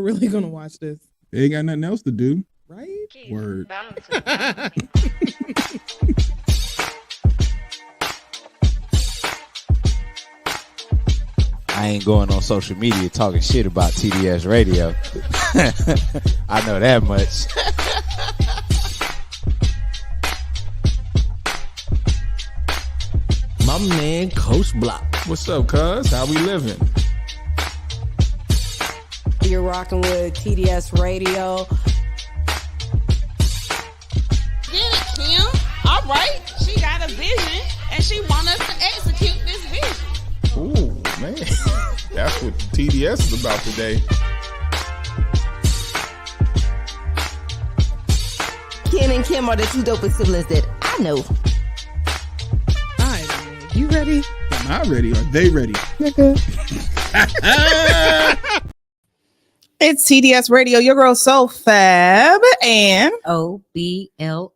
are really gonna watch this. They ain't got nothing else to do. Right? Word. I ain't going on social media talking shit about TDS Radio. I know that much. My man, Coach Block. What's up, cuz? How we living? You're rocking with TDS Radio. Get it, Kim. All right. She got a vision, and she want us to execute this vision. Ooh, man. That's what TDS is about today. Ken and Kim are the two dopest siblings that I know. All right, man. You ready? Am I ready? Are they ready? It's TDS Radio, your girl SoFab and OBLIO.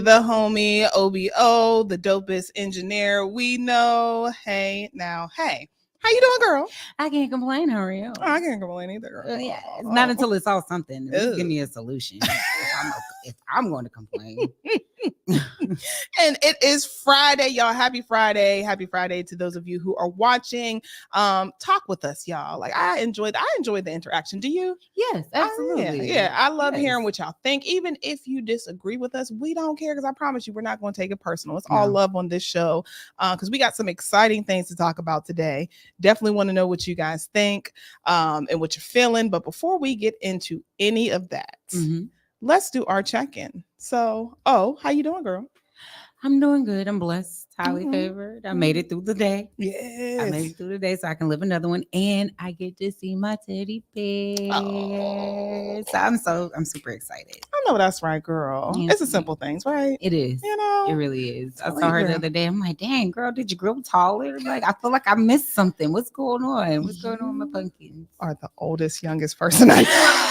the homie OBO, the dopest engineer we know. Hey, now, hey. How you doing, girl? I can't complain. How are you? Oh, I can't complain either, girl. Yeah, it's not until it's all something. Ugh. Give me a solution. if I'm going to complain. And it is Friday, y'all. Happy Friday. Happy Friday to those of you who are watching. Talk with us, y'all. Like I enjoy the interaction. Do you? Yes, absolutely. Yeah. I love Yes. hearing what y'all think. Even if you disagree with us, we don't care because I promise you we're not going to take it personal. It's all love on this show. Because we got some exciting things to talk about today. Definitely want to know what you guys think and what you're feeling. But before we get into any of that, let's do our check-in. So, how you doing, girl? I'm doing good. I'm blessed. Highly favored. I made it through the day. Yes. I made it through the day so I can live another one. And I get to see my teddy bear. Oh. So I'm super excited. I know that's right, girl. Yeah. It's the simple things, right? It is. You know, It really is. I Tell saw you, her girl. the other day. I'm like, dang, girl, did you grow taller? Like, I feel like I missed something. What's going on? What's going on with my pumpkins? are the oldest, youngest person I know.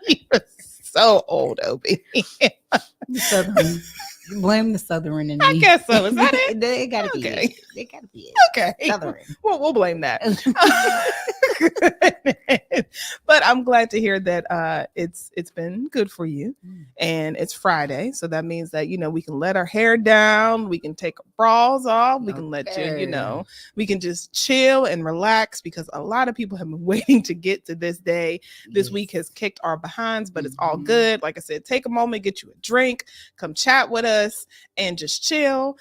You're so old, Obi. Southern. Blame the Southern in me. I guess so. Is that it? It gotta be Okay. it. It gotta be it. Okay. Southern. We'll blame that. But I'm glad to hear that it's been good for you. And it's Friday. So that means that, we can let our hair down. We can take our bras off. We can let you, we can just chill and relax because a lot of people have been waiting to get to this day. This week has kicked our behinds, but it's all good. Like I said, take a moment, get you a drink, come chat with us and just chill.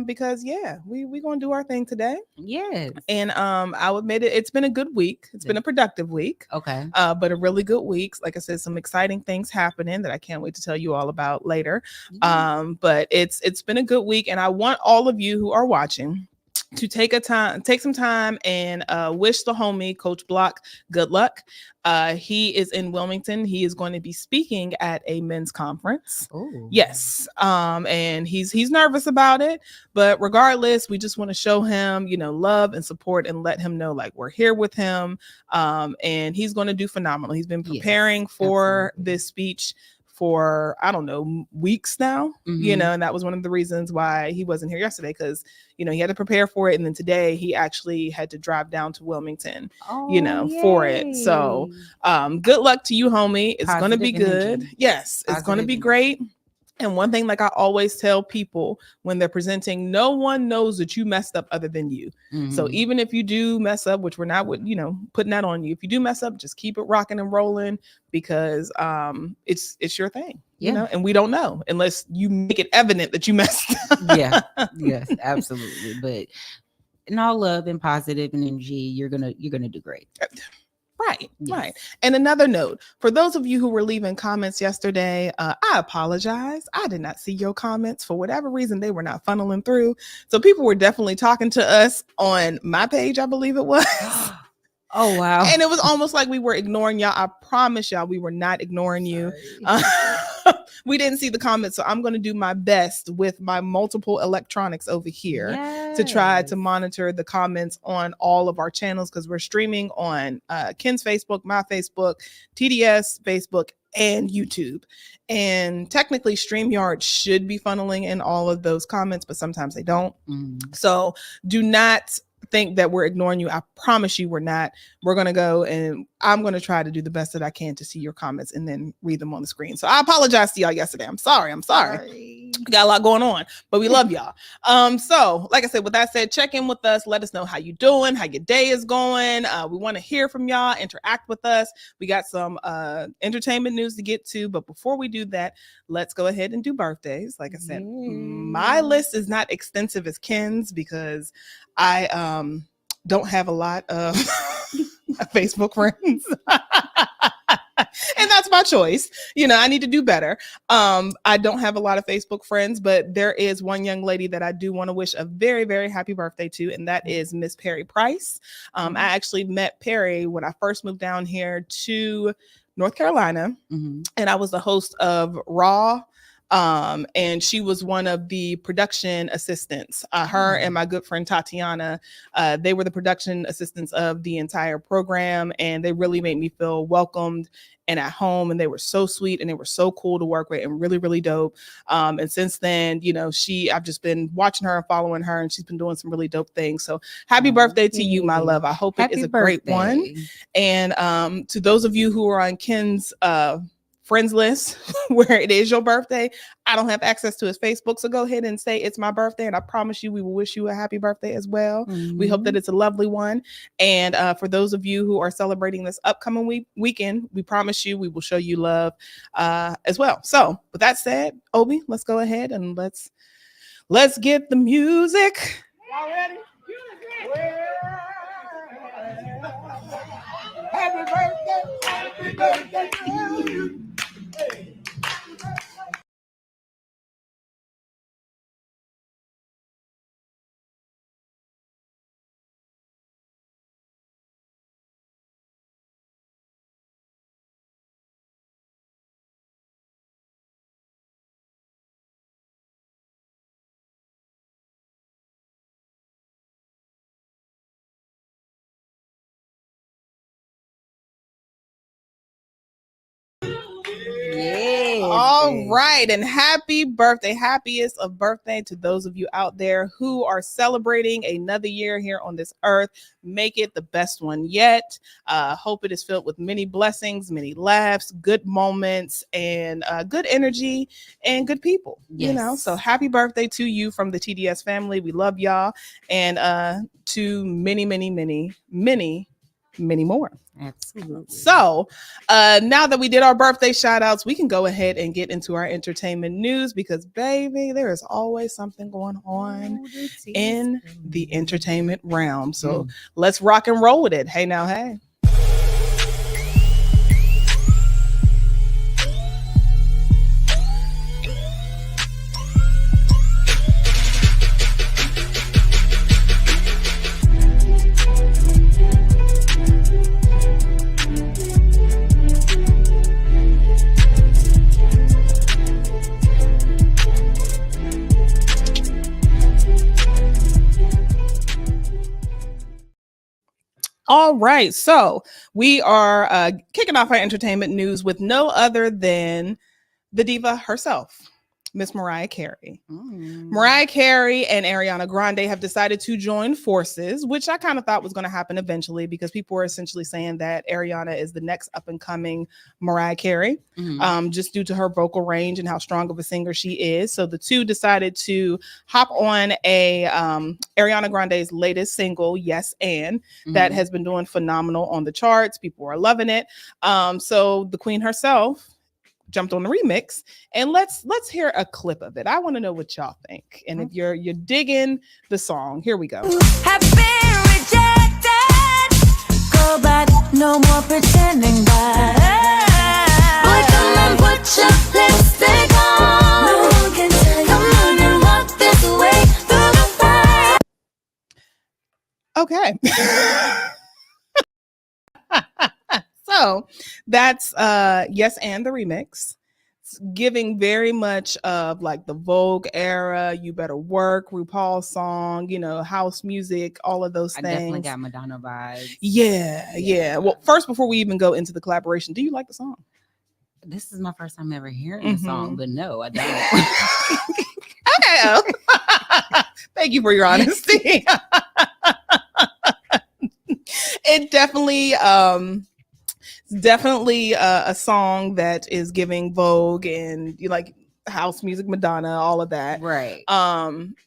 Because we're gonna do our thing today. Yes. And I'll admit it's been a good week. It's been a productive week. Okay. But a really good week. Like I said, some exciting things happening that I can't wait to tell you all about later. But it's been a good week, and I want all of you who are watching to take some time and wish the homie Coach Block good luck. He is in Wilmington. He is going to be speaking at a men's conference. Ooh. Yes. And he's nervous about it, but regardless, we just want to show him, love and support and let him know like we're here with him. And he's going to do phenomenal. He's been preparing for this speech for, I don't know, weeks now, and that was one of the reasons why he wasn't here yesterday because, he had to prepare for it. And then today he actually had to drive down to Wilmington, for it. So good luck to you, homie. It's going to be good. Energy. Yes, it's going to be great. And one thing, like I always tell people when they're presenting, no one knows that you messed up other than you. So even if you do mess up, which we're not, putting that on you. If you do mess up, just keep it rocking and rolling because it's your thing, and we don't know unless you make it evident that you messed up. Yes, absolutely. But in all love and positive energy, you're gonna do great. Right. And another note, for those of you who were leaving comments yesterday, I apologize. I did not see your comments. For whatever reason, they were not funneling through. So people were definitely talking to us on my page, I believe it was. Oh, wow. And it was almost like we were ignoring y'all. I promise y'all we were not ignoring you. We didn't see the comments. So I'm going to do my best with my multiple electronics over here to try to monitor the comments on all of our channels because we're streaming on Ken's Facebook, my Facebook, TDS Facebook, and YouTube. And technically StreamYard should be funneling in all of those comments, but sometimes they don't. So do not think that we're ignoring you. I promise you we're not. We're going to go and I'm going to try to do the best that I can to see your comments and then read them on the screen. So I apologize to y'all yesterday. I'm sorry. We got a lot going on, but we love y'all. So like I said, with that said, check in with us. Let us know how you doing, how your day is going. We want to hear from y'all, interact with us. We got some entertainment news to get to, but before we do that, let's go ahead and do birthdays. Like I said, my list is not extensive as Ken's because I don't have a lot of Facebook friends. And that's my choice. You know, I need to do better. I don't have a lot of Facebook friends, but there is one young lady that I do want to wish a very, very happy birthday to, and that is Miss Perry Price. I actually met Perry when I first moved down here to North Carolina, and I was the host of Raw. And she was one of the production assistants. Her and my good friend Tatiana, they were the production assistants of the entire program, and they really made me feel welcomed and at home. And they were so sweet and they were so cool to work with and really, really dope. And since then, you know, I've just been watching her and following her, and she's been doing some really dope things. So happy birthday to you, my love. I hope it is a great one. And to those of you who are on Ken's friends list where it is your birthday, I don't have access to his Facebook, so go ahead and say it's my birthday, and I promise you we will wish you a happy birthday as well. We hope that it's a lovely one. And for those of you who are celebrating this upcoming weekend, we promise you we will show you love as well. So with that said, Obi, let's go ahead and let's get the music. Y'all ready? Happy birthday to you. Hey. All right, and happy birthday, happiest of birthday to those of you out there who are celebrating another year here on this earth. Make it the best one yet. Hope it is filled with many blessings, many laughs, good moments, and good energy and good people. You know, so happy birthday to you from the TDS family. We love y'all, and to many, many, many, many, many more. Absolutely. So now that we did our birthday shout outs, we can go ahead and get into our entertainment news, because baby, there is always something going on in the entertainment realm. So let's rock and roll with it. Hey now, hey. All right, so we are kicking off our entertainment news with no other than the diva herself, Miss Mariah Carey. Mariah Carey and Ariana Grande have decided to join forces, which I kind of thought was going to happen eventually, because people were essentially saying that Ariana is the next up and coming Mariah Carey, just due to her vocal range and how strong of a singer she is. So the two decided to hop on a Ariana Grande's latest single, Yes and, that has been doing phenomenal on the charts. People are loving it. So the queen herself jumped on the remix, and let's hear a clip of it. I want to know what y'all think, and if you're digging the song, here we go. Have been rejected, go back, no more pretending that. Boy, come and put your lipstick on. No one can tell you. Come on and walk this way through the fire. Okay. So that's Yes and the remix. It's giving very much of like the Vogue era, You Better Work, RuPaul's song, you know, house music, all of those things. I definitely got Madonna vibes. Yeah. Well, first, before we even go into the collaboration, do you like the song? This is my first time ever hearing the song, but no, I don't. Okay. Thank you for your honesty. It definitely a song that is giving Vogue and you like house music, Madonna, all of that. Right.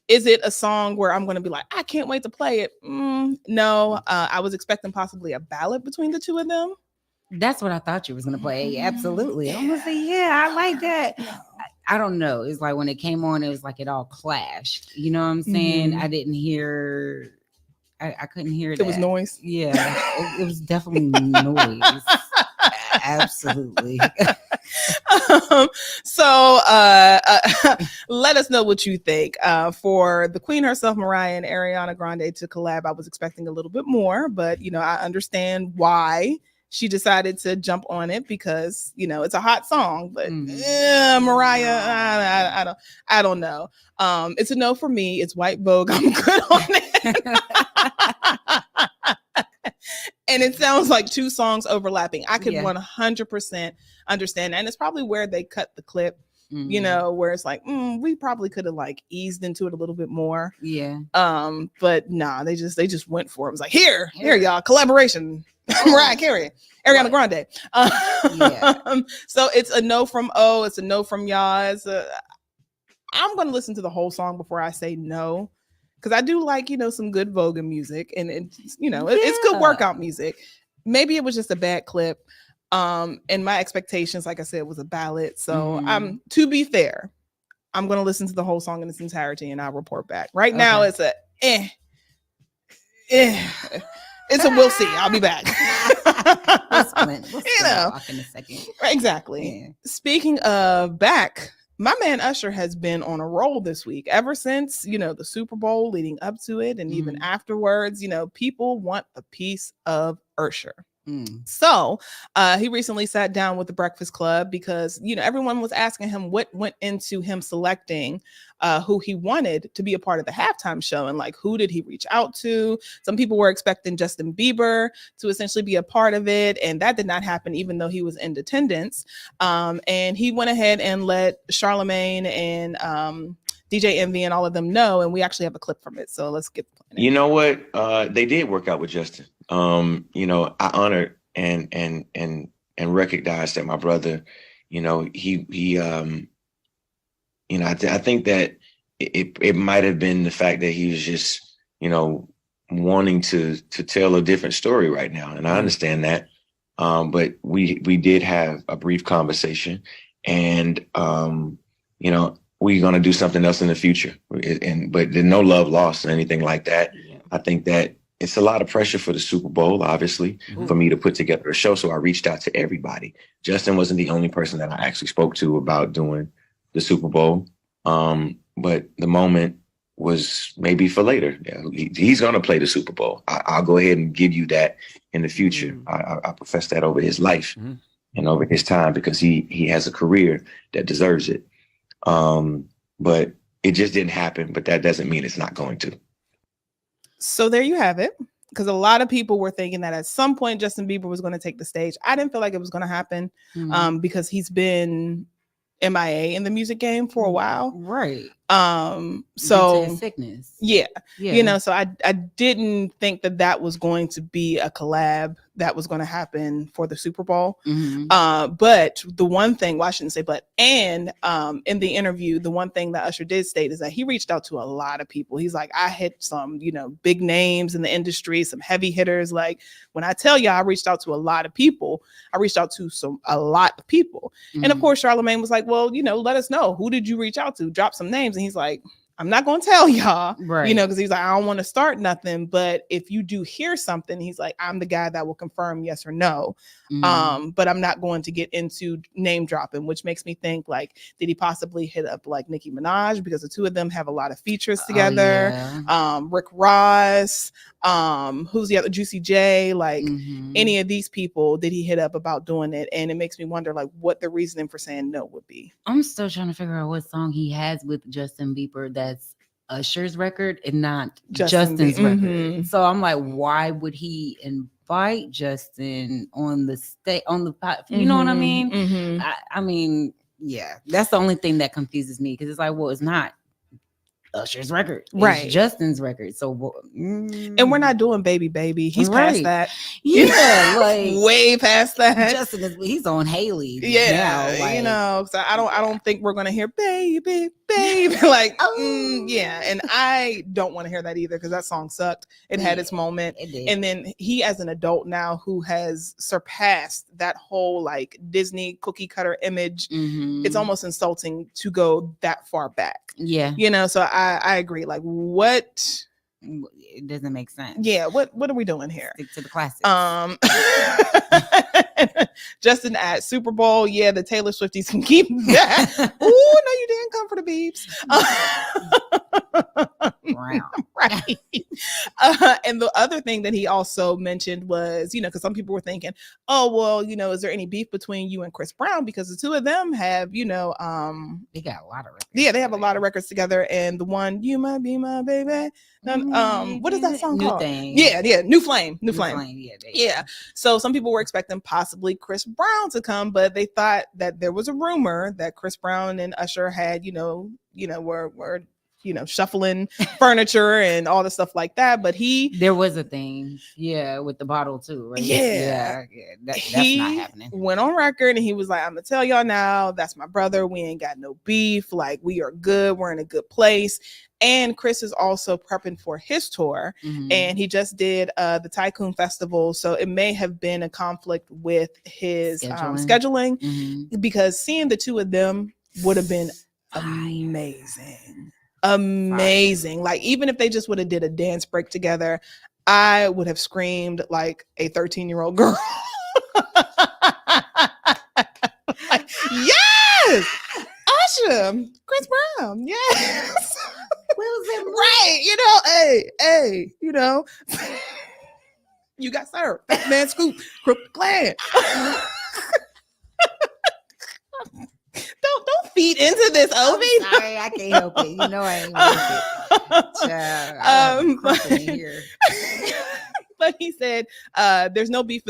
Is it a song where I'm going to be like, I can't wait to play it? No. I was expecting possibly a ballad between the two of them. That's what I thought you was gonna play. Absolutely. I'm gonna say, yeah, I like that. I don't know. It's like when it came on, it was like it all clashed. You know what I'm saying? I didn't hear. I couldn't hear that. It was noise. Yeah, it was definitely noise. Absolutely. So let us know what you think. For the queen herself, Mariah and Ariana Grande to collab, I was expecting a little bit more, but you know, I understand why she decided to jump on it because you know it's a hot song. But Mariah, I don't know. It's a no for me. It's White Vogue. I'm good on it. And it sounds like two songs overlapping. I could 100% understand. And it's probably where they cut the clip, you know, where it's like, we probably could have like eased into it a little bit more. Yeah. But nah, they just went for it. It was like, here y'all, collaboration. Mariah Carey, Ariana Grande. So it's a no from O. It's a no from y'all. I'm going to listen to the whole song before I say no. Because I do like, you know, some good Vogue music and it's, you know, it's good workout music. Maybe it was just a bad clip. And my expectations, like I said, was a ballad. So to be fair, I'm going to listen to the whole song in its entirety and I'll report back. Right now it's a it's a we'll see. I'll be back. We'll you know, talk in a second. Exactly. Yeah. Speaking of back, my man Usher has been on a roll this week ever since, you know, the Super Bowl leading up to it. And even afterwards, you know, people want a piece of Usher. So he recently sat down with the Breakfast Club because, you know, everyone was asking him what went into him selecting who he wanted to be a part of the halftime show and like who did he reach out to. Some people were expecting Justin Bieber to essentially be a part of it, and that did not happen even though he was in attendance. And he went ahead and let Charlemagne and DJ Envy and all of them know, and we actually have a clip from it. So let's get. You know what? They did work out with Justin. You know, I honored and recognized that my brother, you know, he you know, I think that it might have been the fact that he was just, you know, wanting to tell a different story right now, and I understand that. But we did have a brief conversation, and you know, we're gonna do something else in the future, but there's no love lost or anything like that. I think that it's a lot of pressure for the Super Bowl, obviously, for me to put together a show. So I reached out to everybody. Justin wasn't the only person that I actually spoke to about doing the Super Bowl. But the moment was maybe for later. Yeah, he's going to play the Super Bowl. I'll go ahead and give you that in the future. I profess that over his life and over his time because he has a career that deserves it. But it just didn't happen. But that doesn't mean it's not going to. So there you have it. Because a lot of people were thinking that at some point Justin Bieber was going to take the stage. I didn't feel like it was going to happen because he's been MIA in the music game for a while. Right. So his sickness. Yeah. You know, so I didn't think that was going to be a collab that was going to happen for the Super Bowl. But the one thing, well, I shouldn't say but, and in the interview, the one thing that Usher did state is that he reached out to a lot of people. He's like, I hit some, you know, big names in the industry, some heavy hitters. Like when I tell you I reached out to a lot of people, I reached out to a lot of people. And of course, Charlemagne was like, well, you know, let us know. Who did you reach out to? Drop some names. And he's like, I'm not going to tell y'all, you know, because he's like, I don't want to start nothing. But if you do hear something, he's like, I'm the guy that will confirm yes or no. But I'm not going to get into name dropping, which makes me think like, did he possibly hit up like Nicki Minaj? Because the two of them have a lot of features together. Rick Ross, who's the other, Juicy J, like any of these people, did he hit up about doing it? And it makes me wonder like what the reasoning for saying no would be. I'm still trying to figure out what song he has with Justin Bieber that's Usher's record and not Justin's record. So I'm like, why would he invite Justin on the stage, on the you know what I mean? I mean, yeah, that's the only thing that confuses me because it's like, well, it's not Usher's record. Right. It's Justin's record. So and we're not doing baby. He's past Right. that. Yeah, like way past that. Justin he's on Haley. Yeah, now, like, you know, so I don't think we're gonna hear baby, like yeah, and I don't want to hear that either because that song sucked. It had its moment, it did. and then he, as an adult now, who has surpassed that whole like Disney cookie cutter image, it's almost insulting to go that far back. Yeah, you know. So I agree. Like, what? It doesn't make sense. Yeah, what are we doing here? Stick to the classics. Justin at Super Bowl. Yeah, the Taylor Swifties can keep that. Ooh, no, you didn't come for the beeps. Right. And the other thing that he also mentioned was, you know, because some people were thinking, oh, well, you know, is there any beef between you and Chris Brown? Because the two of them have, you know, they got a lot of records. Yeah, they have a lot of records together. And the one, You Might Be My Baby. What is that song New called? Thing. Yeah, New Flame. Yeah. So some people were expecting possibly Chris Brown to come, but they thought that there was a rumor that Chris Brown and Usher had, were shuffling furniture and all the stuff like that. But there was a thing, with the bottle too, right? That's not happening. Went on record and he was like, I'm gonna tell y'all now, that's my brother. We ain't got no beef. Like, we are good. We're in a good place. And Chris is also prepping for his tour, and he just did the Tycoon Festival. So it may have been a conflict with his scheduling because seeing the two of them would have been amazing. Like, even if they just would have did a dance break together, I would have screamed like a 13-year-old girl. Like, yes, Usher, Chris Brown, yes. Right, hey, you got served. That man Scoop, Crook Clan. Don't feed into this, Obi. Sorry, I can't help it. You know I ain't with it. But he said there's no beef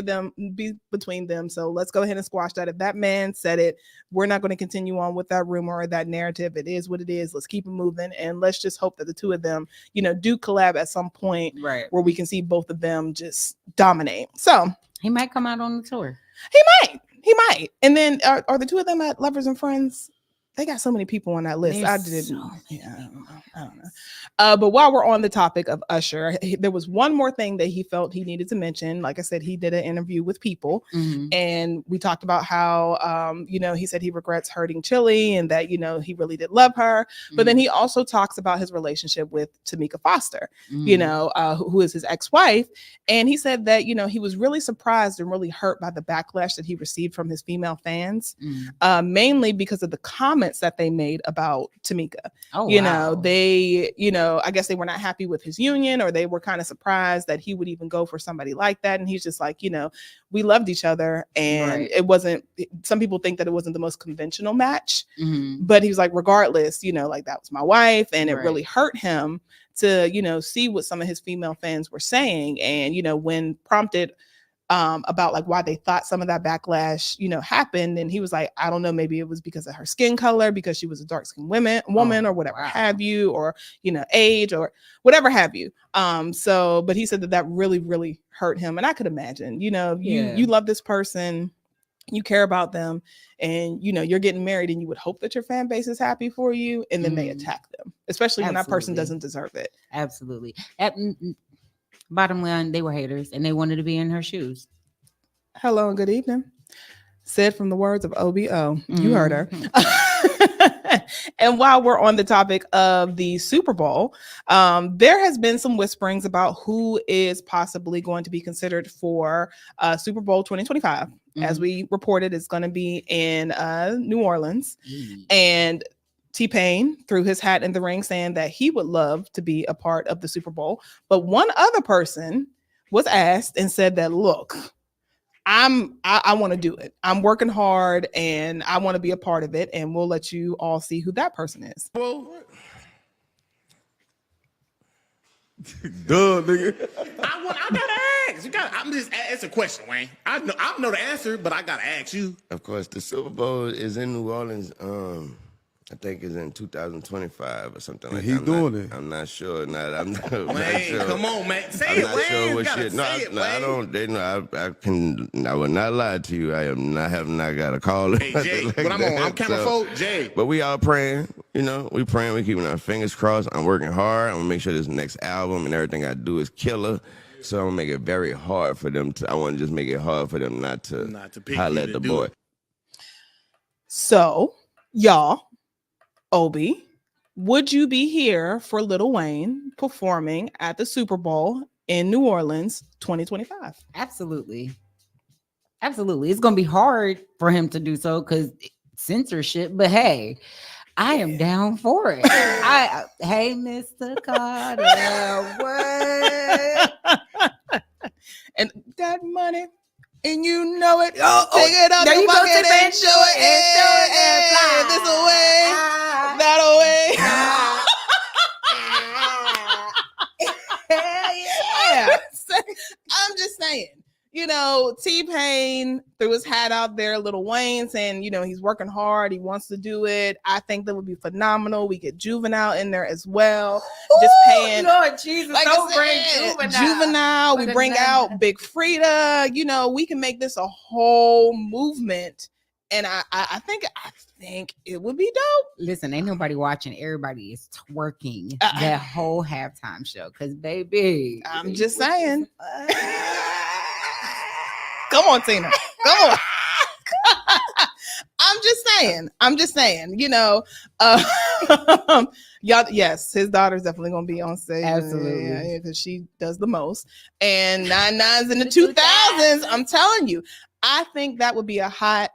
between them. So let's go ahead and squash that. If that man said it, we're not going to continue on with that rumor or that narrative. It is what it is. Let's keep it moving. And let's just hope that the two of them, do collab at some point, right, where we can see both of them just dominate. So he might come out on the tour. He might. And then are the two of them at Lovers and Friends? They got so many people on that list. I don't know. But while we're on the topic of Usher, there was one more thing that he felt he needed to mention. Like I said, he did an interview with People, and we talked about how, he said he regrets hurting Chili and that, he really did love her. But then he also talks about his relationship with Tamika Foster, who is his ex-wife. And he said that, he was really surprised and really hurt by the backlash that he received from his female fans, mainly because of the comments that they made about Tamika. They, I guess they were not happy with his union, or they were kind of surprised that he would even go for somebody like that. And he's just like, we loved each other, and it wasn't, some people think that it wasn't the most conventional match, but he was like, regardless, like, that was my wife, and it really hurt him to, see what some of his female fans were saying. And, when prompted about like why they thought some of that backlash, happened. And he was like, I don't know, maybe it was because of her skin color, because she was a dark-skinned woman or whatever have you, or, age or whatever have you. But he said that really, really hurt him. And I could imagine, you love this person, you care about them, and, you're getting married, and you would hope that your fan base is happy for you. And then they attack them, especially when that person doesn't deserve it. Absolutely. Bottom line, they were haters and they wanted to be in her shoes. Hello and good evening. Said from the words of OBO. You heard her. And while we're on the topic of the Super Bowl, there has been some whisperings about who is possibly going to be considered for Super Bowl 2025. As we reported, it's going to be in New Orleans. And T-Pain threw his hat in the ring saying that he would love to be a part of the Super Bowl. But one other person was asked and said that, look, I want to do it. I'm working hard and I want to be a part of it. And we'll let you all see who that person is. Well, duh, nigga. I gotta ask. It's a question, Wayne. I know the answer, but I gotta ask you. Of course, the Super Bowl is in New Orleans. I think it's in 2025 or something like He that. doing it. I'm not sure. I'm not Wayne, sure. come on, man. Say I'm it, not Wayne. sure You what gotta shit. No, say it, I Wayne. don't. They know. I will not lie to you. I am not have not got a call. Hey, Jay, like but I'm that, on camera, folks. Jay. But we all praying. You know, we praying. We keeping our fingers crossed. I'm working hard. I'm gonna make sure this next album and everything I do is killer. So I'm gonna make it very hard for them to. I want to just make it hard for them not to pick holler you at to the do boy. it. So, y'all, Obi, would you be here for Lil Wayne performing at the Super Bowl in New Orleans 2025? Absolutely. Absolutely. It's going to be hard for him to do so because censorship, but hey, I am down for it. Hey, Mr. Carter, what? And that money, and you know it. Take it up there your you go, pocket Tip, and and show it. Hey, this away, that away. Yeah. I'm just saying, you know, T-Pain threw his hat out there, Lil Wayne saying, you know, he's working hard, he wants to do it. I think that would be phenomenal. We get Juvenile in there as well. Just paying, Lord Jesus, like don't I bring said, Juvenile. we bring out Big Frida. You know, we can make this a whole movement. And I think it would be dope. Listen, ain't nobody watching. Everybody is twerking that whole halftime show. Cause baby, I'm just saying. Come on, Tina. Come on. I'm just saying, you know, y'all, yes, his daughter's definitely gonna be on stage. Absolutely. Because she does the most. And 99's in the 2000s. I'm telling you, I think that would be a hot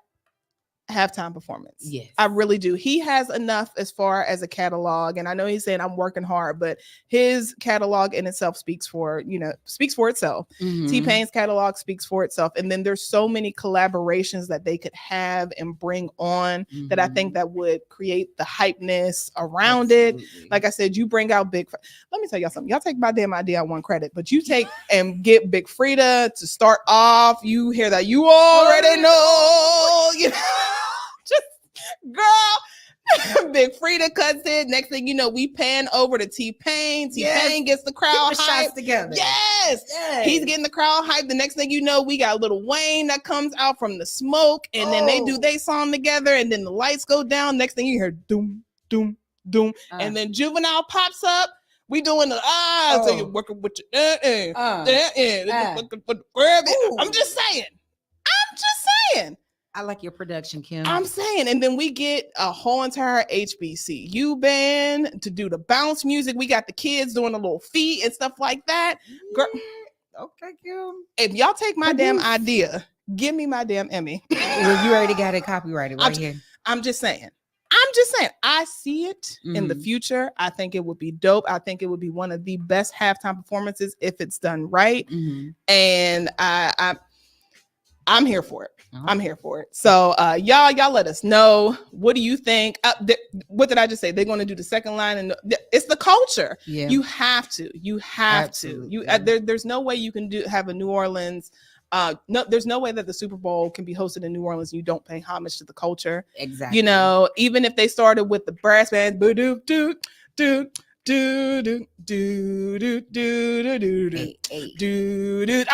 halftime performance. Yes, I really do. He has enough as far as a catalog, and I know he's saying I'm working hard, but his catalog in itself speaks for itself. Mm-hmm. T-Pain's catalog speaks for itself, and then there's so many collaborations that they could have and bring on that I think that would create the hypeness around it. Like I said, you bring out let me tell y'all something. Y'all take my damn idea, I want credit, but you take and get Big Frida to start off. You hear that? You already know, you know. Girl, Big Frida cuts it. Next thing you know, we pan over to T-Pain. T-Pain gets the crowd hyped together. Yes, he's getting the crowd hyped. The next thing you know, we got Lil Wayne that comes out from the smoke, and then they do their song together, and then the lights go down. Next thing you hear, doom, doom, doom, and then Juvenile pops up. We doing the so you're working with your I'm just saying. I like your production, Kim. I'm saying, and then we get a whole entire HBCU band to do the bounce music. We got the kids doing a little feet and stuff like that. Girl, okay, Kim. If y'all take my damn idea, give me my damn Emmy. Well, you already got it copyrighted right here. I'm just saying. I see it in the future. I think it would be dope. I think it would be one of the best halftime performances if it's done right. And I'm here for it. I'm here for it. So y'all let us know. What do you think? What did I just say? They're going to do the second line, and it's the culture. Yeah. You have to. Absolutely. There's no way you can have a New Orleans. There's no way that the Super Bowl can be hosted in New Orleans and you don't pay homage to the culture. Exactly. You know, even if they started with the brass band, I'm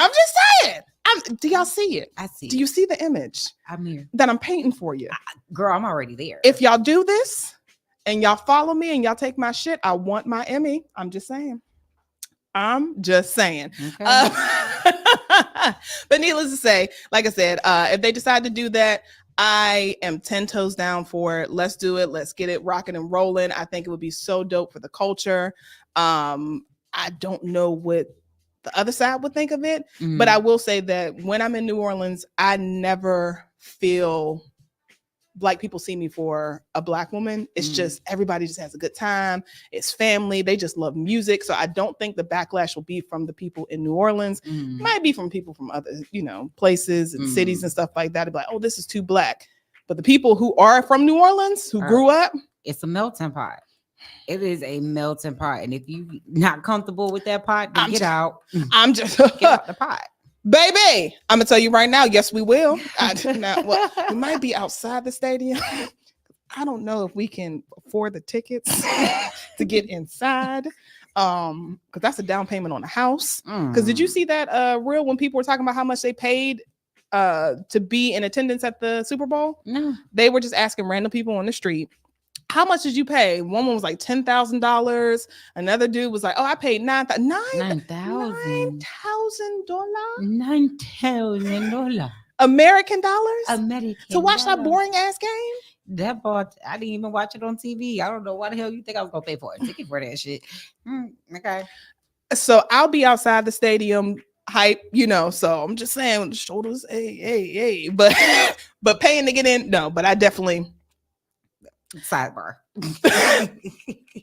just saying. Do y'all see it? I see. Do you see the image? I'm here. That I'm painting for you. Girl, I'm already there. If y'all do this and y'all follow me and y'all take my shit, I want my Emmy. I'm just saying. Okay. But needless to say, like I said, if they decide to do that, I am 10 toes down for it. Let's do it. Let's get it rocking and rolling. I think it would be so dope for the culture. I don't know what the other side would think of it, but I will say that when I'm in New Orleans, I never feel like people see me for a Black woman. It's just everybody just has a good time. It's family. They just love music. So I don't think the backlash will be from the people in New Orleans. Might be from people from other, places and cities and stuff like that. It'd be like, oh, this is too Black. But the people who are from New Orleans, who grew up, it's a melting pot. It is a melting pot. And if you're not comfortable with that pot, then get out. I'm just get out the pot. Baby, I'm gonna tell you right now, yes, we will. We might be outside the stadium. I don't know if we can afford the tickets to get inside. Because that's a down payment on a house. Because did you see that reel when people were talking about how much they paid to be in attendance at the Super Bowl? No. They were just asking random people on the street, how much did you pay? One was like $10,000. Another dude was like, oh, I paid $9,000. $9,000. American dollars? American to watch that dollars. boring ass game? That part, I didn't even watch it on TV. I don't know why the hell you think I was gonna pay for a ticket for that shit. Okay. So I'll be outside the stadium hype, so I'm just saying the shoulders, hey. But paying to get in, no, but I definitely sidebar.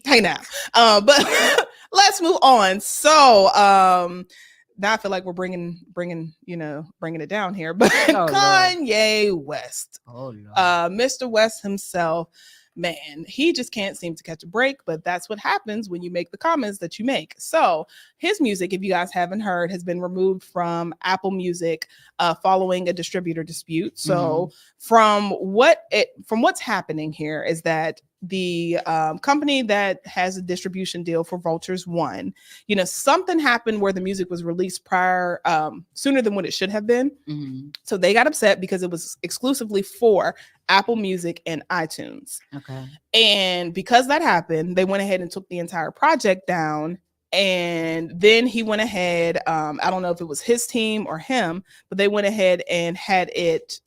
Hey now. But let's move on. So now I feel like we're bringing it down here, but Kanye West, Mr. West himself, man, he just can't seem to catch a break, but that's what happens when you make the comments that you make. So his music, if you guys haven't heard, has been removed from Apple Music following a distributor dispute. So from what's happening here is that the company that has a distribution deal for Vultures One, something happened where the music was released sooner than what it should have been. So they got upset because it was exclusively for Apple Music and iTunes. Okay. And because that happened, they went ahead and took the entire project down. And then he went ahead, I don't know if it was his team or him, but they went ahead and had it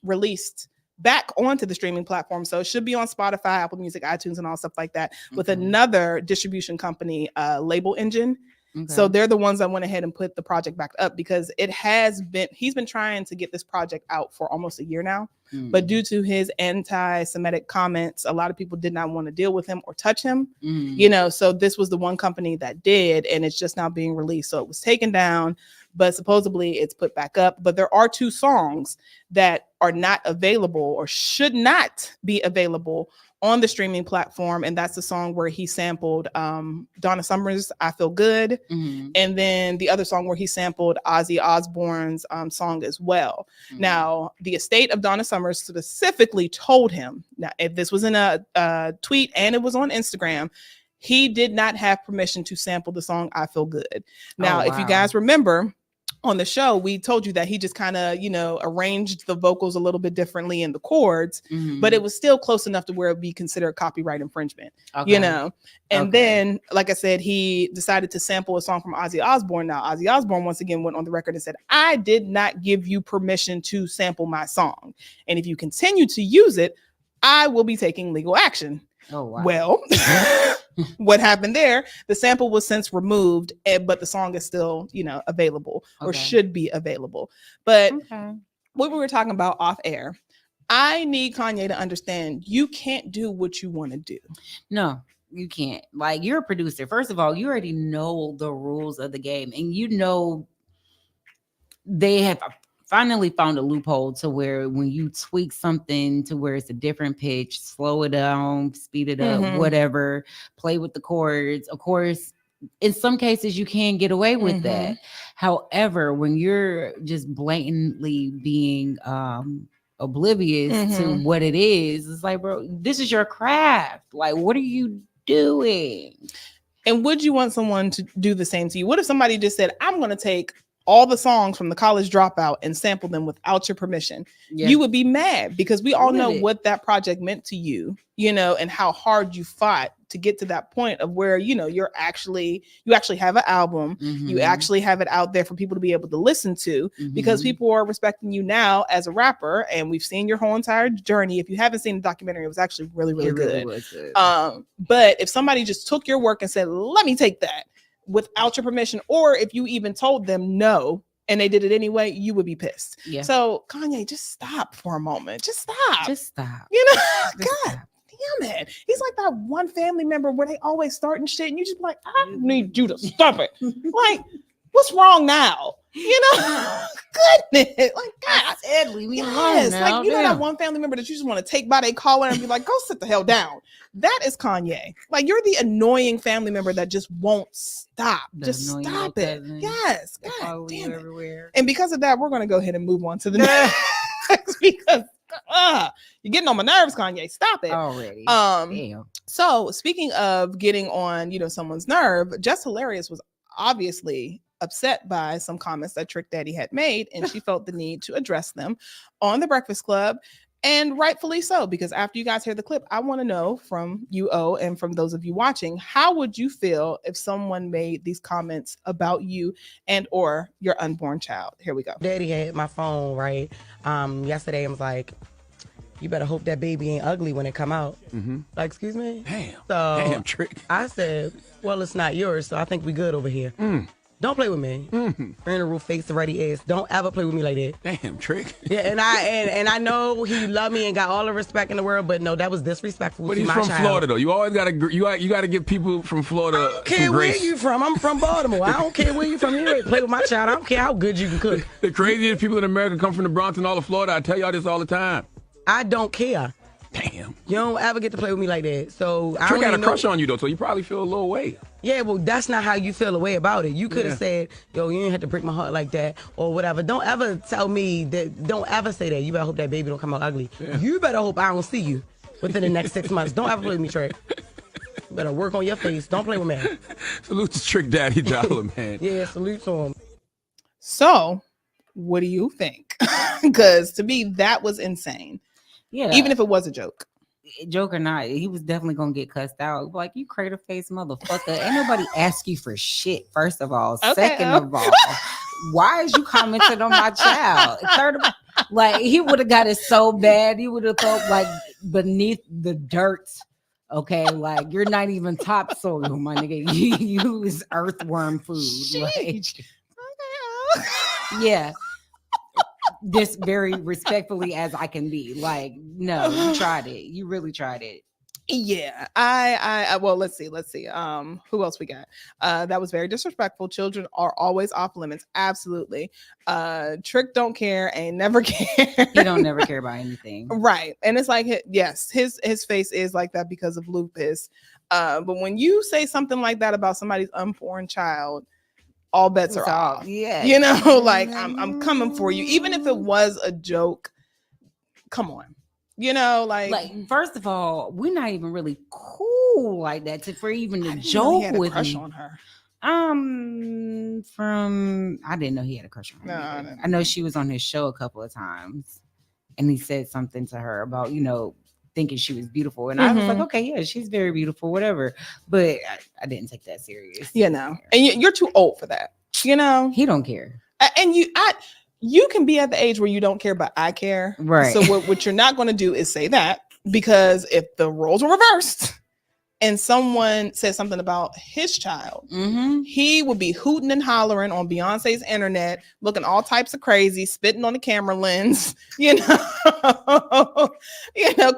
released back onto the streaming platform. So it should be on Spotify, Apple Music, iTunes, and all stuff like that with another distribution company, Label Engine. Okay. So they're the ones that went ahead and put the project back up because he's been trying to get this project out for almost a year now. But due to his anti-Semitic comments, a lot of people did not want to deal with him or touch him, so this was the one company that did, and it's just now being released. So it was taken down, but supposedly it's put back up. But there are 2 songs that are not available or should not be available on the streaming platform, and that's the song where he sampled Donna Summer's I Feel Good, and then the other song where he sampled Ozzy Osbourne's song as well. Now, the estate of Donna Summers specifically told him, now if this was in a tweet and it was on Instagram, he did not have permission to sample the song I Feel Good. Now, if you guys remember, on the show, we told you that he just kind of, arranged the vocals a little bit differently in the chords, but it was still close enough to where it would be considered copyright infringement, And then, like I said, he decided to sample a song from Ozzy Osbourne. Now, Ozzy Osbourne once again went on the record and said, I did not give you permission to sample my song. And if you continue to use it, I will be taking legal action. Oh, wow. Well, what happened there? The sample was since removed, but the song is still, available or should be available. But what we were talking about off air, I need Kanye to understand you can't do what you want to do. No, you can't. Like, you're a producer. First of all, you already know the rules of the game, and they have finally found a loophole to where when you tweak something to where it's a different pitch, slow it down, speed it up, whatever, play with the chords. Of course, in some cases you can get away with that. However, when you're just blatantly being oblivious to what it is, it's like, bro, this is your craft. Like, what are you doing? And would you want someone to do the same to you? What if somebody just said, I'm going to take all the songs from The College Dropout and sample them without your permission? You would be mad because we all know what that project meant to you, and how hard you fought to get to that point of where, you actually have an album, you actually have it out there for people to be able to listen to, because people are respecting you now as a rapper, and we've seen your whole entire journey. If you haven't seen the documentary, it was actually really, really good. Was good. But if somebody just took your work and said, let me take that without your permission, or if you even told them no and they did it anyway, you would be pissed. So Kanye, just stop for a moment. Just stop. Stop. God damn it. He's like that one family member where they always starting shit and you just be like, I need you to stop it. Like, what's wrong now? Goodness. Like, God. Leave me alone now. Like, that one family member that you just want to take by their collar and be like, go sit the hell down. That is Kanye. Like, you're the annoying family member that just won't stop. Just stop it. Yes. God damn it. Everywhere. And because of that, we're going to go ahead and move on to the next because you're getting on my nerves, Kanye. Stop it. Already. Damn. So speaking of getting on, someone's nerve, Jess Hilarious was obviously upset by some comments that Trick Daddy had made, and she felt the need to address them on the Breakfast Club. And rightfully so, because after you guys hear the clip, I want to know from you, O, and from those of you watching, how would you feel if someone made these comments about you and or your unborn child? Here we go. Daddy had my phone, right? Yesterday, I was like, you better hope that baby ain't ugly when it come out. Mm-hmm. Like, excuse me? Damn. So Damn, Trick. I said, well, it's not yours, so I think we good over here. Don't play with me. In the roof, face the ready ass. Don't ever play with me like that. Damn, Trick. Yeah, and I know he loved me and got all the respect in the world, but no, that was disrespectful. But to he's my from child. Florida though. You always gotta give people from Florida. I don't care where you from. I'm from Baltimore. I don't care where you from. You ain't play with my child. I don't care how good you can cook. The craziest people in America come from the Bronx and all of Florida. I tell y'all this all the time. I don't care. Damn. You don't ever get to play with me like that. So I Trick don't got a even crush know. on you though, so you probably feel a little way. Yeah, well, that's not how you feel a way about it. You could have said, yo, you ain't have to break my heart like that or whatever. Don't ever tell me that. Don't ever say that. You better hope that baby don't come out ugly. Yeah. You better hope I don't see you within the next 6 months. Don't ever play with me, Trick. You better work on your face. Don't play with me. Salute to Trick Daddy Dollar, man. Yeah, salute to him. So, what do you think? Because to me, that was insane. Yeah. Even if it was a joke. Joke or not, he was definitely gonna get cussed out. Like, you crater face motherfucker. Ain't nobody ask you for shit, first of all. Okay. Second of all, why is you commenting on my child? Third of all, like, he would have got it so bad, he would have felt like beneath the dirt. Okay, like, you're not even topsoil, my nigga. You is earthworm food. Like, yeah. This very respectfully as I can be. Like, no, you tried it. You really tried it. Yeah, I well, let's see. Who else we got? That was very disrespectful. Children are always off limits. Absolutely. Trick don't care, ain't never care. He don't never care about anything. Right. And it's like, yes, his face is like that because of lupus. But when you say something like that about somebody's unborn child, all bets are off. Yeah. Like, I'm coming for you. Even if it was a joke, come on. Like first of all, we're not even really cool like that for even to joke with crush me. on her. I didn't know he had a crush on her. I know she was on his show a couple of times, and he said something to her about, thinking she was beautiful, and I was like, okay, yeah, she's very beautiful, whatever. But I didn't take that serious. And you're too old for that. He don't care, and you can be at the age where you don't care, but I care. Right. So what you're not going to do is say that, because if the roles were reversed and someone said something about his child, he would be hooting and hollering on Beyonce's internet, looking all types of crazy, spitting on the camera lens,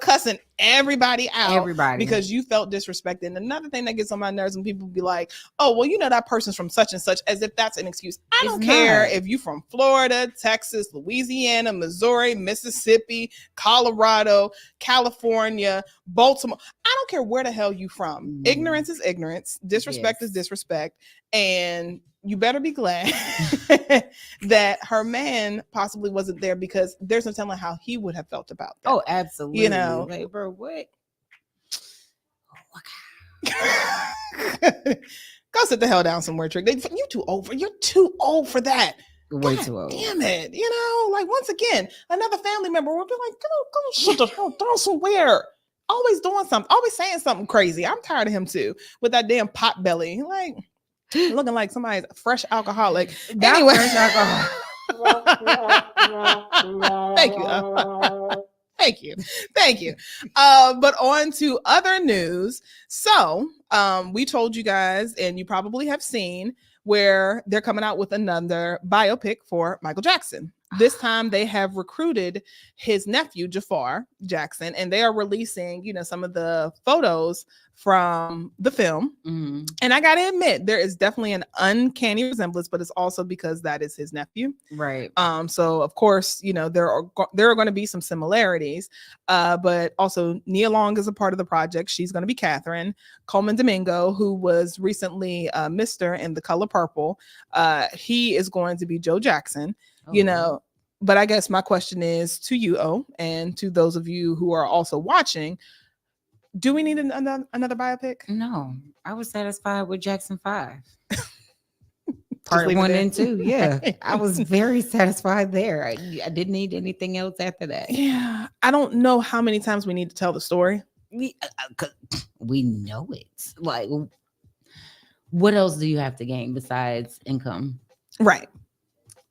cussing everybody out, because you felt disrespected. And another thing that gets on my nerves when people be like, oh, well, that person's from such and such, as if that's an excuse. I don't care if you from Florida, Texas, Louisiana, Missouri, Mississippi, Colorado, California, Baltimore. I don't care where the hell you from. Ignorance is ignorance. Disrespect is disrespect. And you better be glad that her man possibly wasn't there, because there's no telling how he would have felt about that. Oh, absolutely. Like, bro, what? Go sit the hell down somewhere, Trick. You're too old for that. Way God too old. Damn it. Like, once again, another family member will be like, go sit the hell down somewhere. Always doing something, always saying something crazy. I'm tired of him too, with that damn pot belly. Like, looking like somebody's fresh alcoholic. Anyway. Fresh alcoholic. Thank you. But on to other news. So we told you guys, and you probably have seen, where they're coming out with another biopic for Michael Jackson. This time they have recruited his nephew, Jafar Jackson, and they are releasing, some of the photos from the film. And I got to admit, there is definitely an uncanny resemblance, but it's also because that is his nephew. Right. So of course, there are going to be some similarities, but also Nia Long is a part of the project. She's going to be Catherine. Coleman Domingo, who was recently Mr. in The Color Purple, he is going to be Joe Jackson. But I guess my question is to you, and to those of you who are also watching, do we need another biopic? No, I was satisfied with Jackson 5. Part 1 and 2. Yeah. I was very satisfied there. I didn't need anything else after that. Yeah. I don't know how many times we need to tell the story. We know it. Like, what else do you have to gain besides income? Right.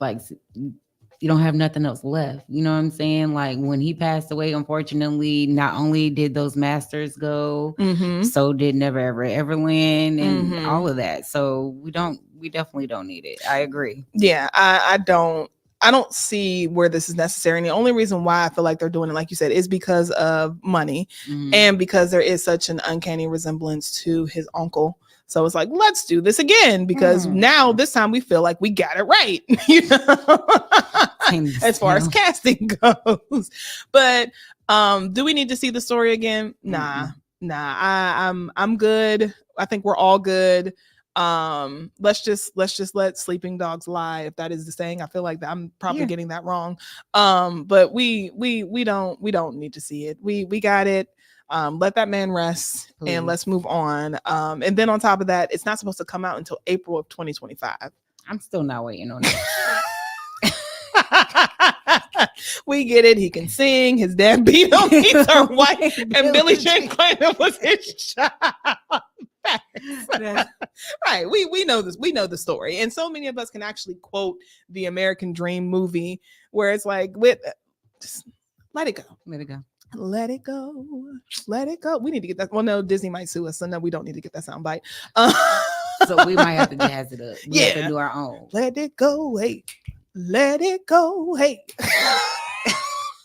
Like, you don't have nothing else left. You know what I'm saying? Like, when he passed away, unfortunately, not only did those masters go, so did Never Ever Everland and all of that. So we definitely don't need it. I agree. Yeah, I don't see where this is necessary. And the only reason why I feel like they're doing it, like you said, is because of money and because there is such an uncanny resemblance to his uncle. So it's like, let's do this again, because now this time we feel like we got it right, you know, as far as casting goes. But do we need to see the story again? Nah. I'm good. I think we're all good. Let's just let sleeping dogs lie, if that is the saying. I feel like that I'm probably getting that wrong. But we don't need to see it. We got it. Let that man rest. Please. And let's move on. And then on top of that, it's not supposed to come out until April of 2025. I'm still not waiting on it. We get it. He can sing. His dad beat him. He's her wife, and Billie Jean King was his child. Right. We know this. We know the story. And so many of us can actually quote the American Dream movie, where it's like, just let it go. Let it go. Let it go. Let it go. We need to get that. Well, no, Disney might sue us, so no, we don't need to get that soundbite. So we might have to jazz it up. We have to do our own. Let it go. Hey. Let it go. Hey.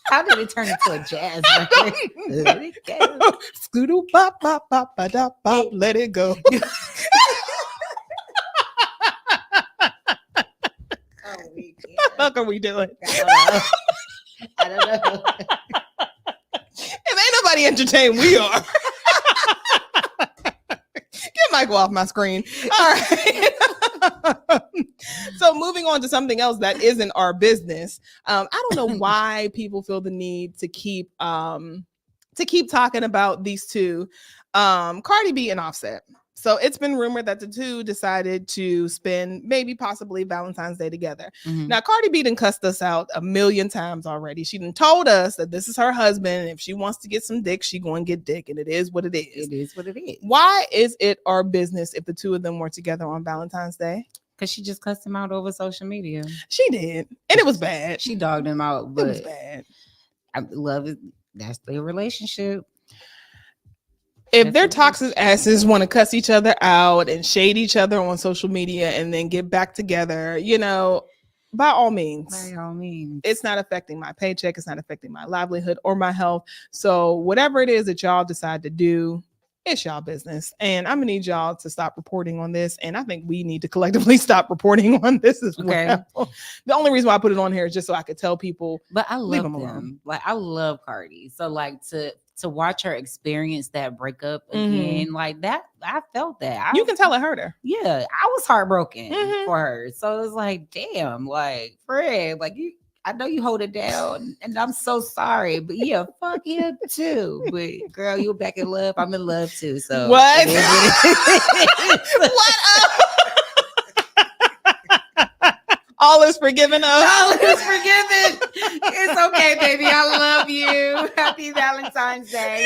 How did it turn into a jazz record? Let it go. Scoodoo bop bop bop ba da bop. Let it go. What the fuck are we doing? I don't know. If ain't nobody entertained, we are. Get Michael off my screen. All right. So moving on to something else that isn't our business. I don't know why people feel the need to keep talking about these two, Cardi B and Offset. So it's been rumored that the two decided to spend maybe possibly Valentine's Day together. Now, Cardi B done cussed us out a million times already. She done told us that this is her husband. And if she wants to get some dick, she going to get dick. And it is what it is. It is what it is. Why is it our business if the two of them were together on Valentine's Day? Because she just cussed him out over social media. She did. And it was bad. She dogged him out. But it was bad. I love it. That's their relationship. If their toxic asses want to cuss each other out and shade each other on social media and then get back together, you know, by all means. By all means. It's not affecting my paycheck. It's not affecting my livelihood or my health. So whatever it is that y'all decide to do, it's y'all business. And I'm going to need y'all to stop reporting on this. And I think we need to collectively stop reporting on this as well. The only reason why I put it on here is just so I could tell people. But I love them. Like, I love Cardi. So like to watch her experience that breakup again, like that, I felt that. You can tell it hurt her. Yeah, I was heartbroken for her. So it's like, damn, like, Fred, like I know you hold it down, and I'm so sorry, but yeah, fuck you too. But girl, you're back in love. I'm in love too. So what? What up? All is forgiven. All is forgiven. It's okay, baby. I love you. Happy Valentine's Day.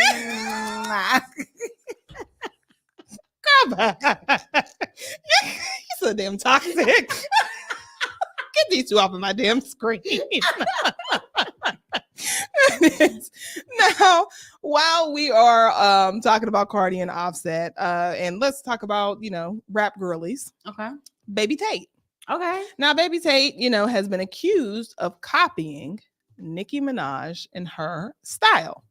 Girl, you're so damn toxic. Get these two off of my damn screen. Now, while we are talking about Cardi and Offset, and let's talk about, you know, rap girlies. Okay. Baby Tate. Okay. Now, Baby Tate, you know, has been accused of copying Nicki Minaj in her style.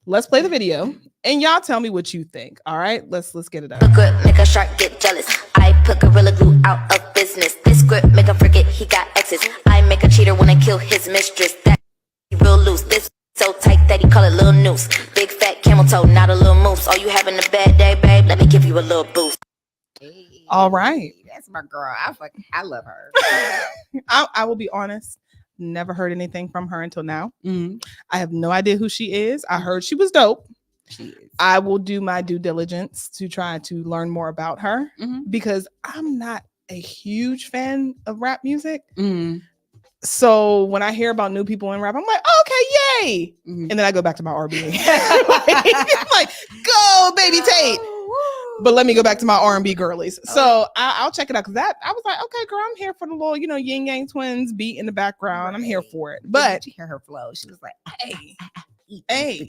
Let's play the video and y'all tell me what you think. All right, let's get it up. A grip make a shark get jealous. I put Gorilla Glue out of business. This grip make him forget he got exes. I make a cheater wanna kill his mistress. That he real loose. This so tight that he call it little noose. Big fat camel toe, not a little moose. Are you having a bad day, babe? Let me give you a little boost. All right. That's my girl. I love her. I will be honest. Never heard anything from her until now. Mm-hmm. I have no idea who she is. I heard she was dope. She is. I will do my due diligence to try to learn more about her because I'm not a huge fan of rap music. So when I hear about new people in rap, I'm like, oh, okay, yay. And then I go back to my R&B. like, go, Baby Tate. But let me go back to my R&B girlies. So I'll check it out. Because I was like, okay, girl, I'm here for the little, Yin Yang Twins beat in the background. I'm here for it. But did you hear her flow? She was like, hey, hey.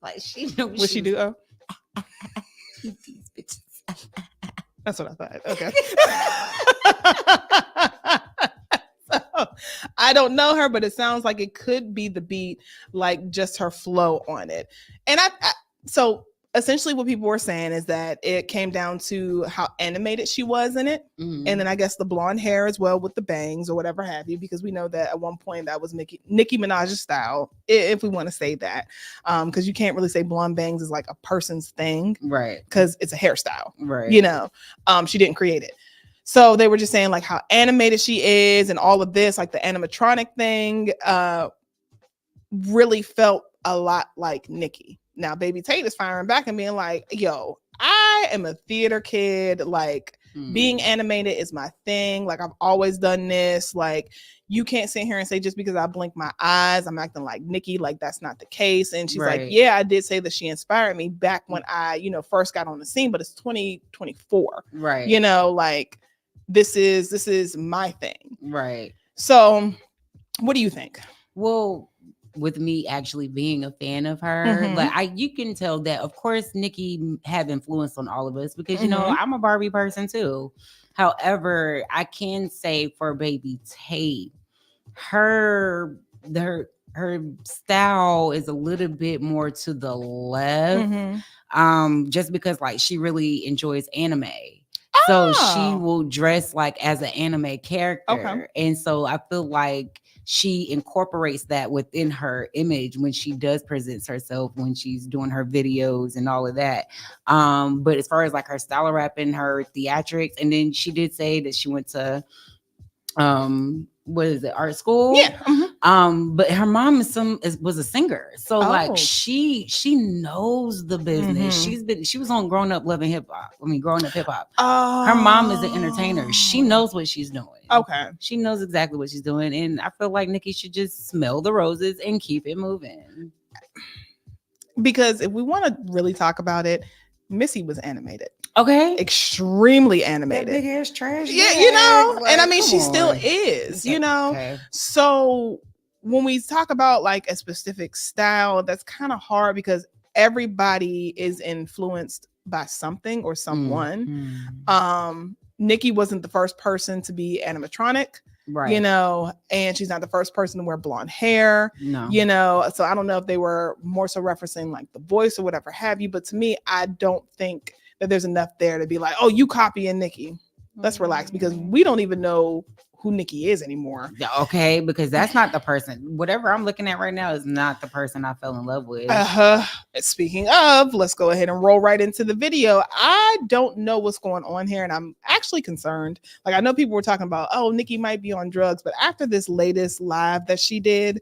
Like she knew what she do? Oh, eat these bitches. That's what I thought. Okay. So, I don't know her, but it sounds like it could be the beat, like just her flow on it. And so essentially what people were saying is that it came down to how animated she was in it. And then I guess the blonde hair as well with the bangs or whatever have you, because we know that at one point that was Nicki Minaj's style, if we want to say that. Because you can't really say blonde bangs is like a person's thing. Right. Because it's a hairstyle. Right. She didn't create it. So they were just saying like how animated she is and all of this, like the animatronic thing really felt a lot like Nicki. Now, Baby Tate is firing back and being like, yo, I am a theater kid. Like, being animated is my thing. Like, I've always done this. Like, you can't sit here and say just because I blink my eyes, I'm acting like Nicki. Like, that's not the case. And she's like, yeah, I did say that she inspired me back when I, first got on the scene, but it's 2024. Right. Like, this is my thing. Right. So, what do you think? Well, with me actually being a fan of her, like you can tell that of course Nicki have influence on all of us because I'm a Barbie person too. However, I can say for Baby Tate, her style is a little bit more to the left. Just because like she really enjoys anime. So she will dress like as an anime character. Okay. And so I feel like she incorporates that within her image when she does present herself, when she's doing her videos and all of that. But as far as like her style of rap and her theatrics, and then she did say that she went to art school? Yeah. But her mom was a singer. So like she knows the business. She was on Growing Up Hip Hop. Her mom is an entertainer. She knows what she's doing. Okay. She knows exactly what she's doing. And I feel like Nicki should just smell the roses and keep it moving. Because if we want to really talk about it, Missy was animated. Okay. Extremely animated. That big ass trash. Yeah, like, and I mean, she still is, Okay. So when we talk about like a specific style, that's kind of hard because everybody is influenced by something or someone. Nicki wasn't the first person to be animatronic. Right. And she's not the first person to wear blonde hair. No. So I don't know if they were more so referencing like the voice or whatever have you. But to me, I don't think that there's enough there to be like, oh, you copying Nicki. Let's relax because we don't even know who Nicki is anymore. Okay, because that's not the person. Whatever I'm looking at right now is not the person I fell in love with. Speaking of, let's go ahead and roll right into the video. I don't know what's going on here, and I'm actually concerned. Like, I know people were talking about, oh, Nicki might be on drugs, but after this latest live that she did,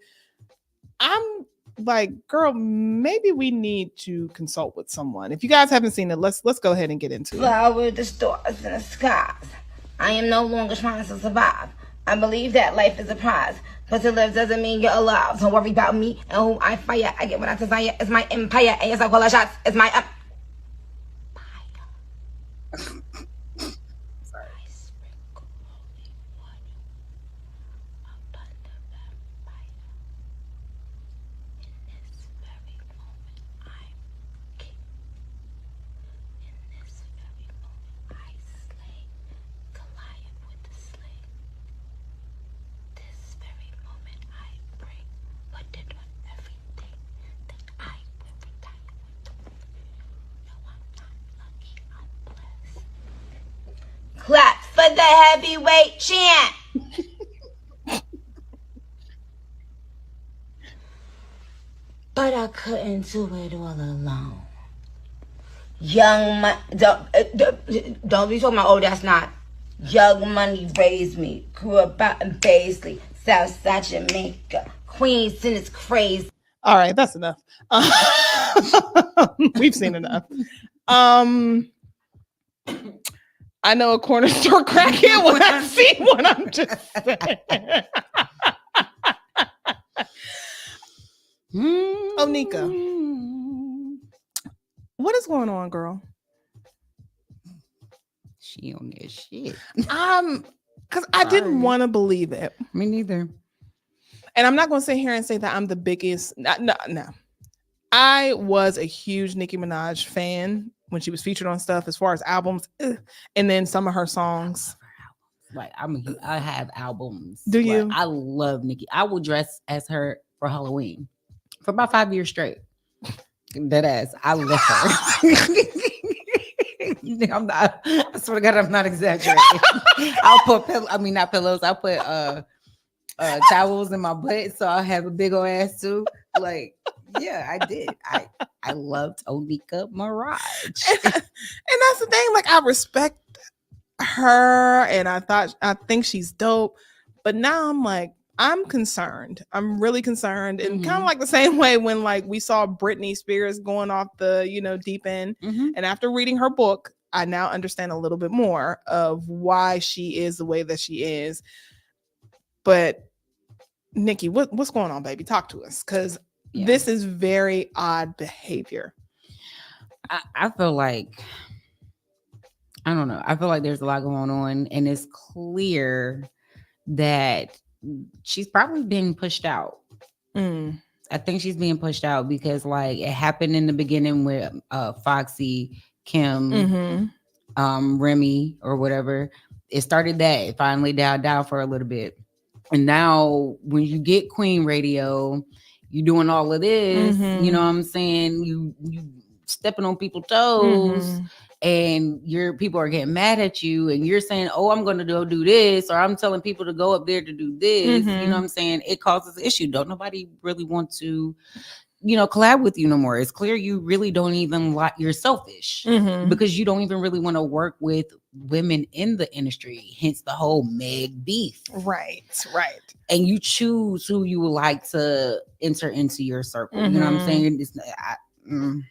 I'm like, girl, maybe we need to consult with someone. If you guys haven't seen it, let's go ahead and get into it. Fly with the stars in the skies. I am no longer trying to survive. I believe that life is a prize. But to live doesn't mean you're alive. Don't worry about me and who I fire. I get what I desire. It's my empire. And yes, I call the shots. It's my empire. Clap for the heavyweight champ. But I couldn't do it all alone. Young Money, don't be talking about, oh, that's not. Young Money raised me, grew up out in Paisley, Southside Jamaica. Queens and it's crazy. All right, that's enough. We've seen enough. I know a corner store crackhead when I see one. I'm just saying. Onika, what is going on, girl? She on that shit. Because I didn't want to believe it. Me neither. And I'm not going to sit here and say that I'm the biggest. No. I was a huge Nicki Minaj fan when she was featured on stuff as far as albums, and then some of her songs. Like I have albums. Do you? Like, I love Nicki. I will dress as her for Halloween for about 5 years straight. Dead ass. I love her. I'm not. I swear to God, I'm not exaggerating. I'll put not pillows. I'll put towels in my butt, so I'll have a big old ass too. Like, yeah, I did. I loved Onika Mirage, and that's the thing. Like, I respect her, and I think she's dope. But now I'm like, I'm concerned. I'm really concerned, and kind of like the same way when like we saw Britney Spears going off the deep end, and after reading her book, I now understand a little bit more of why she is the way that she is. But Nikki, what's going on, baby? Talk to us, because this is very odd behavior. I feel like, I don't know. I feel like there's a lot going on, and it's clear that she's probably being pushed out. I think she's being pushed out because like it happened in the beginning with Foxy, Kim, Remy, or whatever. It started that. It finally died down for a little bit. And now when you get Queen Radio, you doing all of this, you know what I'm saying? You stepping on people's toes, and your people are getting mad at you, and you're saying, oh, I'm going to go do this, or I'm telling people to go up there to do this. You know what I'm saying? It causes an issue. Don't nobody really want to, collab with you no more. It's clear you really don't even like, you're selfish because you don't even really want to work with women in the industry, hence the whole Meg beef. Right. And you choose who you would like to enter into your circle. You know what I'm saying?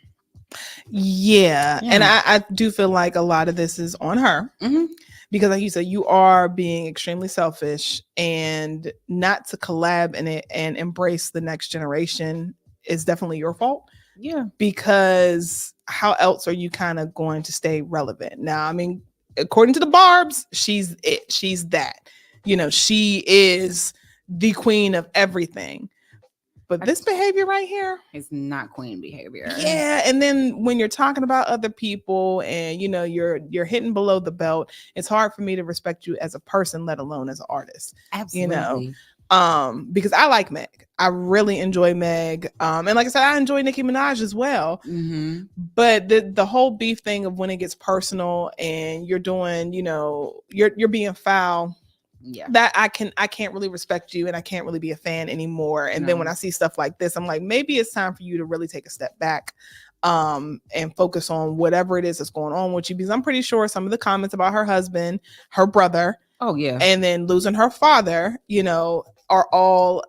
Yeah. And I do feel like a lot of this is on her because, like you said, you are being extremely selfish, and not to collab in it and embrace the next generation is definitely your fault. Yeah. Because how else are you kind of going to stay relevant? Now, I mean, according to the Barbs, she's it. She's that. She is the queen of everything. But this behavior right here is not queen behavior. Yeah, and then when you're talking about other people and you're hitting below the belt, it's hard for me to respect you as a person, let alone as an artist. Absolutely. Because I like Meg. I really enjoy Meg. And like I said, I enjoy Nicki Minaj as well. But the whole beef thing of when it gets personal and you're doing, you're being foul. Yeah, that I can't really respect you, and I can't really be a fan anymore. And then when I see stuff like this, I'm like, maybe it's time for you to really take a step back and focus on whatever it is that's going on with you, because I'm pretty sure some of the comments about her husband, her brother, and then losing her father, are all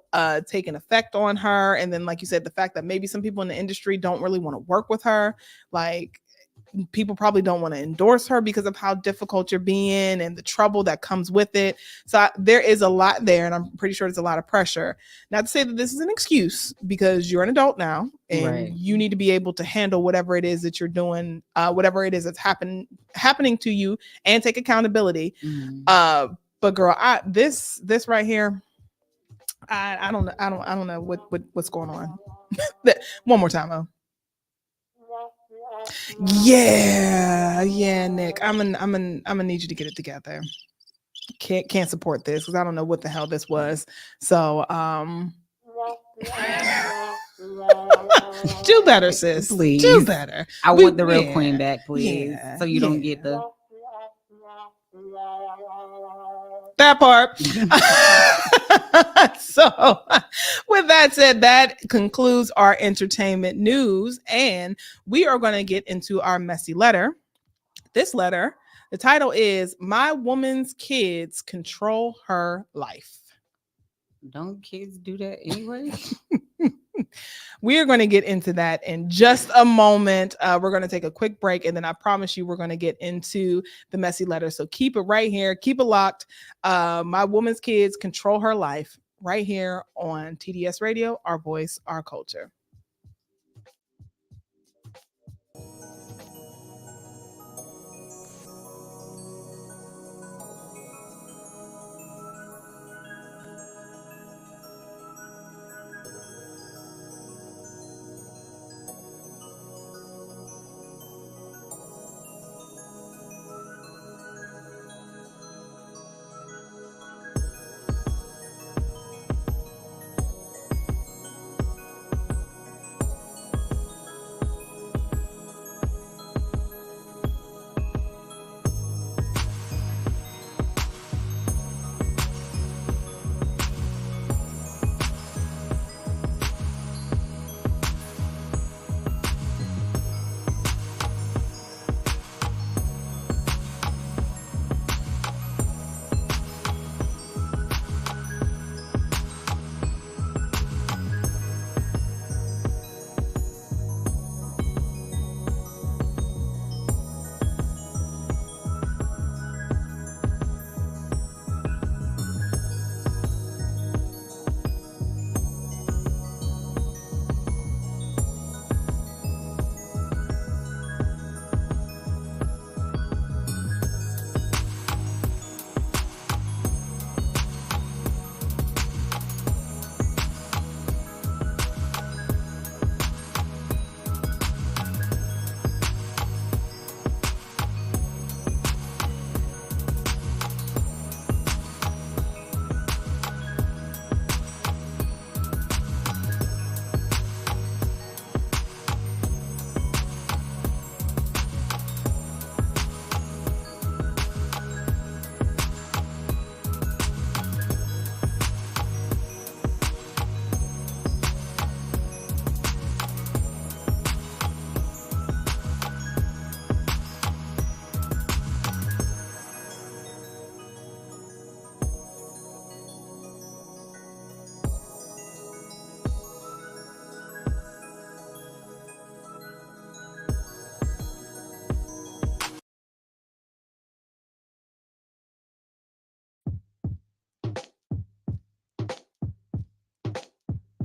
taking effect on her. And then, like you said, the fact that maybe some people in the industry don't really want to work with her, like people probably don't want to endorse her because of how difficult you're being and the trouble that comes with it. So there is a lot there, and I'm pretty sure there's a lot of pressure. Not to say that this is an excuse, because you're an adult now, and you need to be able to handle whatever it is that you're doing, whatever it is that's happening to you, and take accountability. But girl, this right here, I don't know what's going on. One more time, Yeah, Nick. I'm gonna need you to get it together. Can't support this because I don't know what the hell this was. So do better, sis. Please. Do better. I want the real queen back, please. So you don't get the that part. So with that said, that concludes our entertainment news, and we are going to get into our messy letter. This letter, the title is "My Woman's Kids Control Her Life." Don't kids do that anyway? We are going to get into that in just a moment. We're going to take a quick break, and then I promise you we're going to get into the messy letter. So keep it right here. Keep it locked. My woman's kids control her life right here on TDS Radio, our voice, our culture.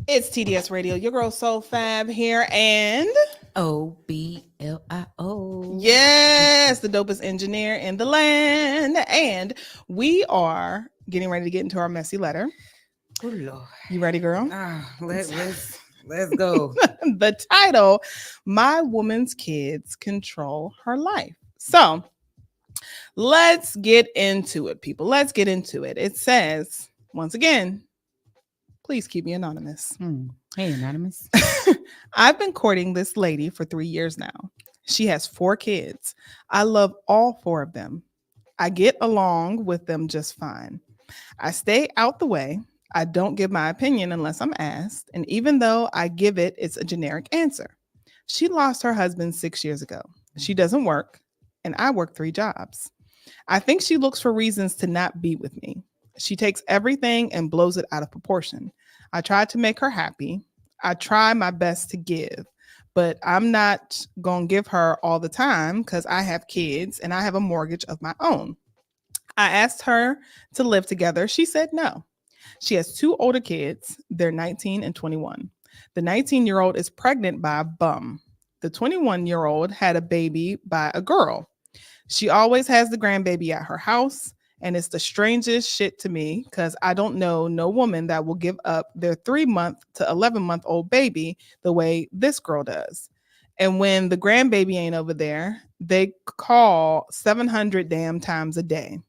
It's TDS Radio, your girl SoFab here, and OBLIO. Yes, the dopest engineer in the land. And we are getting ready to get into our messy letter. Oh Lord. You ready, girl? Let's go. The title, My Woman's Kids Control Her Life. So let's get into it, people. Let's get into it. It says, once again, please keep me anonymous. Hey, anonymous. I've been courting this lady for 3 years now. She has 4 kids. I love all 4 of them. I get along with them just fine. I stay out the way. I don't give my opinion unless I'm asked. And even though I give it, it's a generic answer. She lost her husband 6 years ago. She doesn't work, and I work 3 jobs. I think she looks for reasons to not be with me. She takes everything and blows it out of proportion. I try to make her happy. I try my best to give, but I'm not going to give her all the time because I have kids and I have a mortgage of my own. I asked her to live together. She said no. She has 2 older kids. They're 19 and 21. The 19-year-old is pregnant by a bum. The 21-year-old had a baby by a girl. She always has the grandbaby at her house. And it's the strangest shit to me because I don't know no woman that will give up their 3-month to 11-month-old baby the way this girl does. And when the grandbaby ain't over there, they call 700 damn times a day.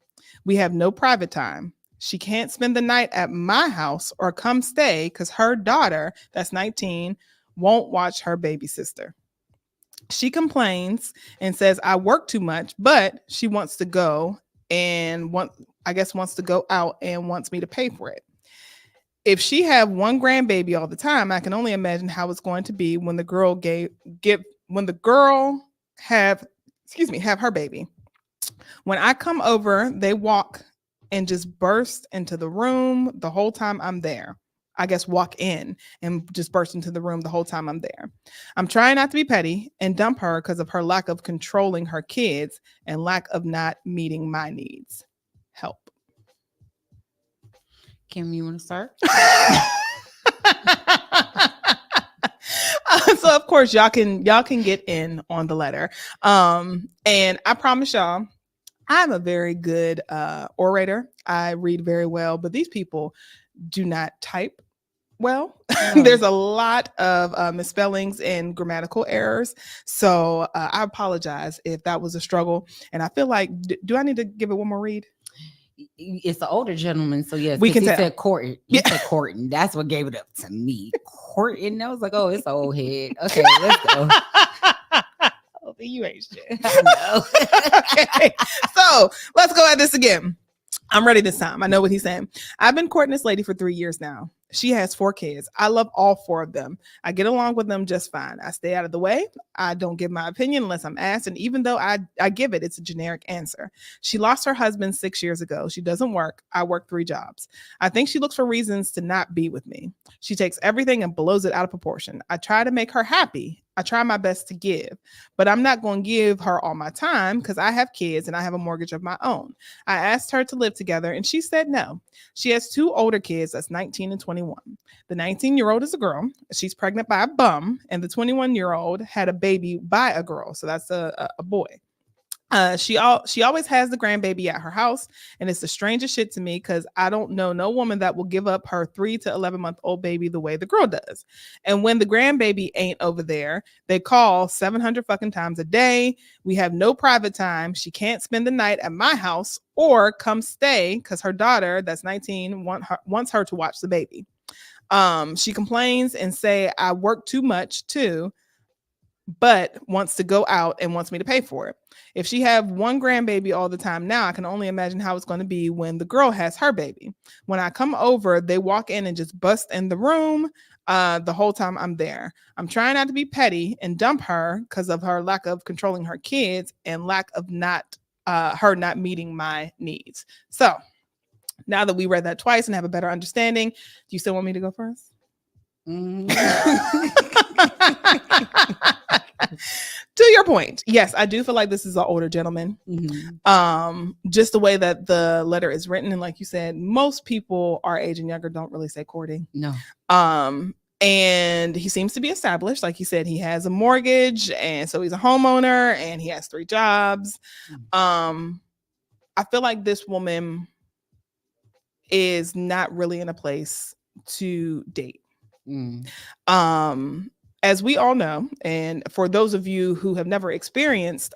We have no private time. She can't spend the night at my house or come stay because her daughter, that's 19, won't watch her baby sister. She complains and says I work too much, but she wants to go and wants to go out and wants me to pay for it. If she have one grandbaby all the time, I can only imagine how it's going to be when the girl have her baby. When I come over, they walk and just burst into the room the whole time I'm there. I guess walk in and just burst into the room the whole time I'm there. I'm trying not to be petty and dump her because of her lack of controlling her kids and lack of not meeting my needs. Help. Kim, you want to start? So of course y'all can get in on the letter. And I promise y'all, I'm a very good orator. I read very well, but these people do not type well. There's a lot of misspellings and grammatical errors. So I apologize if that was a struggle. And I feel like, do I need to give it one more read? It's an older gentleman, so yes, we can he tell. said courting. He said courting. That's what gave it up to me. Courting. I was like, oh, it's an old head. Okay, let's go. Oh, you ain't shit. I know. Okay, so let's go at this again. I'm ready this time. I know what he's saying. I've been courting this lady for 3 years now. She has 4 kids. I love all 4 of them. I get along with them just fine. I stay out of the way. I don't give my opinion unless I'm asked. And even though I give it, it's a generic answer. She lost her husband 6 years ago. She doesn't work. I work 3 jobs. I think she looks for reasons to not be with me. She takes everything and blows it out of proportion. I try to make her happy. I try my best to give, but I'm not going to give her all my time because I have kids and I have a mortgage of my own. I asked her to live together and she said no. She has 2 older kids that's 19 and 21. The 19-year-old is a girl. She's pregnant by a bum, and the 21-year-old had a baby by a girl. So that's a boy. She always has the grandbaby at her house, and it's the strangest shit to me because I don't know no woman that will give up her 3 to 11-month-old baby the way the girl does. And when the grandbaby ain't over there, they call 700 fucking times a day. We have no private time. She can't spend the night at my house or come stay because her daughter, that's 19, wants her to watch the baby. She complains and say I work too much too, but wants to go out and wants me to pay for it. If she have one grandbaby all the time now, I can only imagine how it's going to be when the girl has her baby. When I come over, they walk in and just bust in the room the whole time I'm there. I'm trying not to be petty and dump her because of her lack of controlling her kids and lack of her not meeting my needs. So now that we read that twice and have a better understanding, do you still want me to go first? To your point, yes, I do feel like this is an older gentleman. Just the way that the letter is written, and like you said, most people our age and younger don't really say courting. No. And he seems to be established. Like you said, he has a mortgage, and so he's a homeowner, and he has 3 jobs. I feel like this woman is not really in a place to date. As we all know, and for those of you who have never experienced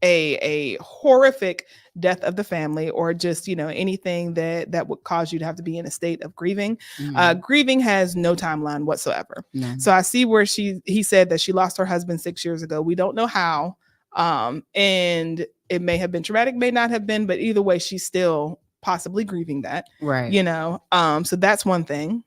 a horrific death of the family, or just anything that would cause you to have to be in a state of grieving, grieving has no timeline whatsoever. So I see where he said that she lost her husband 6 years ago. We don't know how, and it may have been traumatic, may not have been, but either way, she's still possibly grieving that, right? So that's one thing.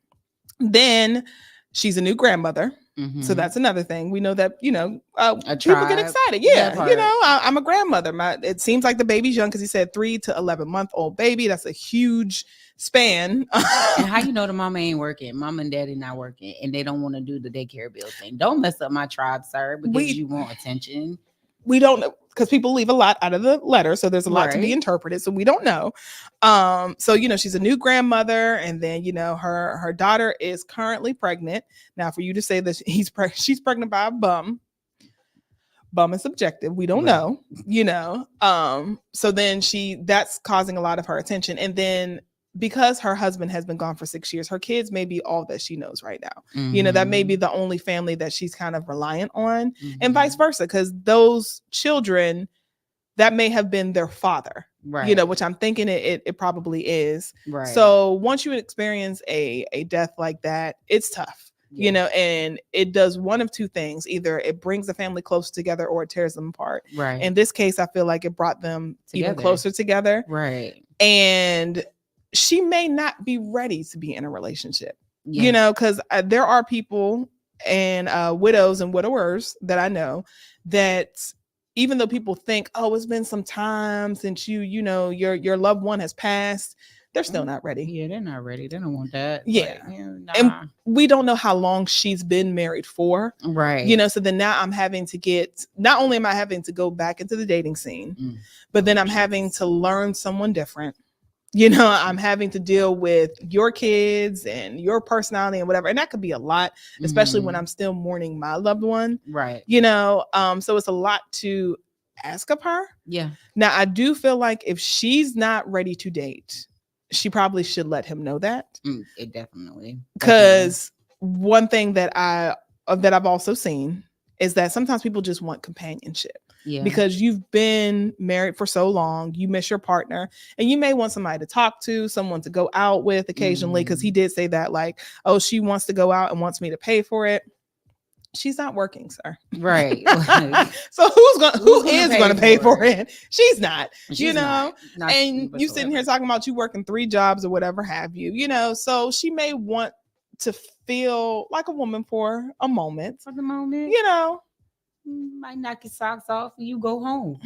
Then she's a new grandmother. So that's another thing. We know that, people get excited. Yeah. I'm a grandmother. It seems like the baby's young because he said 3 to 11-month-old baby. That's a huge span. And how the mama ain't working? Mom and daddy not working, and they don't want to do the daycare bill thing. Don't mess up my tribe, sir, because you want attention. We don't know, because people leave a lot out of the letter, so there's a lot to be interpreted, so we don't know. So she's a new grandmother, and then her daughter is currently pregnant. Now, for you to say that she's pregnant by a bum is subjective. We don't know. So then that's causing a lot of her attention, and then because her husband has been gone for 6 years, her kids may be all that she knows right now. That may be the only family that she's kind of reliant on, and vice versa, because those children, that may have been their father, which I'm thinking it probably is. Right. So once you experience a death like that, it's tough. And it does one of 2 things. Either it brings the family closer together or it tears them apart. Right. In this case, I feel like it brought them even closer together. Right. And she may not be ready to be in a relationship, because there are people and widows and widowers that I know that, even though people think, oh, it's been some time since you know, your loved one has passed, they're still not ready. Yeah, they're not ready. They don't want that. Yeah. Like, nah. And we don't know how long she's been married for. Right. You know, so then now I'm having to not only am I having to go back into the dating scene, but then I'm having to learn someone different. You know, I'm having to deal with your kids and your personality and whatever. And that could be a lot, especially when I'm still mourning my loved one. Right. You know, so it's a lot to ask of her. Yeah. Now, I do feel like if she's not ready to date, she probably should let him know that. It definitely. Because one thing that I've also seen is that sometimes people just want companionship. Yeah. Because you've been married for so long, you miss your partner, and you may want somebody to talk to, someone to go out with occasionally. Because he did say that, like, oh, she wants to go out and wants me to pay for it. She's not working, sir. Right. So who is gonna pay for it? She's not. You know, not and you sitting here talking about you working 3 jobs or whatever have you. You know, so she may want to feel like a woman for a moment. For the moment, you know. Might knock your socks off and you go home.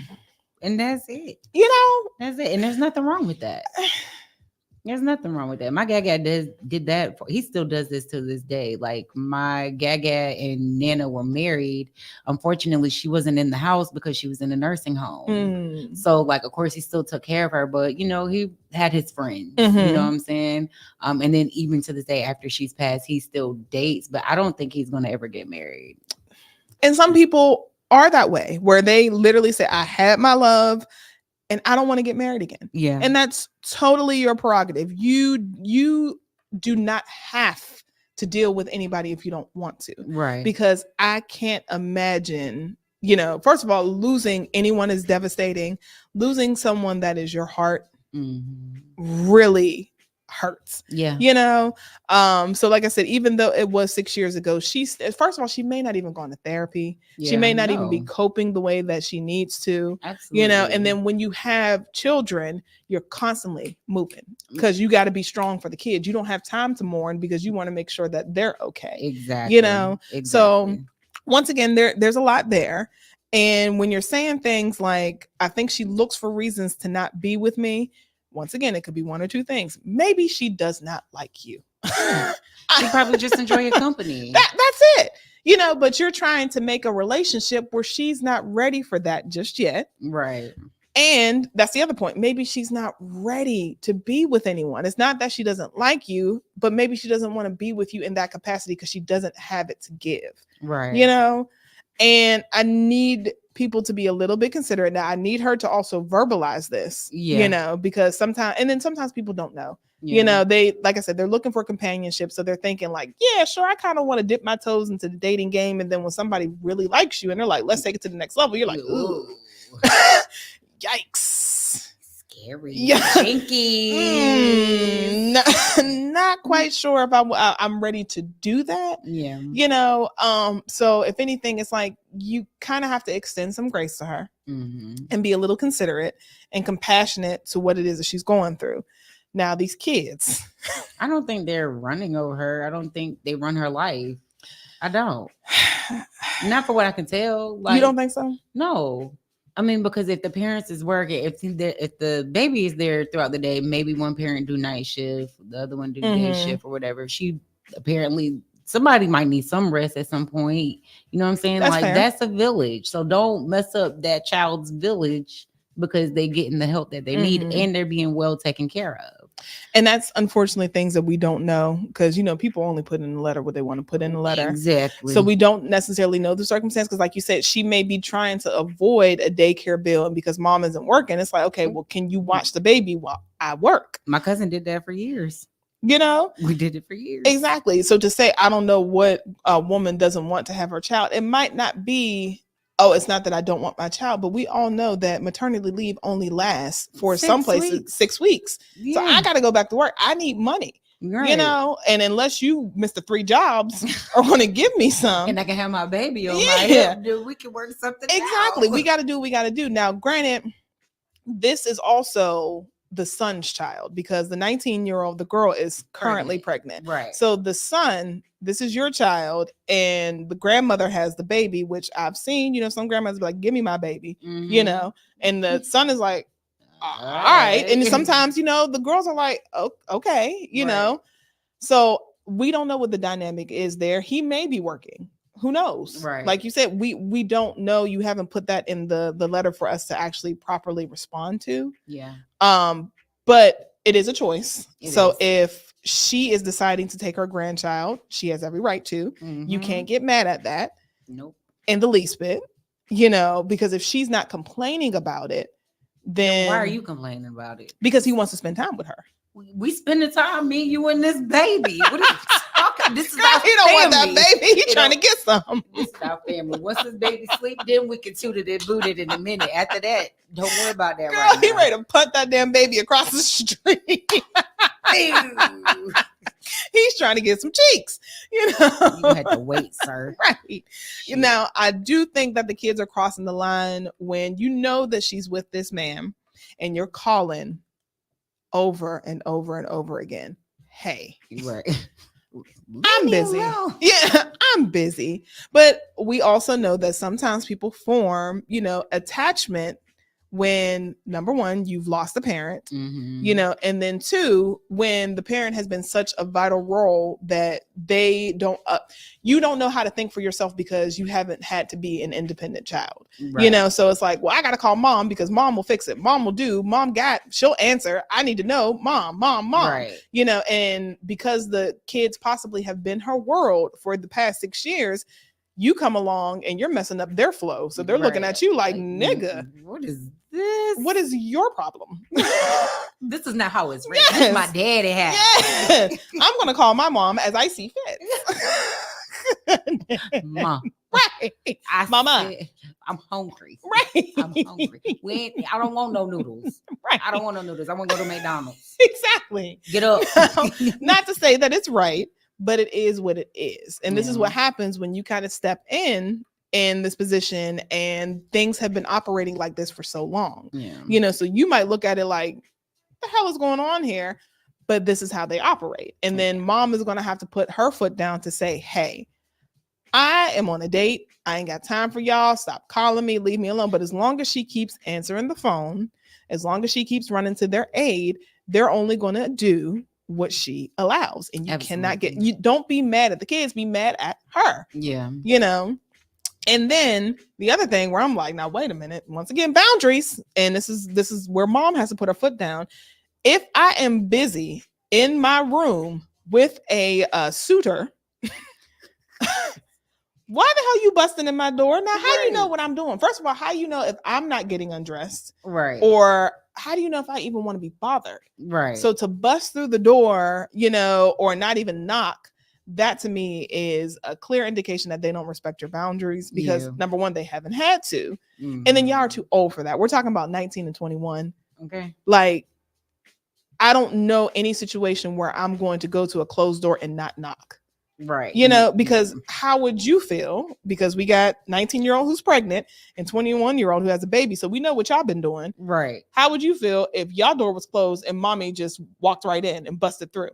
And that's it. You know, that's it. And there's nothing wrong with that. There's nothing wrong with that. My Gaga did that. He still does this to this day. Like my Gaga and Nana were married. Unfortunately, she wasn't in the house because she was in a nursing home. So like, of course, he still took care of her, but you know, he had his friends. You know what I'm saying? And then even to this day, after she's passed, he still dates, but I don't think he's going to ever get married. And some people are that way, where they literally say, I had my love and I don't want to get married again. Yeah. And that's totally your prerogative. You do not have to deal with anybody if you don't want to. Right. Because I can't imagine, you know, first of all, losing anyone is devastating. Losing someone that is your heart really hurts. Yeah. You know, so like I said, even though it was 6 years ago, first of all, she may not even gone to therapy. She may not even be coping the way that she needs to. Absolutely. You know, and then when you have children, you're constantly moving because you got to be strong for the kids. You don't have time to mourn because you want to make sure that they're okay. Exactly. You know, so once again, there's a lot there. And when you're saying things like, I think she looks for reasons to not be with me, once again, it could be one or two things. Maybe she does not like you. She probably just enjoy your company. That's it. You know, but you're trying to make a relationship where she's not ready for that just yet. Right. And that's the other point. Maybe she's not ready to be with anyone. It's not that she doesn't like you, but maybe she doesn't want to be with you in that capacity because she doesn't have it to give. Right. You know, and I need people to be a little bit considerate. Now I need her to also verbalize this, you know, because sometimes people don't know, you know, they, like I said, they're looking for companionship. So they're thinking like, yeah, sure, I kind of want to dip my toes into the dating game. And then when somebody really likes you and they're like, let's take it to the next level, you're like, ooh, yikes. Scary. Jinky. Not quite sure if I'm ready to do that. Yeah. You know, so if anything, it's like you kind of have to extend some grace to her and be a little considerate and compassionate to what it is that she's going through. Now, these kids. I don't think they're running over her. I don't think they run her life. I don't. Not for what I can tell. Like, you don't think so? No. I mean, because if the parents is working, if the baby is there throughout the day, maybe one parent do night shift, the other one do day shift or whatever. She apparently, somebody might need some rest at some point. You know what I'm saying? That's like fair. That's a village. So don't mess up that child's village because they getting the help that they need and they're being well taken care of. And that's unfortunately things that we don't know because, you know, people only put in the letter what they want to put in the letter. Exactly. So we don't necessarily know the circumstance because, like you said, she may be trying to avoid a daycare bill, and because mom isn't working, it's like, okay, well, can you watch the baby while I work? My cousin did that for years. You know, we did it for years. Exactly. So to say, I don't know what a woman doesn't want to have her child, it might not be, oh, it's not that I don't want my child, but we all know that maternity leave only lasts for some places 6 weeks. Yeah. So I got to go back to work. I need money, you know, and unless you, Mr. 3 jobs, are going to give me some. And I can have my baby on my hip, dude, we can work something Exactly. out. We got to do what we got to do. Now, granted, this is also the son's child, because the 19-year-old, the girl, is currently pregnant. Right. So the son, this is your child, and the grandmother has the baby, which I've seen, some grandmothers be like, give me my baby, and the son is like, all right. And sometimes, the girls are like, oh, okay, so we don't know what the dynamic is there. He may be working. Who knows? Right. Like you said, we don't know. You haven't put that in the letter for us to actually properly respond to. Yeah. But it is a choice. If she is deciding to take her grandchild, she has every right to. You can't get mad at that. Nope. In the least bit, because if she's not complaining about it, then why are you complaining about it? Because he wants to spend time with her. We spend the time, me, you, and this baby. What are you talking? This is Girl, our he don't want that baby. He's trying to get some. This is our family. Once this baby sleep, then we can toot it and boot it in a minute. After that, don't worry about that. Girl, he ready to punt that damn baby across the street. He's trying to get some cheeks. You had to wait, sir. Right. Now, I do think that the kids are crossing the line when you know that she's with this man and you're calling over and over and over again. Hey, right. I'm busy. Yeah, I'm busy. But we also know that sometimes people form, attachment when, number one, you've lost a parent, and then two, when the parent has been such a vital role that they don't, you don't know how to think for yourself because you haven't had to be an independent child, so it's like, well, I got to call mom because mom will fix it. Mom will do, she'll answer. I need to know mom, right. And because the kids possibly have been her world for the past 6 years, you come along and you're messing up their flow. So they're looking at you like, nigga, what is this? What is your problem? This is not how it's written. This is my daddy has. Yes. I'm going to call my mom as I see fit. Mom. Right. Mama. I'm hungry. Right. I'm hungry. I don't want no noodles. Right. I don't want no noodles. I want to go to McDonald's. Exactly. Get up. Not to say that it's right, but it is what it is. And this is what happens when you kind of step in this position and things have been operating like this for so long. So you might look at it like, what the hell is going on here? But this is how they operate. And then mom is going to have to put her foot down to say, hey, I am on a date. I ain't got time for y'all. Stop calling me. Leave me alone. But as long as she keeps answering the phone, as long as she keeps running to their aid, they're only going to do what she allows. And you cannot you don't be mad at the kids, be mad at her. Yeah. And then the other thing where I'm like, now wait a minute, once again, boundaries. And this is where mom has to put her foot down. If I am busy in my room with a suitor, why the hell you busting in my door? Now, how do you know what I'm doing? First of all, how do you know if I'm not getting undressed? Right. Or how do you know if I even want to be bothered? Right. So to bust through the door, or not even knock, that to me is a clear indication that they don't respect your boundaries because number one, they haven't had to. And then y'all are too old for that. We're talking about 19 and 21. Okay. Like, I don't know any situation where I'm going to go to a closed door and not knock. Right. Because how would you feel? Because we got 19-year-old who's pregnant and 21-year-old who has a baby. So we know what y'all been doing. Right. How would you feel if y'all door was closed and mommy just walked right in and busted through?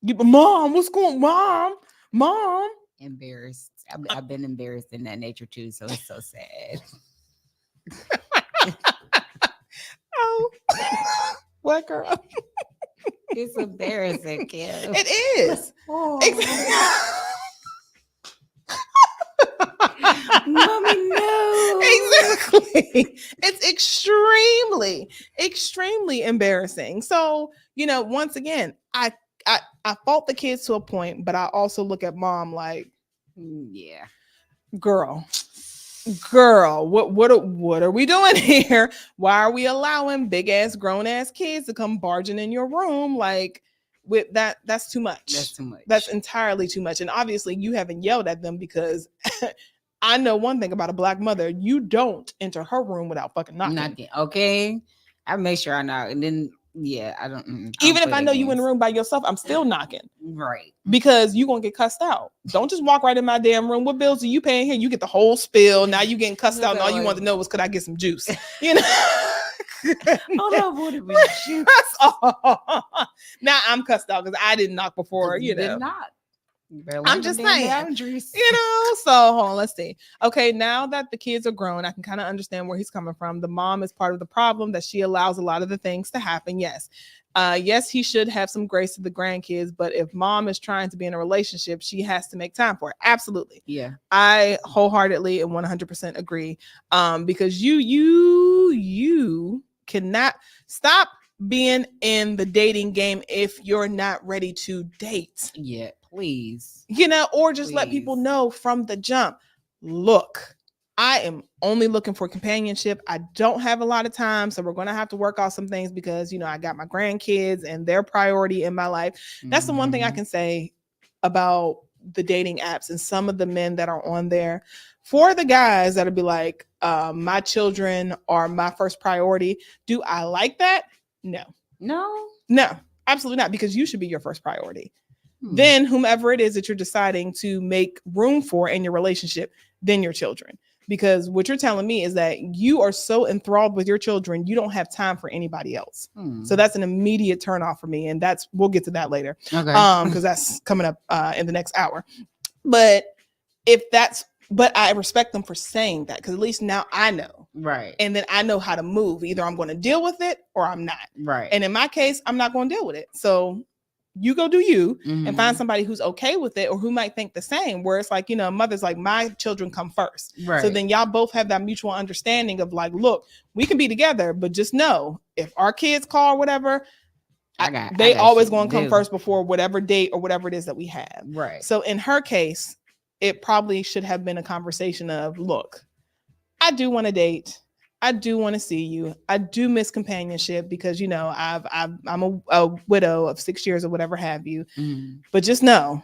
Mom, what's going on? Mom. Embarrassed. I've been embarrassed in that nature too. So it's so sad. Oh, what girl? It's embarrassing, Kim. It is. Oh. Mommy, no. Exactly. It's extremely embarrassing. So, once again, I fault the kids to a point, but I also look at mom like, yeah, girl, what are we doing here? Why are we allowing big ass grown ass kids to come barging in your room? Like, with that's too much. That's too much. That's entirely too much. And obviously you haven't yelled at them because I know one thing about a Black mother, you don't enter her room without fucking knocking. Okay. I make sure I knock. And then I don't. Even if I know you in the room by yourself, I'm still knocking. Right. Because you're going to get cussed out. Don't just walk right in my damn room. What bills are you paying here? You get the whole spill. Now you getting cussed out and all you want to know was, could I get some juice? Hold on, what did we shoot? That's all. Now I'm cussed out because I didn't knock before, You did not. You better I'm learn just them damn saying, boundaries. so hold on, let's see. Okay, now that the kids are grown, I can kind of understand where he's coming from. The mom is part of the problem, that she allows a lot of the things to happen. Yes. Yes, he should have some grace to the grandkids, but if mom is trying to be in a relationship, she has to make time for it. Absolutely. Yeah. I wholeheartedly and 100% agree. Because you cannot stop being in the dating game if you're not ready to date. Yeah, please. Or just let people know from the jump. Look, I am only looking for companionship. I don't have a lot of time, so we're going to have to work out some things because, I got my grandkids and their priority in my life. That's the one thing I can say about the dating apps and some of the men that are on there. For the guys that'll be like, my children are my first priority. Do I like that? No, absolutely not, because you should be your first priority. Then whomever it is that you're deciding to make room for in your relationship, then your children. Because what you're telling me is that you are so enthralled with your children, you don't have time for anybody else. So that's an immediate turnoff for me. And we'll get to that later. Okay. Because that's coming up in the next hour. But I respect them for saying that, because at least now I know. Right. And then I know how to move. Either I'm going to deal with it or I'm not. Right. And in my case, I'm not going to deal with it. So you go do you and find somebody who's okay with it or who might think the same, where it's like, mother's like, my children come first. Right. So then y'all both have that mutual understanding of like, look, we can be together, but just know if our kids call or whatever, they always going to come first before whatever date or whatever it is that we have. Right. So in her case, it probably should have been a conversation of, look, I do want to date. I do want to see you. I do miss companionship because, I'm a widow of 6 years or whatever have you. But just know,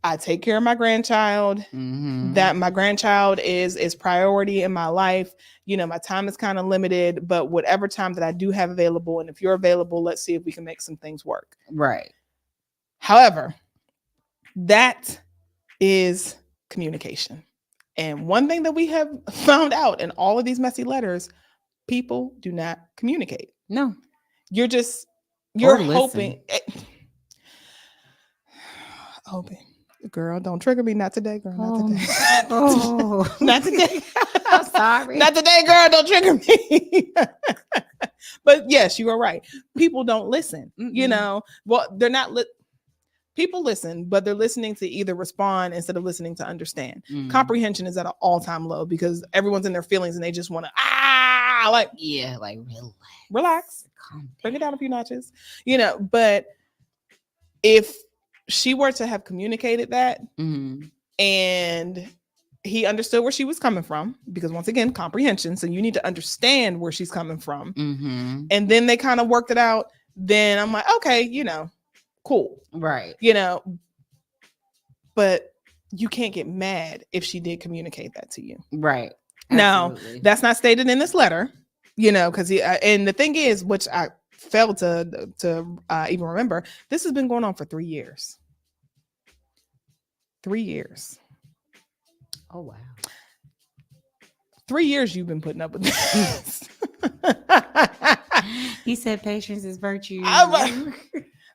I take care of my grandchild, that my grandchild is priority in my life. My time is kind of limited, but whatever time that I do have available, and if you're available, let's see if we can make some things work. Right. However, that is communication. And one thing that we have found out in all of these messy letters, people do not communicate. No. You're hoping. Hoping. Girl, don't trigger me. Not today, girl. Not today. Oh. Not today. I'm sorry. Not today, girl. Don't trigger me. But yes, you are right. People don't listen. Well, they're not people listen, but they're listening to either respond instead of listening to understand. Comprehension is at an all-time low because everyone's in their feelings and they just want to relax, bring it down a few notches, but if she were to have communicated that and he understood where she was coming from, because once again, comprehension, so you need to understand where she's coming from, and then they kind of worked it out, then I'm like, okay, cool. Right. But you can't get mad if she did communicate that to you. Right. Absolutely. Now, that's not stated in this letter, because and the thing is, which I failed to even remember, this has been going on for 3 years. 3 years. Oh, wow. 3 years you've been putting up with this. He said patience is virtue.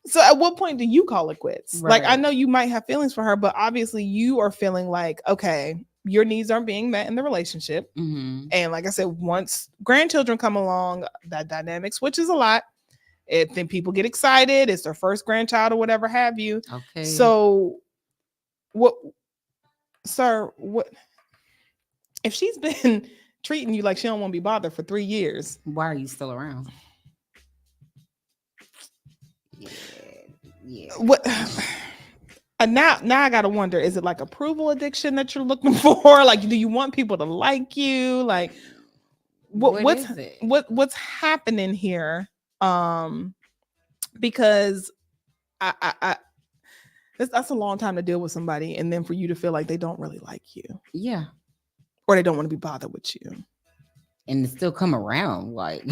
So at what point do you call it quits? Right. Like, I know you might have feelings for her, but obviously you are feeling like, okay, your needs aren't being met in the relationship. And like I said, once grandchildren come along, that dynamic switches a lot. Then people get excited. It's their first grandchild or whatever have you. Okay. So what if she's been treating you like she don't want to be bothered for 3 years? Why are you still around? Yeah. What? Now I gotta wonder: is it like approval addiction that you're looking for? Like, do you want people to like you? Like, what's happening here? Because that's a long time to deal with somebody, and then for you to feel like they don't really like you, yeah, or they don't want to be bothered with you, and to still come around, like.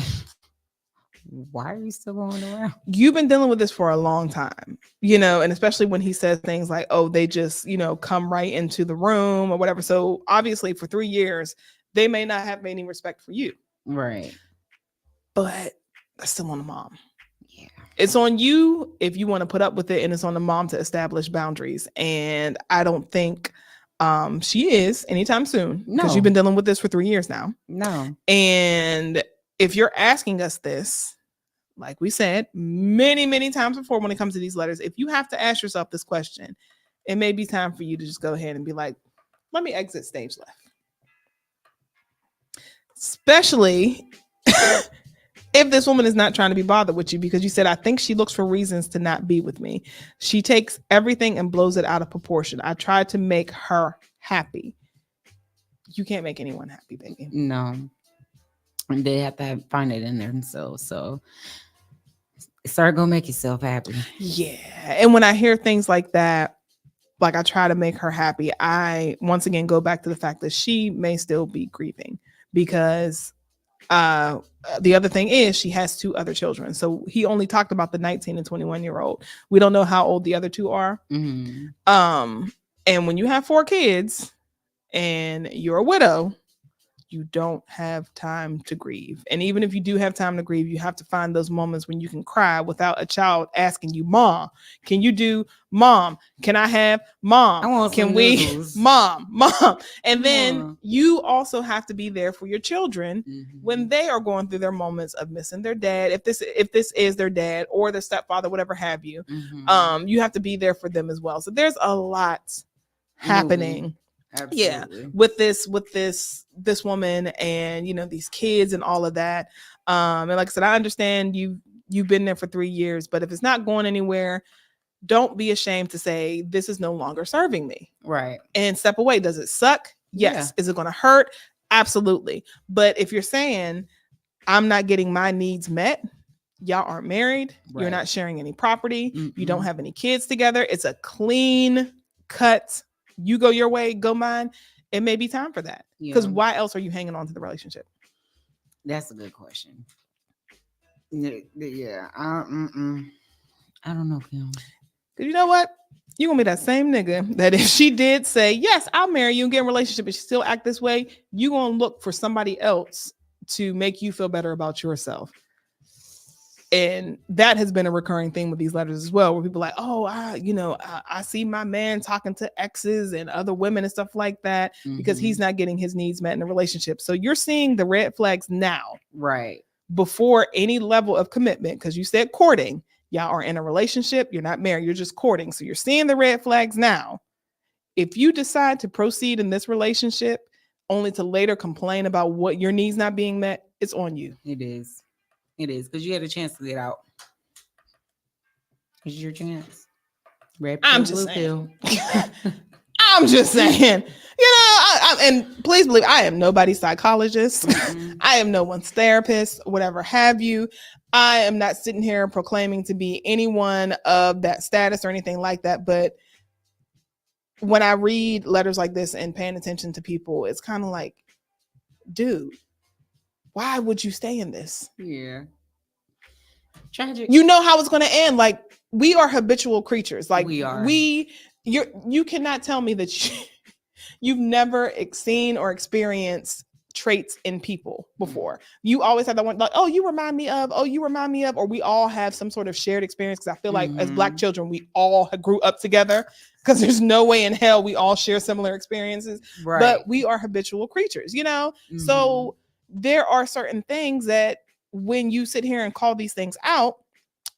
Why are you still going around? You've been dealing with this for a long time, and especially when he says things like, oh, they just, come right into the room or whatever. So obviously for 3 years, they may not have any respect for you. Right. but that's still on the mom. Yeah. It's on you if you want to put up with it, and it's on the mom to establish boundaries. And I don't think she is anytime soon, because you've been dealing with this for 3 years now. No. And if you're asking us this, like we said many, many times before, when it comes to these letters, if you have to ask yourself this question, it may be time for you to just go ahead and be like, let me exit stage left. Especially if this woman is not trying to be bothered with you, because you said, I think she looks for reasons to not be with me. She takes everything and blows it out of proportion. I tried to make her happy. You can't make anyone happy, baby. No. And they have to find it in themselves. So start go make yourself happy. Yeah. And when I hear things like that, like I try to make her happy, I once again go back to the fact that she may still be grieving, because the other thing is she has 2 other children. So he only talked about the 19 and 21-year-old. We don't know how old the other 2 are. Mm-hmm. And when you have 4 kids and you're a widow, you don't have time to grieve. And even if you do have time to grieve, you have to find those moments when you can cry without a child asking you, Mom, can you do? Mom, can I have? Mom, can we? Noodles. Mom. And then you also have to be there for your children when they are going through their moments of missing their dad. If this is their dad or their stepfather, whatever have you, you have to be there for them as well. So there's a lot happening. Absolutely. Yeah, with this woman and, you know, these kids and all of that. And like I said, I understand you've been there for 3 years, but if it's not going anywhere, don't be ashamed to say, this is no longer serving me. Right. And step away. Does it suck? Yes. Yeah. Is it going to hurt? Absolutely. But if you're saying, I'm not getting my needs met, y'all aren't married, right, you're not sharing any property, you don't have any kids together, it's a clean cut, you go your way, go mine, it may be time for that. Because why else are you hanging on to the relationship? That's a good question. Yeah. I don't know, Kim. Because you know what? You're going to be that same nigga that if she did say, yes, I'll marry you and get in a relationship, but she still act this way, you're going to look for somebody else to make you feel better about yourself. And that has been a recurring theme with these letters as well, where people are like, oh, I see my man talking to exes and other women and stuff like that because he's not getting his needs met in a relationship. So you're seeing the red flags now, right, before any level of commitment, because you said courting. Y'all are in a relationship. You're not married. You're just courting. So you're seeing the red flags now. If you decide to proceed in this relationship only to later complain about what your needs not being met, it's on you. It is. It is, because you had a chance to get out. It's your chance. I'm just saying. I'm just saying. And please believe I am nobody's psychologist. I am no one's therapist, whatever have you. I am not sitting here proclaiming to be anyone of that status or anything like that. But when I read letters like this and paying attention to people, it's kind of like, dude, why would you stay in this? Yeah. Tragic. You know how it's going to end. Like, we are habitual creatures. Like, we are. You cannot tell me that you've never seen or experienced traits in people before. You always have that one, like, oh, you remind me of, or we all have some sort of shared experience. Because I feel like as Black children, we all grew up together, because there's no way in hell we all share similar experiences. Right. But we are habitual creatures, So there are certain things that when you sit here and call these things out,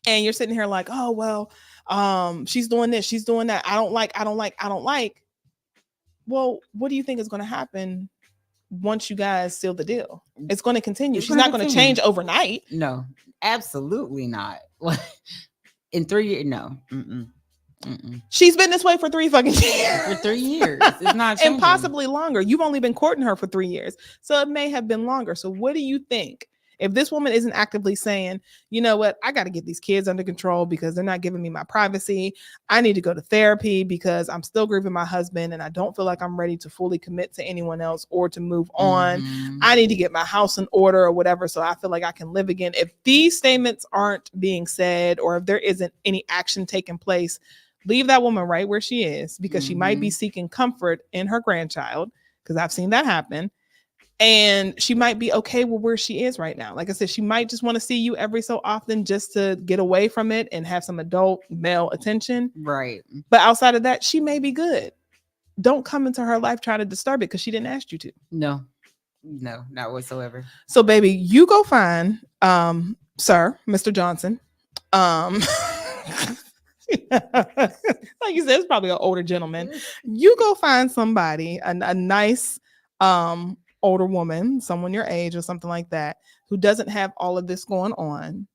and you're sitting here like, oh, well, she's doing this, she's doing that, I don't like. Well, what do you think is going to happen once you guys seal the deal? It's going to continue. She's not going to change overnight. No, absolutely not. In 3 years, no. She's been this way for 3 fucking years. For 3 years. It's not changing. And possibly longer. You've only been courting her for 3 years. So it may have been longer. So what do you think? If this woman isn't actively saying, you know what, I got to get these kids under control because they're not giving me my privacy. I need to go to therapy because I'm still grieving my husband and I don't feel like I'm ready to fully commit to anyone else or to move on. I need to get my house in order or whatever, so I feel like I can live again. If these statements aren't being said, or if there isn't any action taking place, leave that woman right where she is, because she might be seeking comfort in her grandchild, because I've seen that happen. And she might be okay with where she is right now. Like I said, she might just want to see you every so often just to get away from it and have some adult male attention. Right. But outside of that, she may be good. Don't come into her life trying to disturb it because she didn't ask you to. No, not whatsoever. So, baby, you go find, sir, Mr. Johnson. Like you said, it's probably an older gentleman. You go find somebody, a nice older woman, someone your age or something like that, who doesn't have all of this going on,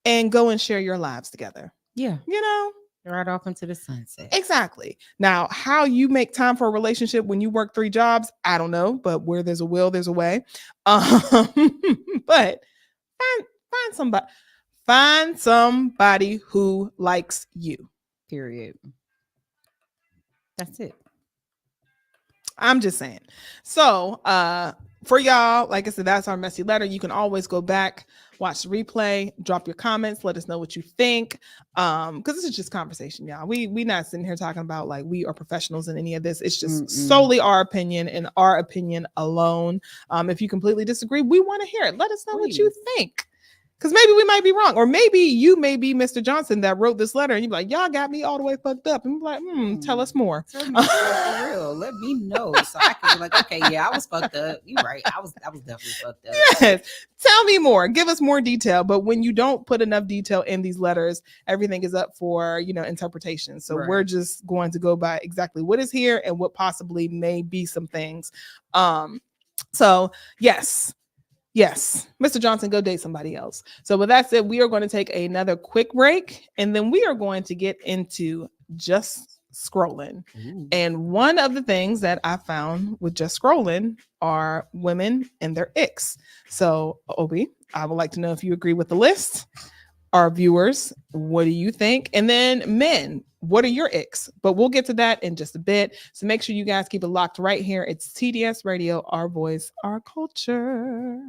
and go and share your lives together. Yeah. You know? Right off into the sunset. Exactly. Now, how you make time for a relationship when you work 3 jobs, I don't know, but where there's a will, there's a way. But find somebody who likes you. Period. That's it. I'm just saying. So, for y'all, like I said, that's our messy letter. You can always go back, watch the replay, drop your comments, let us know what you think. Because this is just conversation, y'all. We not sitting here talking about like we are professionals in any of this. It's just solely our opinion and our opinion alone. If you completely disagree, we want to hear it. Let us know what you think. Because maybe we might be wrong, or maybe you may be Mr. Johnson that wrote this letter, and you're like, y'all got me all the way fucked up, and we're like, tell us more. Tell me for real. Let me know so I can be like, okay, yeah, I was fucked up. You right, I was definitely fucked up. Yes, tell me more. Give us more detail. But when you don't put enough detail in these letters, everything is up for interpretation. So we're just going to go by exactly what is here and what possibly may be some things. So yes, Mr. Johnson, go date somebody else. So with that said, we are going to take another quick break, and then we are going to get into just scrolling. Ooh. And one of the things that I found with just scrolling are women and their icks. So, Obi, I would like to know if you agree with the list. Our viewers, what do you think? And then men, what are your icks? But we'll get to that in just a bit. So make sure you guys keep it locked right here. It's TDS Radio, our voice, our culture.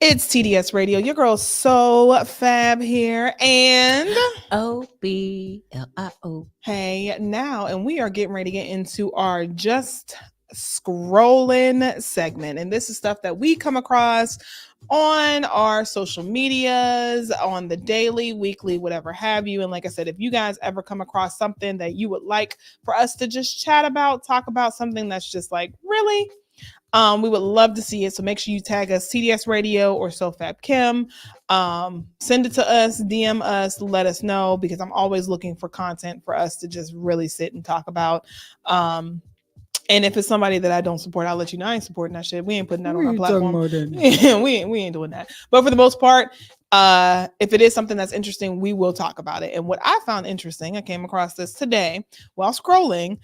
It's TDS Radio. Your girl SoFab here and OBLIO. Hey, now, and we are getting ready to get into our Just Scrolling segment. And this is stuff that we come across on our social medias, on the daily, weekly, whatever have you. And like I said, if you guys ever come across something that you would like for us to just chat about, talk about something that's just like, really? We would love to see it. So make sure you tag us TDS Radio or SoFab Kim. Send it to us, DM us, let us know, because I'm always looking for content for us to just really sit and talk about. And if it's somebody that I don't support, I'll let you know I ain't supporting that shit. We ain't putting that on our platform. we ain't doing that. But for the most part, if it is something that's interesting, we will talk about it. And what I found interesting, I came across this today while scrolling,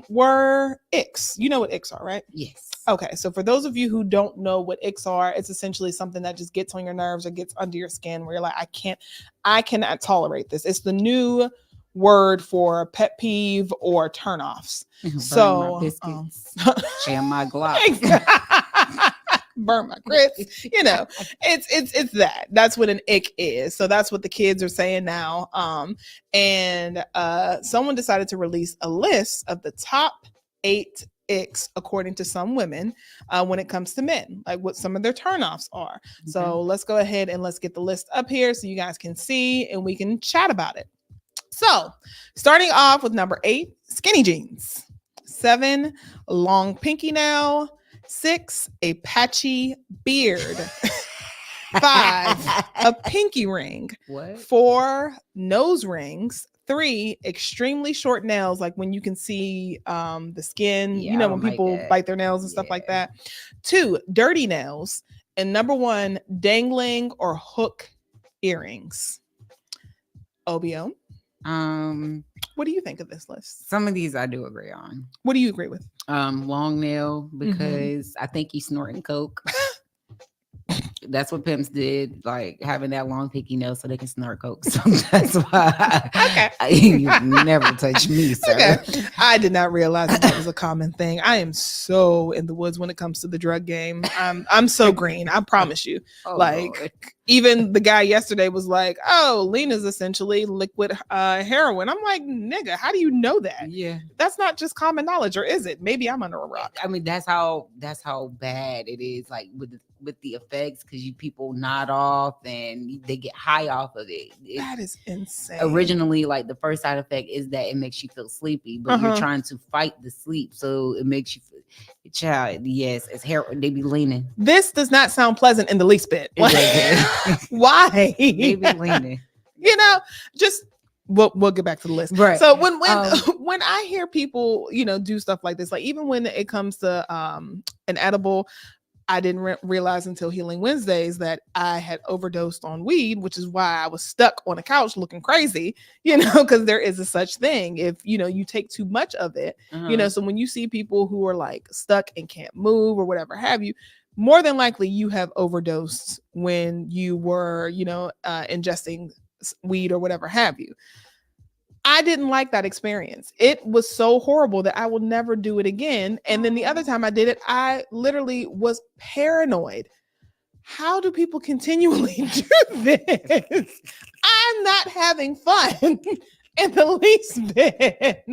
were icks. You know what icks are, right? Yes. Okay, so for those of you who don't know what icks are, it's essentially something that just gets on your nerves or gets under your skin where you're like, I cannot tolerate this. It's the new word for pet peeve or turnoffs. So my biscuits, jam my Glock, burn my grits. You know, it's that. That's what an ick is. So that's what the kids are saying now. And someone decided to release a list of the top 8 icks according to some women when it comes to men, like what some of their turnoffs are. Okay. So let's go ahead and let's get the list up here so you guys can see and we can chat about it. So starting off with number 8, skinny jeans. 7, long pinky nail. 6, a patchy beard. 5, a pinky ring. What? 4, nose rings. 3, extremely short nails, like when you can see the skin, Yeah, you know, when people bite their nails and stuff like that. 2, dirty nails. And number 1, dangling or hook earrings. OBO. What do you think of this list? Some of these I do agree on. What do you agree with? Long nail, because I think he's snorting coke. That's what pimps did, like having that long pinky nail so they can snort coke. So that's why you never touch me, sir. Okay. I did not realize that was a common thing. I am so in the woods when it comes to the drug game. I'm so green. I promise you. Lord. Even the guy yesterday was like, "Oh, lean is essentially liquid heroin." I'm like, "Nigga, how do you know that?" Yeah, that's not just common knowledge, or is it? Maybe I'm under a rock. I mean, that's how bad it is. Like with the effects, because people nod off and they get high off of it. That is insane. Originally, like the first side effect is that it makes you feel sleepy, but you're trying to fight the sleep, so it makes you feel. Child, yes, it's heroin. They be leaning. This does not sound pleasant in the least bit. Why? They be leaning. You know, just we'll get back to the list. Right. So when I hear people, you know, do stuff like this, like even when it comes to an edible, I didn't realize until Healing Wednesdays that I had overdosed on weed, which is why I was stuck on a couch looking crazy, you know, because there is a such thing if, you know, you take too much of it, you know, so when you see people who are like stuck and can't move or whatever have you, more than likely you have overdosed when you were, you know, ingesting weed or whatever have you. I didn't like that experience. It was so horrible that I will never do it again. And then the other time I did it, I literally was paranoid. How do people continually do this? I'm not having fun in the least bit.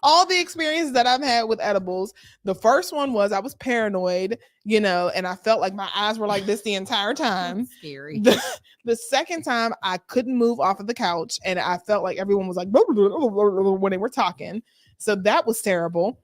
All the experiences that I've had with edibles, the first one was I was paranoid, you know, and I felt like my eyes were like this the entire time. That's scary. The second time I couldn't move off of the couch and I felt like everyone was like when they were talking. So that was terrible.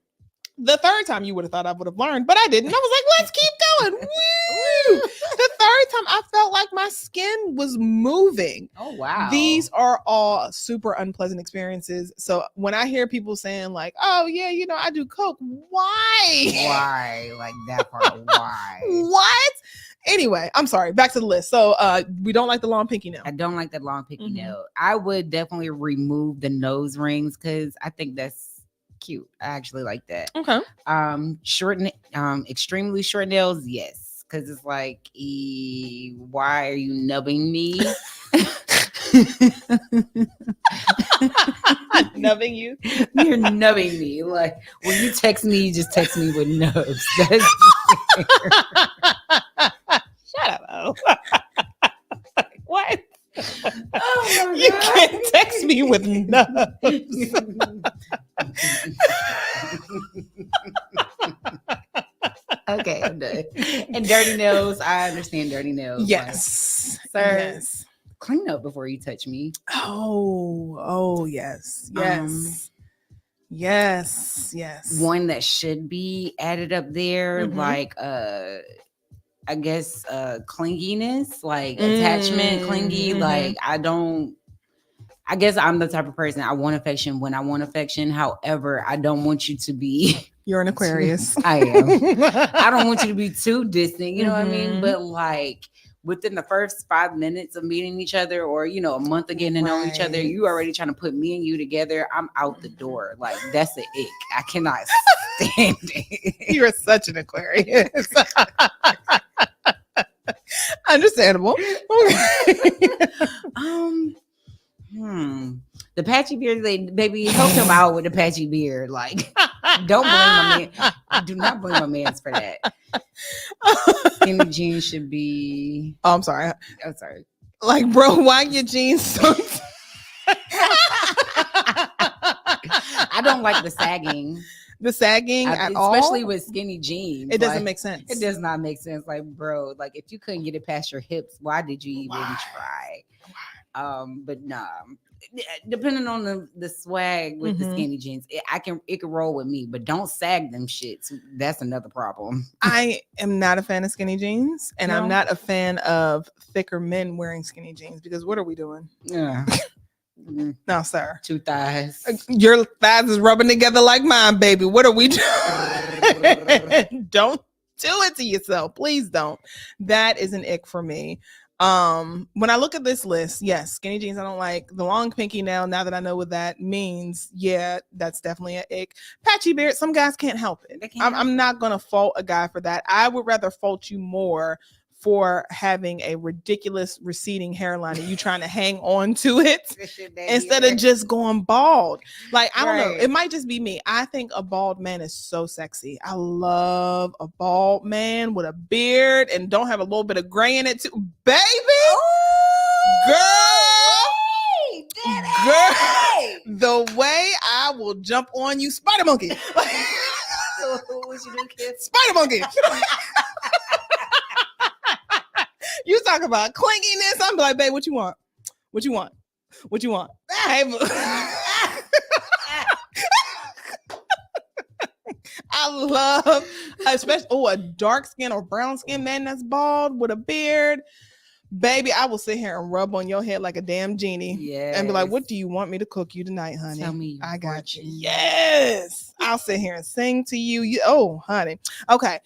The third time you would have thought I would have learned, but I didn't. I was like, let's keep going. Woo! The third time I felt like my skin was moving. Oh, wow. These are all super unpleasant experiences. So when I hear people saying like, oh yeah, you know, I do coke. Why? Why? Like that part. Why? What? Anyway, I'm sorry. Back to the list. So we don't like the long pinky nail. I don't like that long pinky nail. I would definitely remove the nose rings because I think that's cute. I actually like that. Okay. Extremely short nails, yes, because it's like, why are you nubbing me? Nubbing you? You're nubbing me. Like when you text me, you just text me with nubs. That's Shut up. What? Oh you can't text me with nubs. Okay, I'm done. And dirty nails, I understand dirty nails. Yes. Like, sir, yes. Clean up before you touch me. Oh, yes. Yes. Yes. One that should be added up there, like I guess clinginess, like attachment, clingy. Like I guess I'm the type of person I want affection when I want affection. However, I don't want you to be. You're an Aquarius. I am. I don't want you to be too distant. You know what I mean? But like within the first 5 minutes of meeting each other, or a month of getting to know each other, you already trying to put me and you together. I'm out the door. Like that's an ick. I cannot stand it. You're such an Aquarius. Understandable. The patchy beard, baby, help him out with the patchy beard. Like, don't blame my man. Do not blame my man's for that. Skinny jeans should be. Oh, I'm sorry. I'm sorry. Like, bro, why your jeans so? I don't like the sagging. The sagging at all, especially with skinny jeans. It doesn't make sense. It does not make sense. Like, bro, like if you couldn't get it past your hips, why did you even try? But nah. Depending on the swag with the skinny jeans, it can roll with me, but don't sag them shits. That's another problem. I am not a fan of skinny jeans, and I'm not a fan of thicker men wearing skinny jeans because what are we doing? Yeah. No, sir. 2 thighs. Your thighs is rubbing together like mine, baby. What are we doing? Don't do it to yourself. Please don't. That is an ick for me. When I look at this list, yes, skinny jeans I don't like. The long pinky nail, now that I know what that means, yeah, that's definitely an ick. Patchy beard, some guys can't help it. I'm not gonna fault a guy for that. I would rather fault you more for having a ridiculous receding hairline and you trying to hang on to it instead of just going bald. Like, I don't know. It might just be me. I think a bald man is so sexy. I love a bald man with a beard and don't have a little bit of gray in it too. Baby! Girl, the way I will jump on you, spider monkey. What you do, kid? Spider monkey. You talk about clinginess. I'm like, babe, what you want? What you want? What you want? I love, especially a dark skin or brown skin man that's bald with a beard. Baby, I will sit here and rub on your head like a damn genie and be like, what do you want me to cook you tonight, honey? Tell me. I got you. Yes. I'll sit here and sing to you. Oh, honey. Okay.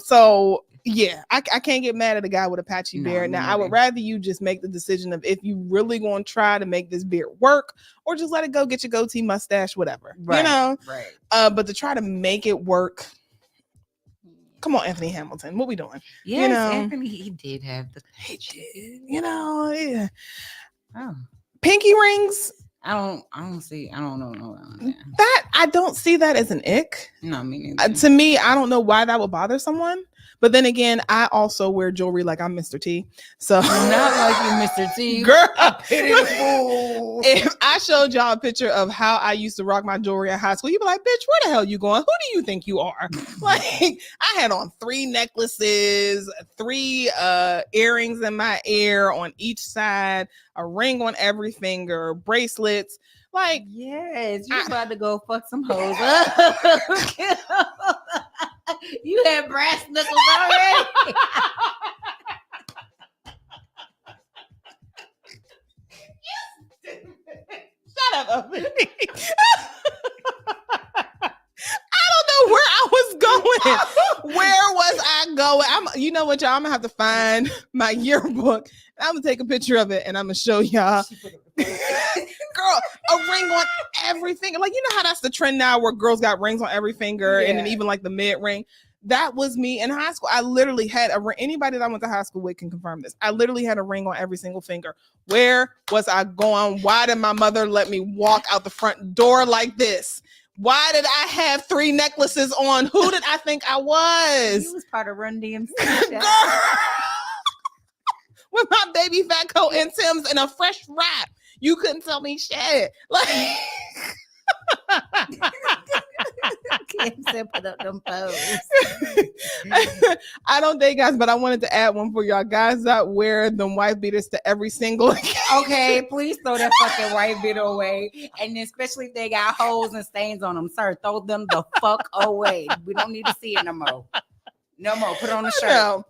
So yeah, I can't get mad at a guy with a patchy beard. Now, I would rather you just make the decision of if you really going to try to make this beard work or just let it go, get your goatee, mustache, whatever. Right, but to try to make it work, come on, Anthony Hamilton, what we doing? Yes, Anthony, he did have the patchy. Yeah. Oh. Pinky rings. I don't know. That I don't see that as an ick. No, me neither. To me, I don't know why that would bother someone. But then again, I also wear jewelry like I'm Mr. T. So not like you, Mr. T. Girl, if I showed y'all a picture of how I used to rock my jewelry in high school, you'd be like, bitch, where the hell you going? Who do you think you are? Like, I had on 3 necklaces, 3 earrings in my ear on each side, a ring on every finger, bracelets. Like, yes, you about to go fuck some hoes up. You had brass knuckles already. Shut up, I don't know where I was going. Where was I going? You know what, y'all? I'm gonna have to find my yearbook. I'm gonna take a picture of it and I'm gonna show y'all. Girl, a ring on every finger. Like, you know how that's the trend now where girls got rings on every finger and then even like the mid ring. That was me in high school. I literally had a ring. Anybody that I went to high school with can confirm this. I literally had a ring on every single finger. Where was I going? Why did my mother let me walk out the front door like this? Why did I have 3 necklaces on? Who did I think I was? You was part of Run DMC. with my baby fat coat and Tim's in a fresh wrap. You couldn't tell me shit. Like Kim said put up them pose. I don't date guys, but I wanted to add one for y'all. Guys that wear them wife beaters to every single Okay, please throw that fucking white beater away. And especially if they got holes and stains on them. Sir, throw them the fuck away. We don't need to see it no more. No more. Put on a shirt. No,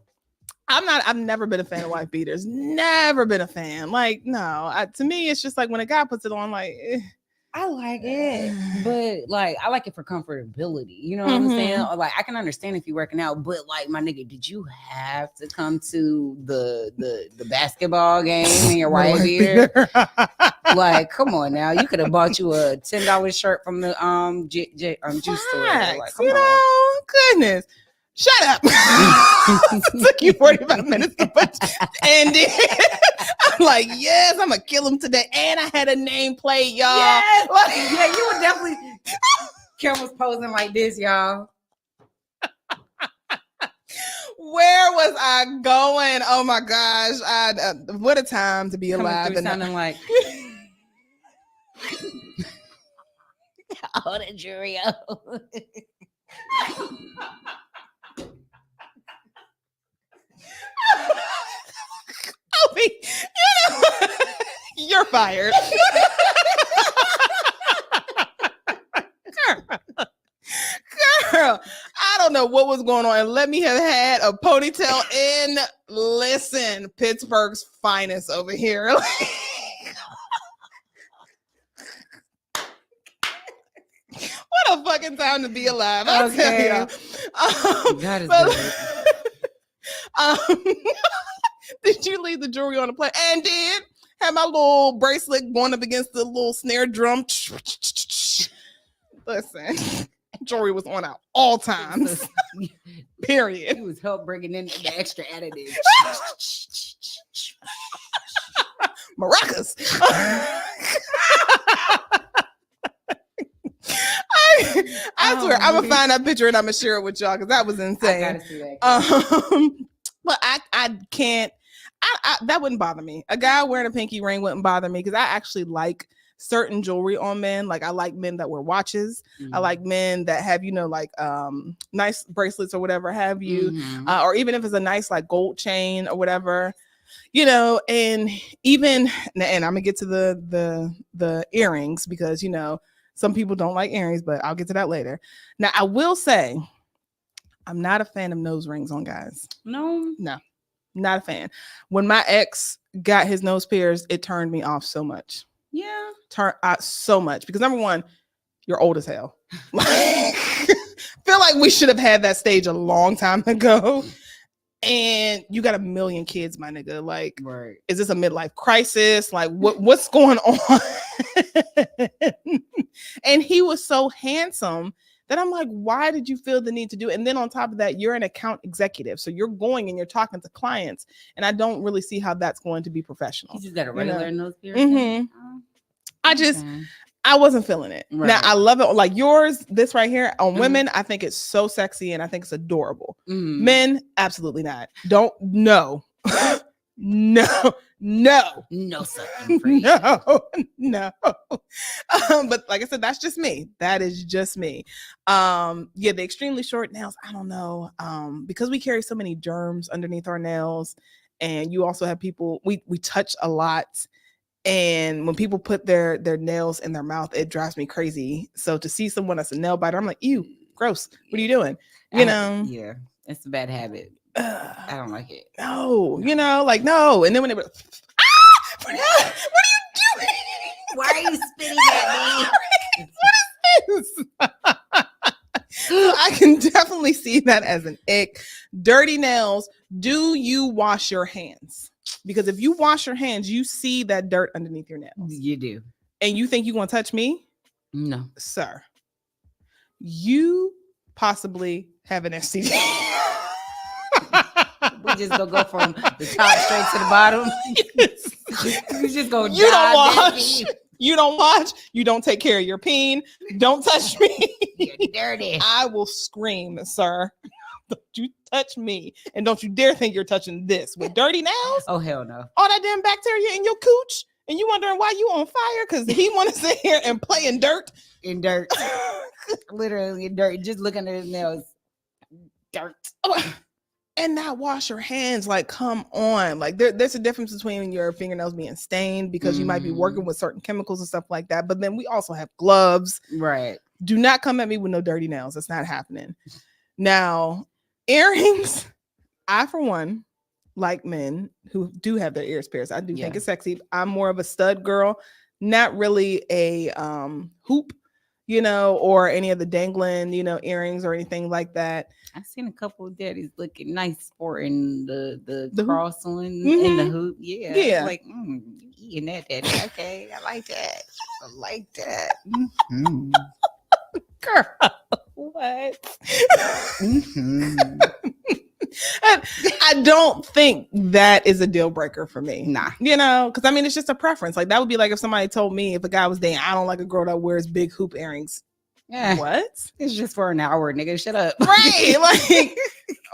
I've never been a fan of wife beaters. Never been a fan. Like, no. To me, it's just like when a guy puts it on, like I like it, but like I like it for comfortability. You know what I'm saying? Or like I can understand if you're working out, but like my nigga, did you have to come to the basketball game in your white beard? Like, come on now, you could have bought you a $10 shirt from the juice store. Like, come on. Goodness. Shut up. Took you 45 minutes to put and then I'm like, yes, I'm gonna kill him today. And I had a nameplate, y'all. Yes. Yeah, you would definitely Kim was posing like this, y'all. Where was I going? Oh my gosh. What a time to be alive. And sounding like oh, the jury. Obi, you're fired. Girl, I don't know what was going on. And let me have had a ponytail in. Listen, Pittsburgh's finest over here. What a fucking time to be alive. I'll tell you. God is good. Did you leave the jewelry on the plate? And did have my little bracelet going up against the little snare drum. Listen, jewelry was on at all times. Period. He was help bringing in the extra additive. Maracas. I swear, I'm gonna find that picture and I'm gonna share it with y'all because that was insane. I gotta see that. But I can't. That wouldn't bother me. A guy wearing a pinky ring wouldn't bother me because I actually like certain jewelry on men. Like I like men that wear watches. I like men that have, like nice bracelets or whatever have you, or even if it's a nice like gold chain or whatever, and even and I'm gonna get to the earrings because some people don't like earrings, but I'll get to that later. Now I will say I'm not a fan of nose rings on guys. No, not a fan. When my ex got his nose pierced, it turned me off so much. Yeah. Turned out so much because number one, you're old as hell. Feel like we should have had that stage a long time ago. And you got a million kids, my nigga. Like, right. Is this a midlife crisis? Like, what's going on? And he was so handsome that I'm like, why did you feel the need to do it? And then on top of that, you're an account executive. So you're going and you're talking to clients. And I don't really see how that's going to be professional. You just got a regular nose piercing? I wasn't feeling it. Right. Now I love it. Like yours, this right here on women, I think it's so sexy and I think it's adorable. Men, absolutely not. No. No sucking for you. No. But like I said, that's just me. That is just me. The extremely short nails, I don't know. Because we carry so many germs underneath our nails, and you also have people we touch a lot. And when people put their nails in their mouth, it drives me crazy. So to see someone that's a nail biter, I'm like, ew, gross. What are you doing? Yeah, it's a bad habit. I don't like it. No, no. And then when they were, what are you doing? Why are you spitting at me? What is this? I can definitely see that as an ick. Dirty nails. Do you wash your hands? Because if you wash your hands, you see that dirt underneath your nails. You do. And you think you're going to touch me? No. Sir. You possibly have an STD. We just gonna go from the top straight to the bottom. You just go. You don't wash. You don't wash. You don't take care of your peen. Don't touch me. You're dirty. I will scream, sir. Don't you touch me, and don't you dare think you're touching this with dirty nails. Oh hell no! All that damn bacteria in your cooch, and you wondering why you on fire because he want to sit here and play in dirt. In dirt, literally in dirt. Just looking at his nails, dirt. And not wash your hands. Like, come on. Like, there's a difference between your fingernails being stained because you might be working with certain chemicals and stuff like that. But then we also have gloves. Right. Do not come at me with no dirty nails. That's not happening. Now, earrings. I, for one, like men who do have their ears pierced. I do think it's sexy. I'm more of a stud girl, not really a hoop, or any of the dangling, earrings or anything like that. I've seen a couple of daddies looking nice sporting the cross on in the hoop. Yeah. Yeah. Like, you eating that, daddy. Okay. I like that. Girl, what? I don't think that is a deal breaker for me. Nah. Because I mean, it's just a preference. Like, that would be like if somebody told me if a guy was dating, I don't like a girl that wears big hoop earrings. Yeah. What? It's just for an hour, nigga. Shut up. Right. Like,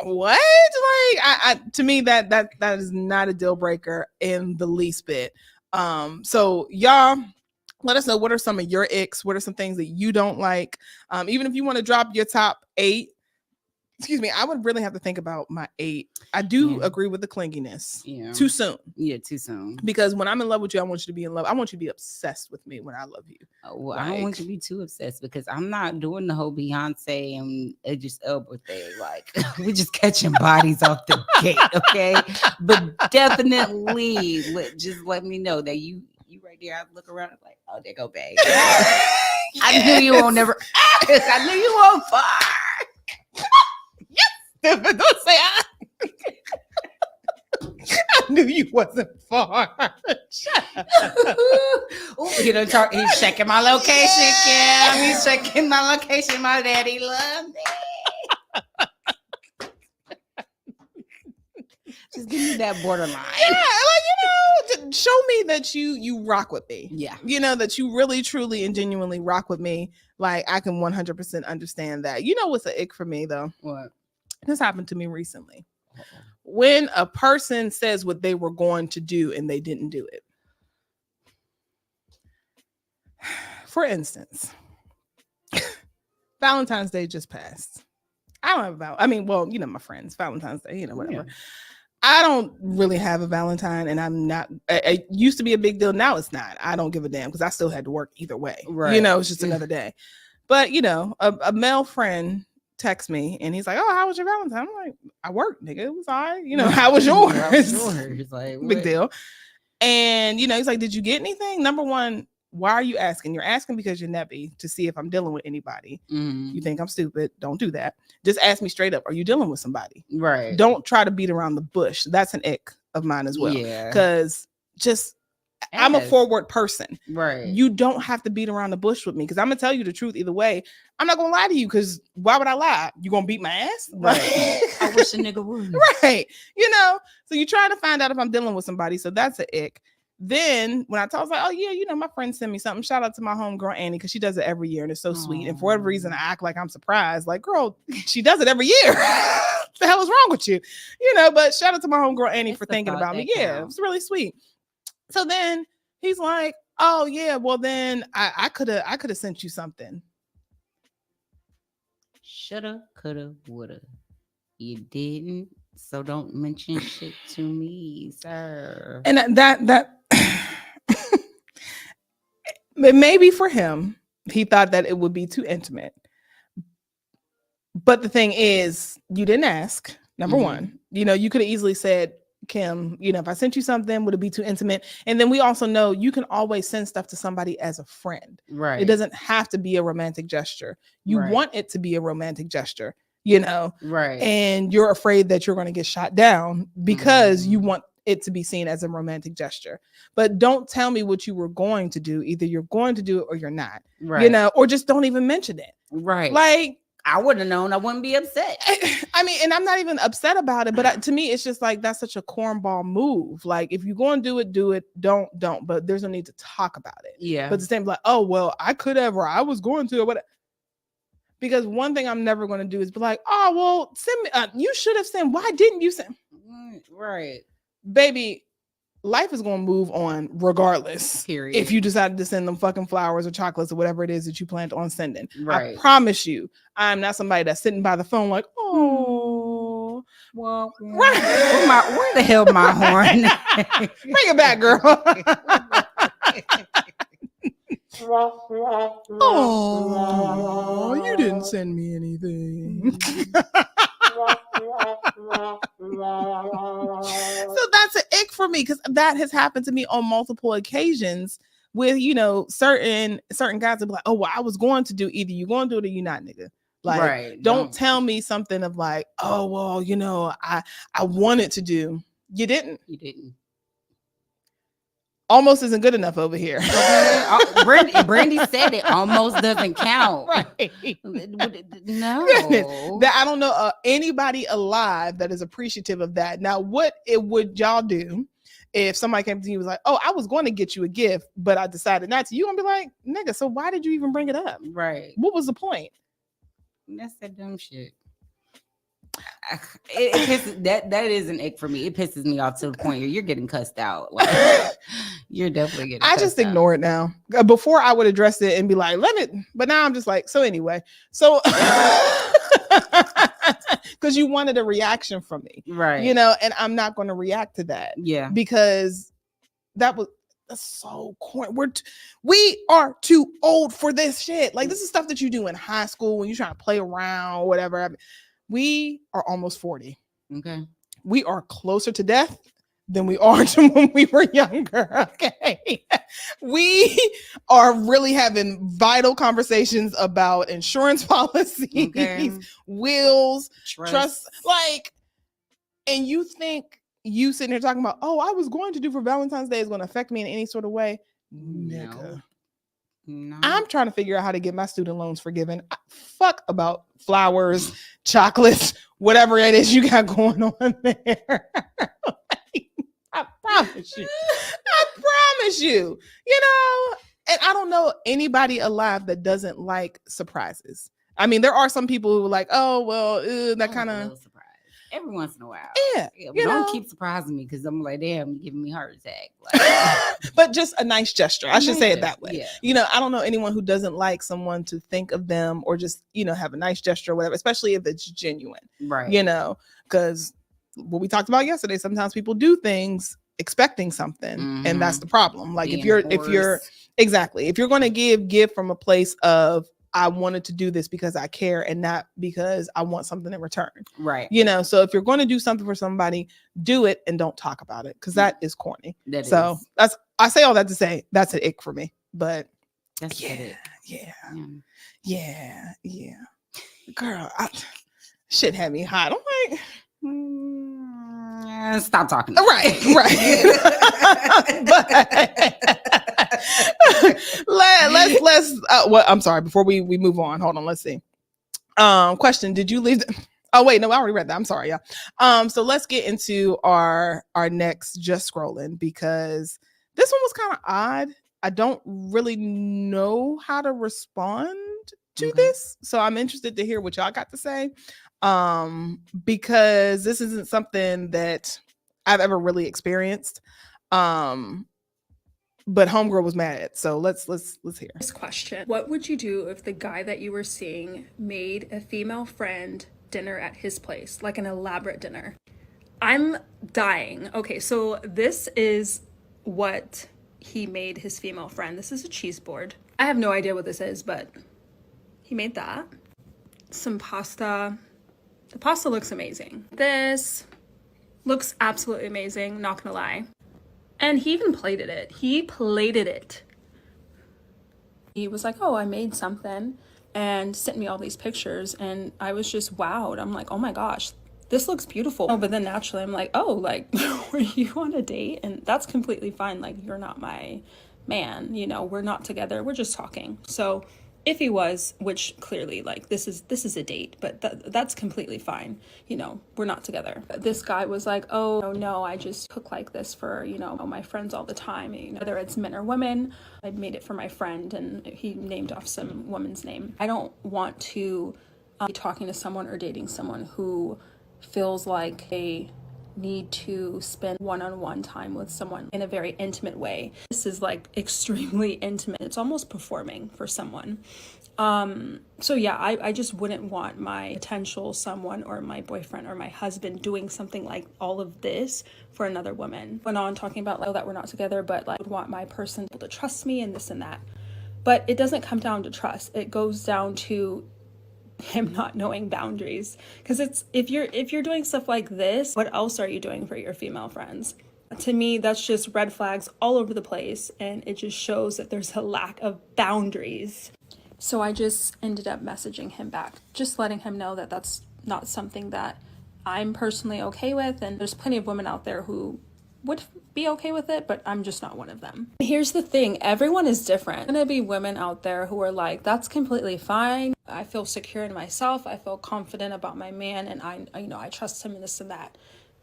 what? Like, I to me, that is not a deal breaker in the least bit. So y'all, let us know, what are some of your icks? What are some things that you don't like? Even if you want to drop your top 8, I would really have to think about my 8. I do agree with the clinginess. Yeah. Too soon. Yeah, too soon. Because when I'm in love with you, I want you to be in love. I want you to be obsessed with me when I love you. Well, I don't want you to be too obsessed because I'm not doing the whole Beyonce and Idris Elba thing. Like, we're just catching bodies off the gate, okay? But definitely just let me know that you right there. I look around and like, oh, there go babe. I knew you won't never. I knew you won't far. Don't say I knew you wasn't far. He's checking my location, Kim. He's checking my location. My daddy loved it. Just give me that borderline. Yeah, like, show me that you rock with me. Yeah. That you really, truly, and genuinely rock with me. Like, I can 100% understand that. You know what's an ick for me, though? What? This happened to me recently. When a person says what they were going to do and they didn't do it. For instance, Valentine's Day just passed. I don't have my friends, Valentine's Day, whatever. Yeah. I don't really have a Valentine, and I'm not. It used to be a big deal. Now it's not. I don't give a damn because I still had to work either way. Right. It's just another day. But a male friend text me and he's like, "Oh, how was your Valentine?" I'm like, "I worked, nigga. It was all right. How was yours?" Like, big deal. And he's like, "Did you get anything?" Number one, why are you asking? You're asking because you're neppy to see if I'm dealing with anybody. Mm-hmm. You think I'm stupid? Don't do that. Just ask me straight up. Are you dealing with somebody? Right. Don't try to beat around the bush. That's an ick of mine as well. Yeah. Because I'm a forward person. Right. You don't have to beat around the bush with me because I'm gonna tell you the truth either way. I'm not gonna lie to you because why would I lie? You gonna beat my ass? Right. I wish a nigga would. Right. So you try to find out if I'm dealing with somebody. So that's an ick. Then when I was like, oh yeah, my friend sent me something. Shout out to my homegirl Annie because she does it every year and it's so sweet. And for whatever reason, I act like I'm surprised. Like, girl, she does it every year. What the hell is wrong with you? But shout out to my homegirl Annie for thinking about me. Yeah, it was really sweet. So then he's like, oh yeah, well then I could have sent you something. Shoulda, coulda, woulda. You didn't, so don't mention shit to me, sir. And that maybe for him, he thought that it would be too intimate. But the thing is, you didn't ask. Number one, you could have easily said, Kim, if I sent you something, would it be too intimate? And then we also know you can always send stuff to somebody as a friend. Right. It doesn't have to be a romantic gesture. You want it to be a romantic gesture, Right. And you're afraid that you're going to get shot down because you want it to be seen as a romantic gesture. But don't tell me what you were going to do. Either you're going to do it or you're not. Right. Or just don't even mention it. Right. Like, I wouldn't have known. I wouldn't be upset. I mean, and I'm not even upset about it, but to me, it's just like, that's such a cornball move. Like, if you're going to do it, don't, but there's no need to talk about it. Yeah. But the same, like, oh, well, I could have, or I was going to, or whatever. Because one thing I'm never going to do is be like, oh, well, send me. You should have sent. Why didn't you send? Right. Baby, life is going to move on regardless. Period. If you decided to send them fucking flowers or chocolates or whatever it is that you planned on sending. Right. I promise you, I'm not somebody that's sitting by the phone like, oh. Well, right. Where the hell my horn? Bring it back, girl. Oh, you didn't send me anything. So that's an ick for me, because that has happened to me on multiple occasions with, you know, certain guys that be like, oh, well, I was going to do either you going to do it or you not, nigga. Like, right. Don't tell me something of like, oh, well, you know, I wanted to do. You didn't. You didn't. Almost isn't good enough over here. Brandy said it almost doesn't count. Right. No. That I don't know anybody alive that is appreciative of that. Now, what would y'all do if somebody came to you and was like, oh, I was going to get you a gift, but I decided not to? You gonna be like, nigga, so why did you even bring it up? Right. What was the point? That's that dumb shit. That is an ick for me. It pisses me off to the point where you're getting cussed out. Like, you're definitely getting. I just ignore it now. Before I would address it and be like, let it. But now I'm just like, so anyway. So because you wanted a reaction from me, right? You know, and I'm not going to react to that. Yeah, because that's so corny. We are too old for this shit. Like, this is stuff that you do in high school when you're trying to play around or whatever. I mean, we are almost 40. Okay. We are closer to death than we are to when we were younger. Okay. We are really having vital conversations about insurance policies, wills, trust. Like, and you think you sitting here talking about, oh, I was going to do for Valentine's Day is going to affect me in any sort of way. Nigga. No. I'm trying to figure out how to get my student loans forgiven. Fuck about flowers, chocolates, whatever it is you got going on there. I promise you. You know, and I don't know anybody alive that doesn't like surprises. I mean, there are some people who are like, oh, well, that kind of every once in a while. Yeah. Don't keep surprising me, because I'm like, damn, you're giving me a heart attack. Like, but just a nice gesture. I should say it that way. Yeah. You know, I don't know anyone who doesn't like someone to think of them or just, you know, have a nice gesture or whatever, especially if it's genuine. Right. You know, because what we talked about yesterday, sometimes people do things expecting something, and that's the problem. Like, if you're going to give from a place of, I wanted to do this because I care and not because I want something in return. Right. You know, so if you're going to do something for somebody, do it and don't talk about it, because that is corny. I say all that to say that's an ick for me. But that's yeah. Girl, shit had me hot. I'm like, stop talking. Right. let's I'm sorry, before we move on, hold on, let's see. Question, did you leave oh wait, no, I already read that. I'm sorry, yeah. So let's get into our next just scrolling, because this one was kind of odd. I don't really know how to respond to this, so I'm interested to hear what y'all got to say, because this isn't something that I've ever really experienced, but homegirl was mad. So let's hear this question. What would you do if the guy that you were seeing made a female friend dinner at his place, like an elaborate dinner? I'm dying. Okay, so this is what he made his female friend. This is a cheese board. I have no idea what this is, but he made that. Some pasta. The pasta looks amazing. This looks absolutely amazing, not gonna lie. And he even plated it. He was like, oh, I made something, and sent me all these pictures, and I was just wowed. I'm like, oh my gosh, this looks beautiful. Oh, but then naturally I'm like, oh, like, were you on a date? And that's completely fine. Like, you're not my man, you know, we're not together, we're just talking. So If he was, which clearly, like, this is a date, but that's completely fine. You know, we're not together. This guy was like, oh no, I just cook like this for, you know, my friends all the time. You know, whether it's men or women, I made it for my friend, and he named off some woman's name. I don't want to be talking to someone or dating someone who feels like they need to spend one-on-one time with someone in a very intimate way. This is like extremely intimate. It's almost performing for someone. So yeah, I just wouldn't want my potential someone or my boyfriend or my husband doing something like all of this for another woman. Went on talking about like, that we're not together, but like, I would want my person to trust me and this and that. But it doesn't come down to trust. It goes down to him not knowing boundaries. Because it's if you're doing stuff like this, what else are you doing for your female friends? To me, that's just red flags all over the place, and it just shows that there's a lack of boundaries. So I just ended up messaging him back, just letting him know that that's not something that I'm personally okay with, and there's plenty of women out there who would be okay with it, but I'm just not one of them. Here's the thing, everyone is different. There's gonna be women out there who are like, that's completely fine. I feel secure in myself. I feel confident about my man, and I trust him in this and that.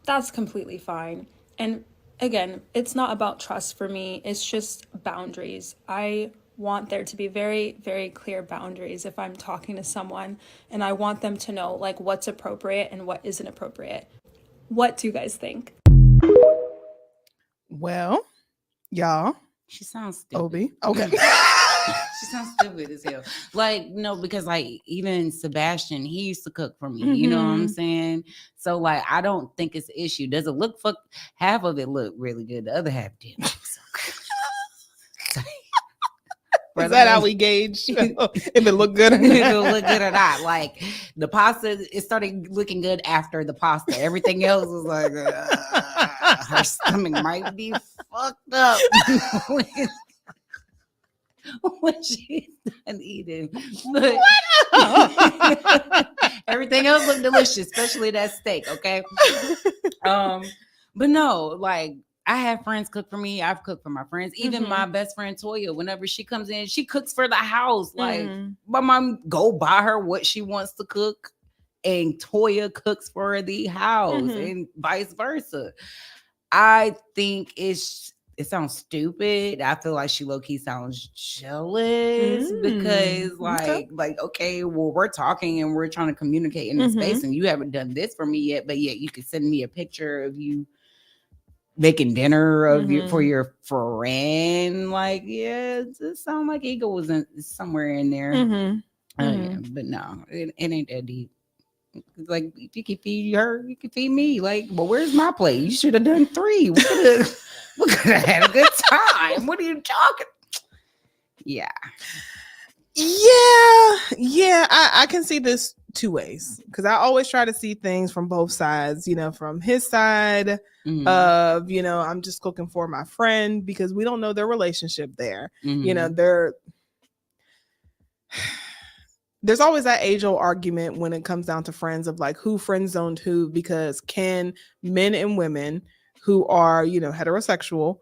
That's completely fine. And again, it's not about trust for me. It's just boundaries. I want there to be very, very clear boundaries if I'm talking to someone, and I want them to know like what's appropriate and what isn't appropriate. What do you guys think? Well, y'all. She sounds stupid. Obi. Okay. She sounds stupid as hell. Like, no, because like even Sebastian, he used to cook for me. You know what I'm saying? So like, I don't think it's an issue. Does it look half of it look really good? The other half didn't look so good. Is that how we gauge if it looked good or not? If it look good or not? Like the pasta, it started looking good after the pasta. Everything else was like her stomach might be fucked up when she's done eating. But everything else looked delicious, especially that steak. Okay, but no, like. I have friends cook for me. I've cooked for my friends. Even my best friend Toya, whenever she comes in, she cooks for the house. Like my mom go buy her what she wants to cook, and Toya cooks for the house, and vice versa. I think it sounds stupid. I feel like she low-key sounds jealous because like, okay, well, we're talking and we're trying to communicate in this space, and you haven't done this for me yet, but yet you could send me a picture of you making dinner of for your friend. Like, yeah, it sounds like ego was somewhere in there. Yeah, but no, it ain't that deep. Like, if you can feed her, you can feed me. Like, well, where's my plate? You should have done 3. We could have had a good time. What are you talking? Yeah. I can see this 2 ways, because I always try to see things from both sides. You know, from his side of, you know, I'm just cooking for my friend, because we don't know their relationship there. You know, there's always that age-old argument when it comes down to friends of like who friend zoned who, because can men and women who are, you know, heterosexual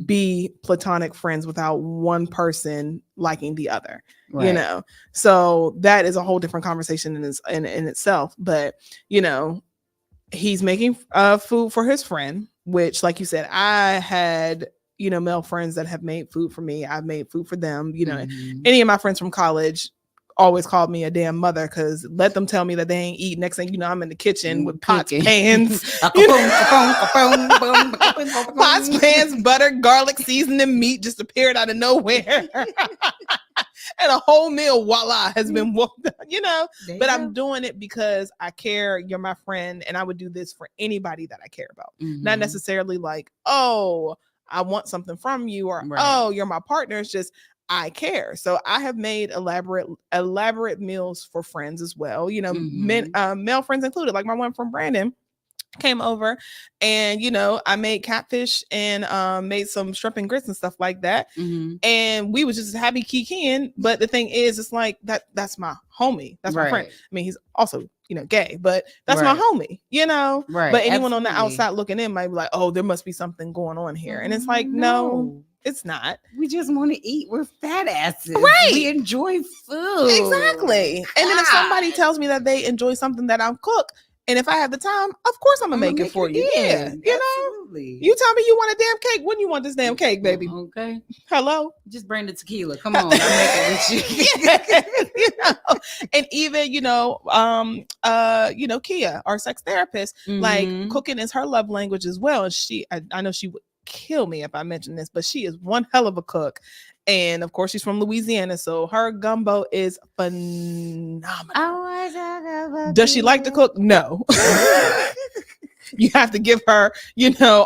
be platonic friends without one person liking the other? You know, so that is a whole different conversation in itself. But, you know, he's making food for his friend, which, like you said, I had, you know, male friends that have made food for me. I've made food for them. You know, any of my friends from college always called me a damn mother, because let them tell me that they ain't eat. Next thing you know, I'm in the kitchen with pots, pans, pots, pans, butter, garlic, seasoning, meat just appeared out of nowhere. And a whole meal, voila, has been walked up, you know. But I'm doing it because I care. You're my friend, and I would do this for anybody that I care about. Not necessarily like, oh, I want something from you, or oh, you're my partner. It's just I care. So I have made elaborate meals for friends as well. You know, male friends included. Like my one from Brandon came over, and you know, I made catfish and made some shrimp and grits and stuff like that. And we was just happy kikiing. But the thing is, it's like that's my homie. That's my friend. I mean, he's also, you know, gay, but that's my homie, you know. But anyone on the outside looking in might be like, oh, there must be something going on here. And it's like, no, It's not. We just want to eat. We're fat asses. Right. We enjoy food. Exactly. And then if somebody tells me that they enjoy something that I'm cook, and if I have the time, of course I'm gonna make it for you. Yeah, you know. You tell me you want a damn cake. When you want this damn cake, baby? Okay. Hello. Just bring the tequila. Come on, I'll make it with you. You know, and even Kia, our sex therapist, like cooking is her love language as well. And I know she would kill me if I mention this, but she is one hell of a cook. And of course, she's from Louisiana, so her gumbo is phenomenal. Does she like to cook? No. You have to give her,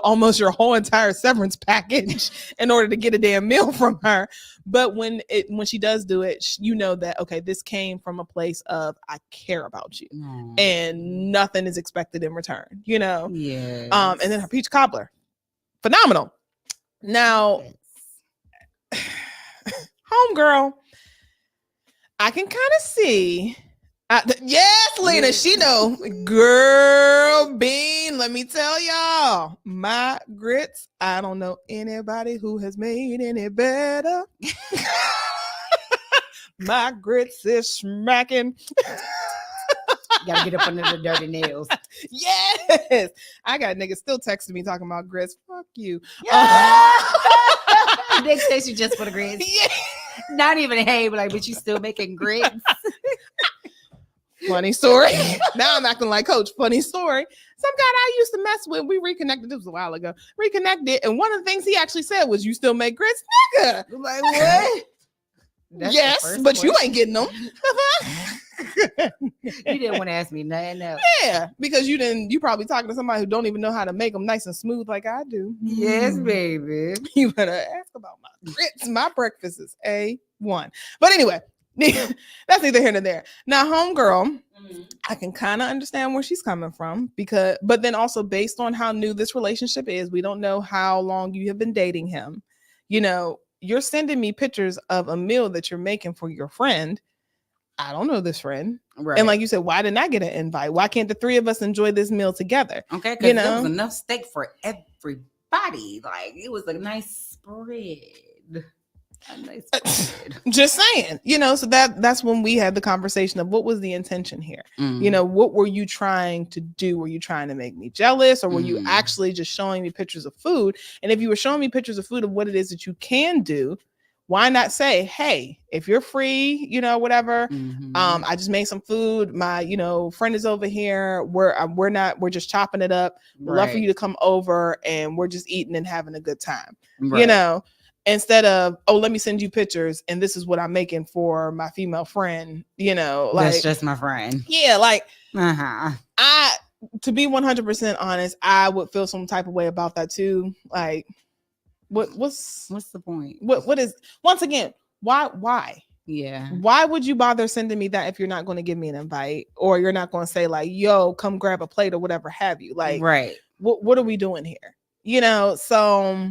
almost your whole entire severance package in order to get a damn meal from her. But when she does do it, you know that, okay, this came from a place of I care about you, and nothing is expected in return. Yeah. And then her peach cobbler, phenomenal. Now, homegirl, I can kind of see. Yes, Lena, she know. Girl, Bean, let me tell y'all, my grits, I don't know anybody who has made any better. My grits is smacking. Gotta get up under the dirty nails. Yes. I got niggas still texting me talking about grits. Fuck you. Next station just for the grits. Yeah. Not even hey, but like, but you still making grits. Funny story. Now I'm acting like Coach. Funny story. Some guy I used to mess with, we reconnected. This was a while ago. Reconnected, and one of the things he actually said was, "You still make grits, nigga?" I'm like, what? Yes, but you ain't getting them. You didn't want to ask me nothing else. Yeah, because you probably talking to somebody who don't even know how to make them nice and smooth like I do. Yes, baby. You better ask about my grits. My breakfast is A1. But anyway, that's neither here nor there. Now, homegirl, I can kind of understand where she's coming from but then also based on how new this relationship is, we don't know how long you have been dating him. You're sending me pictures of a meal that you're making for your friend. I don't know this friend. Right. And like you said, why didn't I get an invite? Why can't the three of us enjoy this meal together? Okay, because there was enough steak for everybody. Like, it was a nice spread. Just saying, so that's when we had the conversation of what was the intention here. What were you trying to do? Were you trying to make me jealous, or were you actually just showing me pictures of food? And if you were showing me pictures of food of what it is that you can do, why not say, hey, if you're free, whatever, I just made some food, my friend is over here, we're just chopping it up, we'd love for you to come over, and we're just eating and having a good time, instead of, oh, let me send you pictures and this is what I'm making for my female friend, like that's just my friend. Yeah, like to be 100% honest, I would feel some type of way about that too. Like, what's the point? What is, once again, why? Yeah. Why would you bother sending me that if you're not going to give me an invite, or you're not going to say like, yo, come grab a plate or whatever have you? Like, right. What are we doing here? So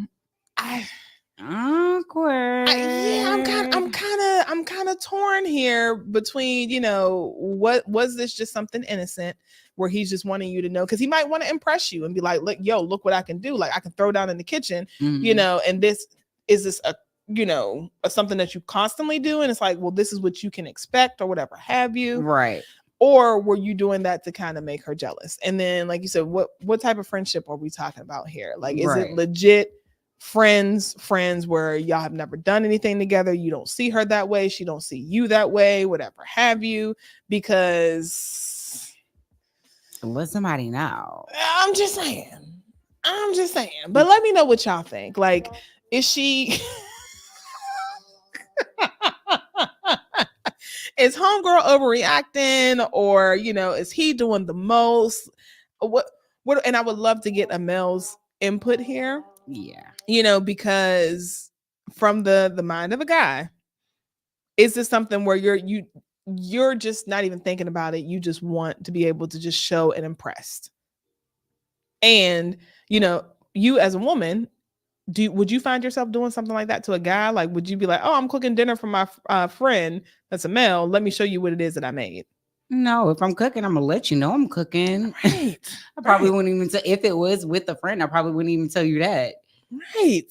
awkward. I'm kind of torn here between, what was this just something innocent where he's just wanting you to know, because he might want to impress you and be like, look what I can do. Like, I can throw down in the kitchen, and this a something that you constantly do. And it's like, well, this is what you can expect or whatever have you. Right. Or were you doing that to kind of make her jealous? And then, like you said, what type of friendship are we talking about here? Like, is it legit friends where y'all have never done anything together? You don't see her that way. She don't see you that way, whatever have you, because let somebody know. I'm just saying, but let me know what y'all think. Like, is she is homegirl overreacting, or is he doing the most? What and I would love to get a male's input here. Yeah. Because from the mind of a guy, is this something where you're just not even thinking about it, you just want to be able to just show and impress? And you as a woman, would you find yourself doing something like that to a guy? Like, would you be like, oh, I'm cooking dinner for my friend that's a male, let me show you what it is that I made? No, if I'm cooking, I'm gonna let you know I'm cooking. Right. I probably wouldn't even tell, if it was with a friend, I probably wouldn't even tell you that. Right.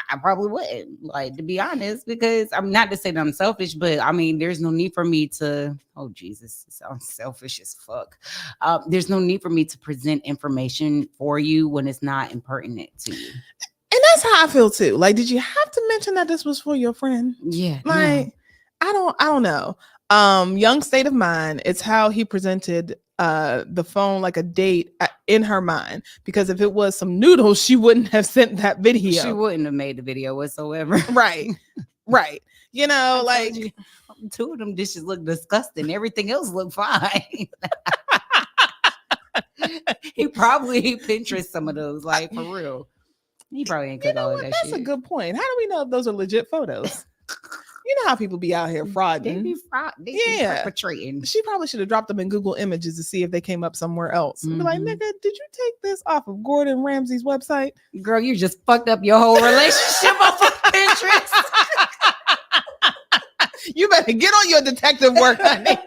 I probably wouldn't, like, to be honest, because I'm not to say that I'm selfish, but I mean, there's no need for me to, oh Jesus, it sounds selfish as fuck. There's no need for me to present information for you when it's not impertinent to you. And that's how I feel too. Like, did you have to mention that this was for your friend? Yeah. Like, no. I don't know. Young State of Mind, it's how he presented the phone like a date in her mind, because if it was some noodles, she wouldn't have sent that video. She wouldn't have made the video whatsoever. Right. You know, like, two of them dishes look disgusting. Everything else look fine. He probably Pinterest some of those, like, for real. He probably ain't cook all of that that's shit. a good point. How do we know if those are legit photos? You know how people be out here frauding. They be perpetrating. She probably should have dropped them in Google Images to see if they came up somewhere else. Be like, nigga, did you take this off of Gordon Ramsay's website? Girl, you just fucked up your whole relationship off of Pinterest. You better get on your detective work, honey.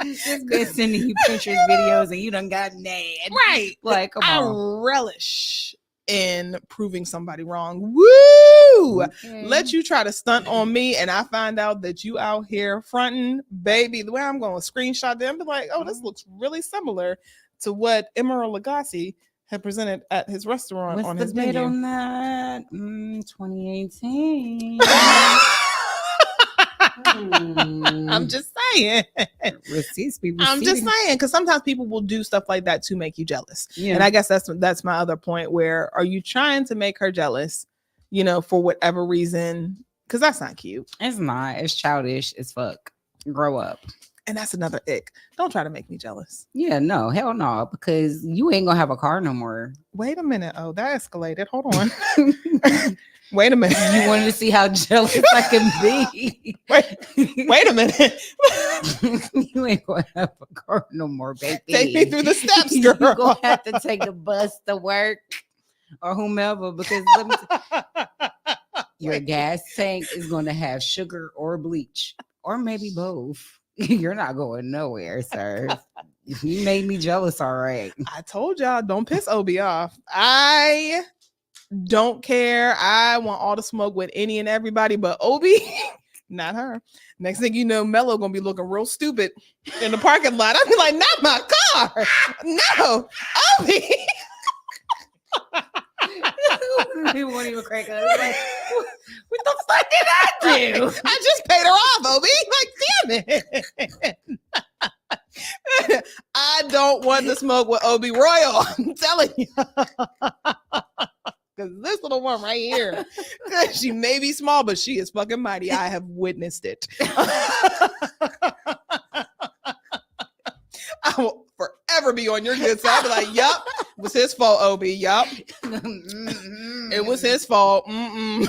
Just been sending you Pinterest videos and you done got mad. Right. Like, come I on. relish in proving somebody wrong. Woo! Okay. Let you try to stunt on me and I find out that you out here fronting, baby. The way I'm going to screenshot them, be like, oh, this looks really similar to what Emeril Lagasse had presented at his restaurant. What's on the his date menu. on that? 2018. I'm just saying. Receipts be I'm just receiving. saying, because sometimes people will do stuff like that to make you jealous. Yeah. And I guess that's my other point. Where are you trying to make her jealous, you know, for whatever reason? Because that's not cute. It's not. It's childish as fuck. Grow up. And that's another ick. Don't try to make me jealous. Yeah, no, hell no, because you ain't gonna have a car no more. Wait a minute. Oh, that escalated. Hold on. Wait a minute. You wanted to see how jealous I can be. Wait a minute. You ain't gonna have a car no more, baby. Take me through the steps, girl. You're gonna have to take the bus to work or whomever, because let me your gas tank is gonna have sugar or bleach, or maybe both. You're not going nowhere, sir. You made me jealous, all right. I told y'all, don't piss OB off. I don't care. I want all the smoke with any and everybody, but OB, not her. Next thing you know, Mello gonna be looking real stupid in the parking lot. I'll be like, not my car. No, OB. He won't even crack up. Like, what the fuck did I do? I just paid her off, OB. Like, damn it. I don't want to smoke with OB Royal. I'm telling you. Because this little one right here, she may be small, but she is fucking mighty. I have witnessed it. I will forever be on your good side. I'll be like, yup, it was his fault, OB. Yup. It was his fault. No,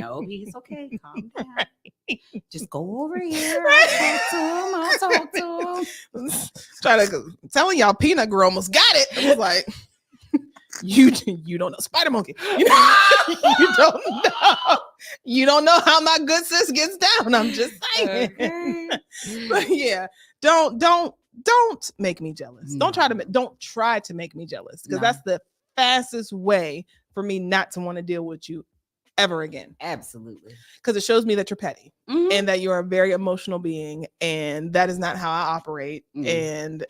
OB, it's okay. Calm down. Just go over here. I'll talk to him. Telling y'all Peanut Girl almost got it. It was like, you don't know, Spider Monkey. You don't know how my good sis gets down. I'm just saying. Okay. But yeah, don't make me jealous. No. Don't try to make me jealous, because that's the fastest way for me not to want to deal with you ever again. Absolutely. Because it shows me that you're petty and that you're a very emotional being, and that is not how I operate. And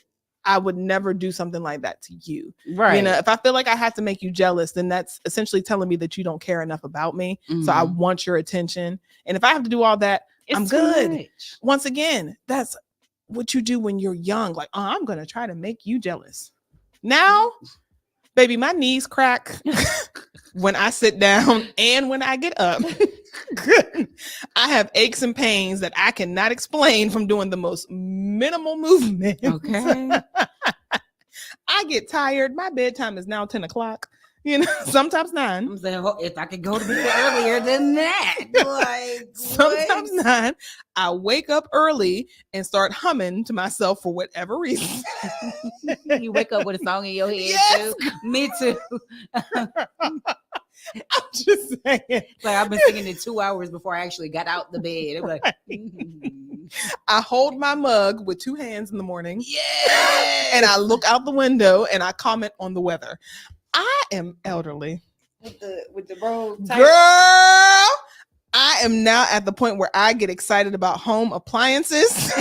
I would never do something like that to you. Right. You know, if I feel like I have to make you jealous, then that's essentially telling me that you don't care enough about me. So I want your attention. And if I have to do all that, I'm good. Once again, that's what you do when you're young. Like, oh, I'm going to try to make you jealous. Now, baby, my knees crack when I sit down and when I get up. I have aches and pains that I cannot explain from doing the most minimal movement. Okay. I get tired. My bedtime is now 10 o'clock. You know, sometimes 9. I'm saying, if I could go to bed earlier than that. Like, sometimes 9. I wake up early and start humming to myself for whatever reason. You wake up with a song in your head, yes. too. Me too. I'm just saying. Like, I've been singing it 2 hours before I actually got out the bed. I'm like, I hold my mug with 2 hands in the morning. Yeah. And I look out the window and I comment on the weather. I am elderly. With the bro type. Girl, I am now at the point where I get excited about home appliances.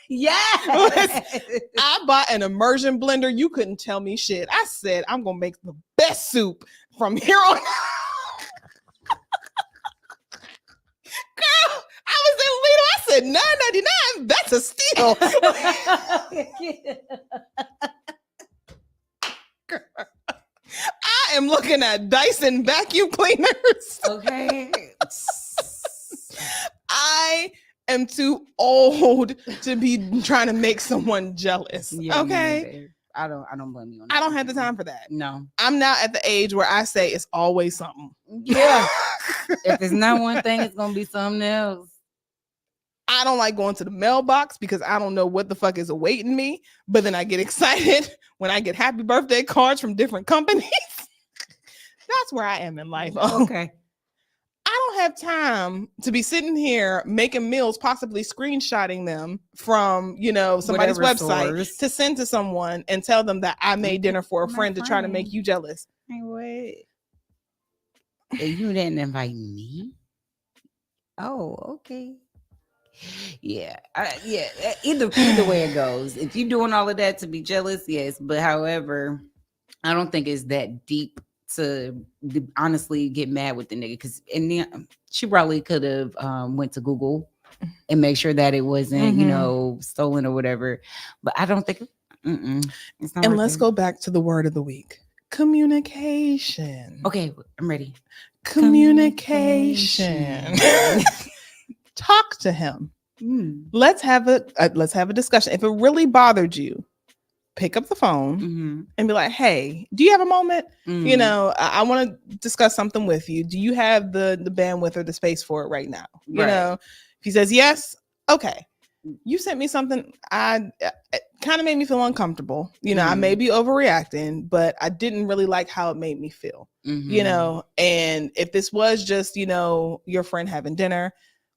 Yeah. I bought an immersion blender. You couldn't tell me shit. I said, I'm going to make the best soup from here on out. Girl, I was in Lidl. I said $9.99. That's a steal. I am looking at Dyson vacuum cleaners. Okay. I am too old to be trying to make someone jealous. Yeah, okay. I don't blame you on that. I don't have the time for that. No. I'm now at the age where I say it's always something. Yeah. If it's not one thing, it's gonna be something else. I don't like going to the mailbox because I don't know what the fuck is awaiting me. But then I get excited when I get happy birthday cards from different companies. That's where I am in life. Okay. I don't have time to be sitting here making meals, possibly screenshotting them from, somebody's Whatever website source. to send to someone and tell them that I made dinner for a friend to try to make you jealous. Hey, what? You didn't invite me? Oh, okay. Yeah. Either way it goes. If you're doing all of that to be jealous, yes. But however, I don't think it's that deep to honestly get mad with the nigga, because she probably could have went to Google and make sure that it wasn't stolen or whatever. But I don't think it's not. And let's go back to the word of the week: communication. Okay, I'm ready. Communication. Talk to him. Let's have a discussion. If it really bothered you, pick up the phone and be like, hey, do you have a moment? I want to discuss something with you. Do you have the bandwidth or the space for it right now? If he says yes, okay. You sent me something. It kind of made me feel uncomfortable. I may be overreacting, but I didn't really like how it made me feel. And if this was just, your friend having dinner,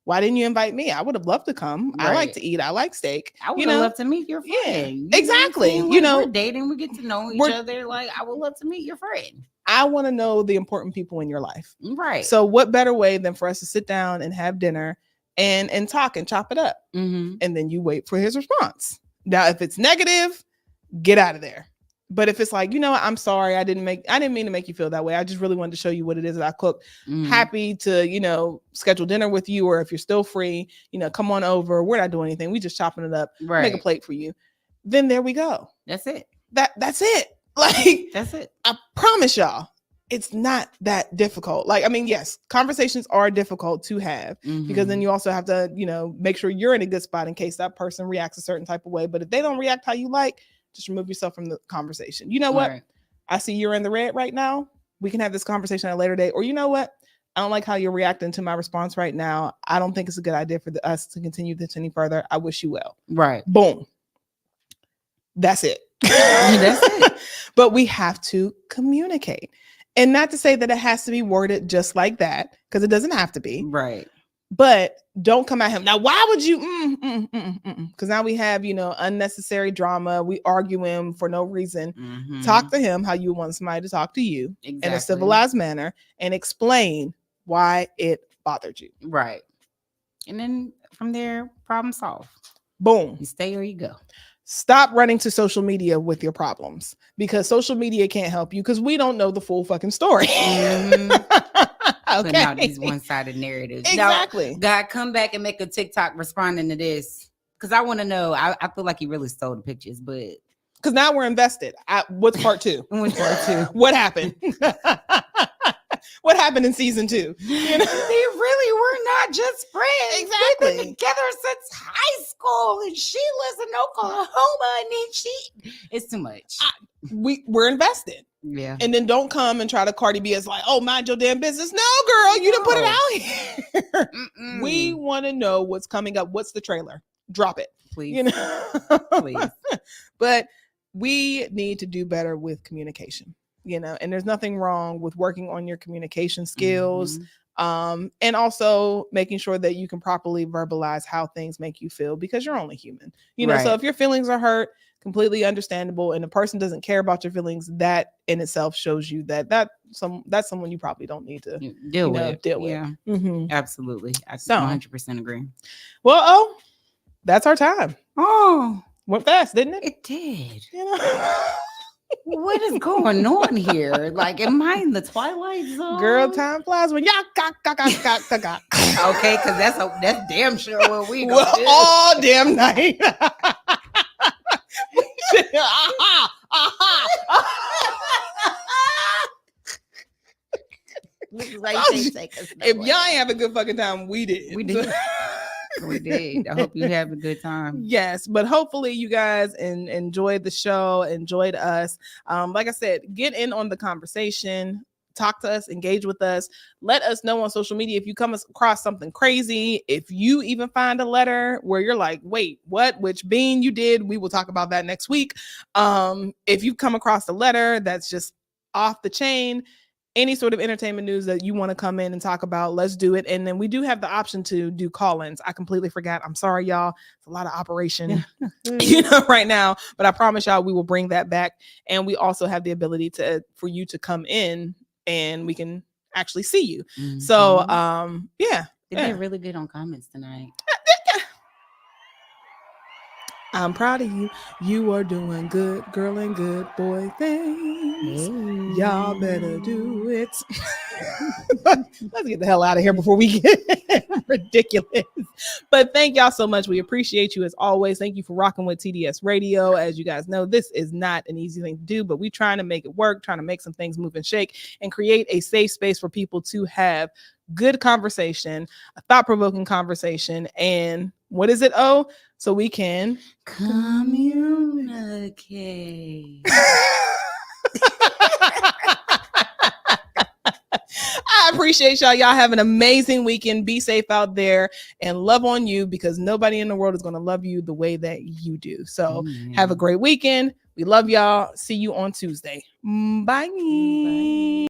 why didn't you invite me? I would have loved to come. Right. I like to eat. I like steak. I would have loved to meet your friend. Yeah, exactly. We're dating. We get to know each other. Like, I would love to meet your friend. I want to know the important people in your life. Right. So what better way than for us to sit down and have dinner and talk and chop it up. And then you wait for his response. Now, if it's negative, get out of there. But if it's like, I'm sorry, I didn't mean to make you feel that way. I just really wanted to show you what it is that I cooked. Happy to, schedule dinner with you, or if you're still free, come on over. We're not doing anything. We just chopping it up, make a plate for you. Then there we go. That's it. That's it. Like, that's it. I promise y'all, it's not that difficult. Like, I mean, yes, conversations are difficult to have because then you also have to, make sure you're in a good spot in case that person reacts a certain type of way. But if they don't react how you like, just remove yourself from the conversation. You know what? Right. I see you're in the red right now. We can have this conversation at a later date. Or you know what? I don't like how you're reacting to my response right now. I don't think it's a good idea for us to continue this any further. I wish you well. Right. Boom. That's it. That's it. But we have to communicate. And not to say that it has to be worded just like that, because it doesn't have to be. Right. But don't come at him. Now, why would you? Because now we have, unnecessary drama. We argue him for no reason. Talk to him how you want somebody to talk to you in a civilized manner and explain why it bothered you. Right. And then from there, problem solved. Boom. You stay or you go. Stop running to social media with your problems, because social media can't help you because we don't know the full fucking story. Putting out these one-sided narratives. Exactly. Now, God, come back and make a TikTok responding to this, because I want to know. I feel like he really stole the pictures, but because now we're invested. What's part two? What's part two? What happened? What happened in season 2? They really were not just friends. Exactly. They've been together since high school, and she lives in Oklahoma, and then it's too much. We're invested. Yeah. And then don't come and try to Cardi B as like, oh, mind your damn business. No, girl, you didn't put it out here. We want to know what's coming up. What's the trailer? Drop it. Please. Please. But we need to do better with communication, and there's nothing wrong with working on your communication skills. And also making sure that you can properly verbalize how things make you feel, because you're only human, Right. So if your feelings are hurt, completely understandable. And the person doesn't care about your feelings, that in itself shows you that's someone you probably don't need to deal with. Yeah, absolutely. I 100% agree. Well, that's our time. Oh, went fast, didn't it? It did. What is going on here? Like, am I in the Twilight Zone? Girl, time flies when y'all got. Okay, because that's damn sure what we go do. All damn night. If y'all ain't have a good fucking time, we did. We did. We did. I hope you have a good time. Yes, but hopefully you guys enjoyed the show, enjoyed us. Like I said, get in on the conversation. Talk to us, engage with us. Let us know on social media if you come across something crazy. If you even find a letter where you're like, wait, what? Which bean you did? We will talk about that next week. If you come across a letter that's just off the chain, any sort of entertainment news that you want to come in and talk about, let's do it. And then we do have the option to do call-ins. I completely forgot. I'm sorry, y'all. It's a lot of operation, right now. But I promise y'all we will bring that back. And we also have the ability for you to come in and we can actually see you. Mm-hmm. So yeah. They did really good on comments tonight. I'm proud of you. You are doing good, girl, and good boy things. Hey. Y'all better do it. Let's get the hell out of here before we get ridiculous. But thank y'all so much. We appreciate you as always. Thank you for rocking with TDS Radio. As you guys know, this is not an easy thing to do, but we're trying to make it work, trying to make some things move and shake and create a safe space for people to have good conversation, a thought-provoking conversation, and what is it? So we can communicate. I appreciate y'all. Y'all have an amazing weekend. Be safe out there and love on you, because nobody in the world is going to love you the way that you do. So have a great weekend. We love y'all. See you on Tuesday. Bye. Bye.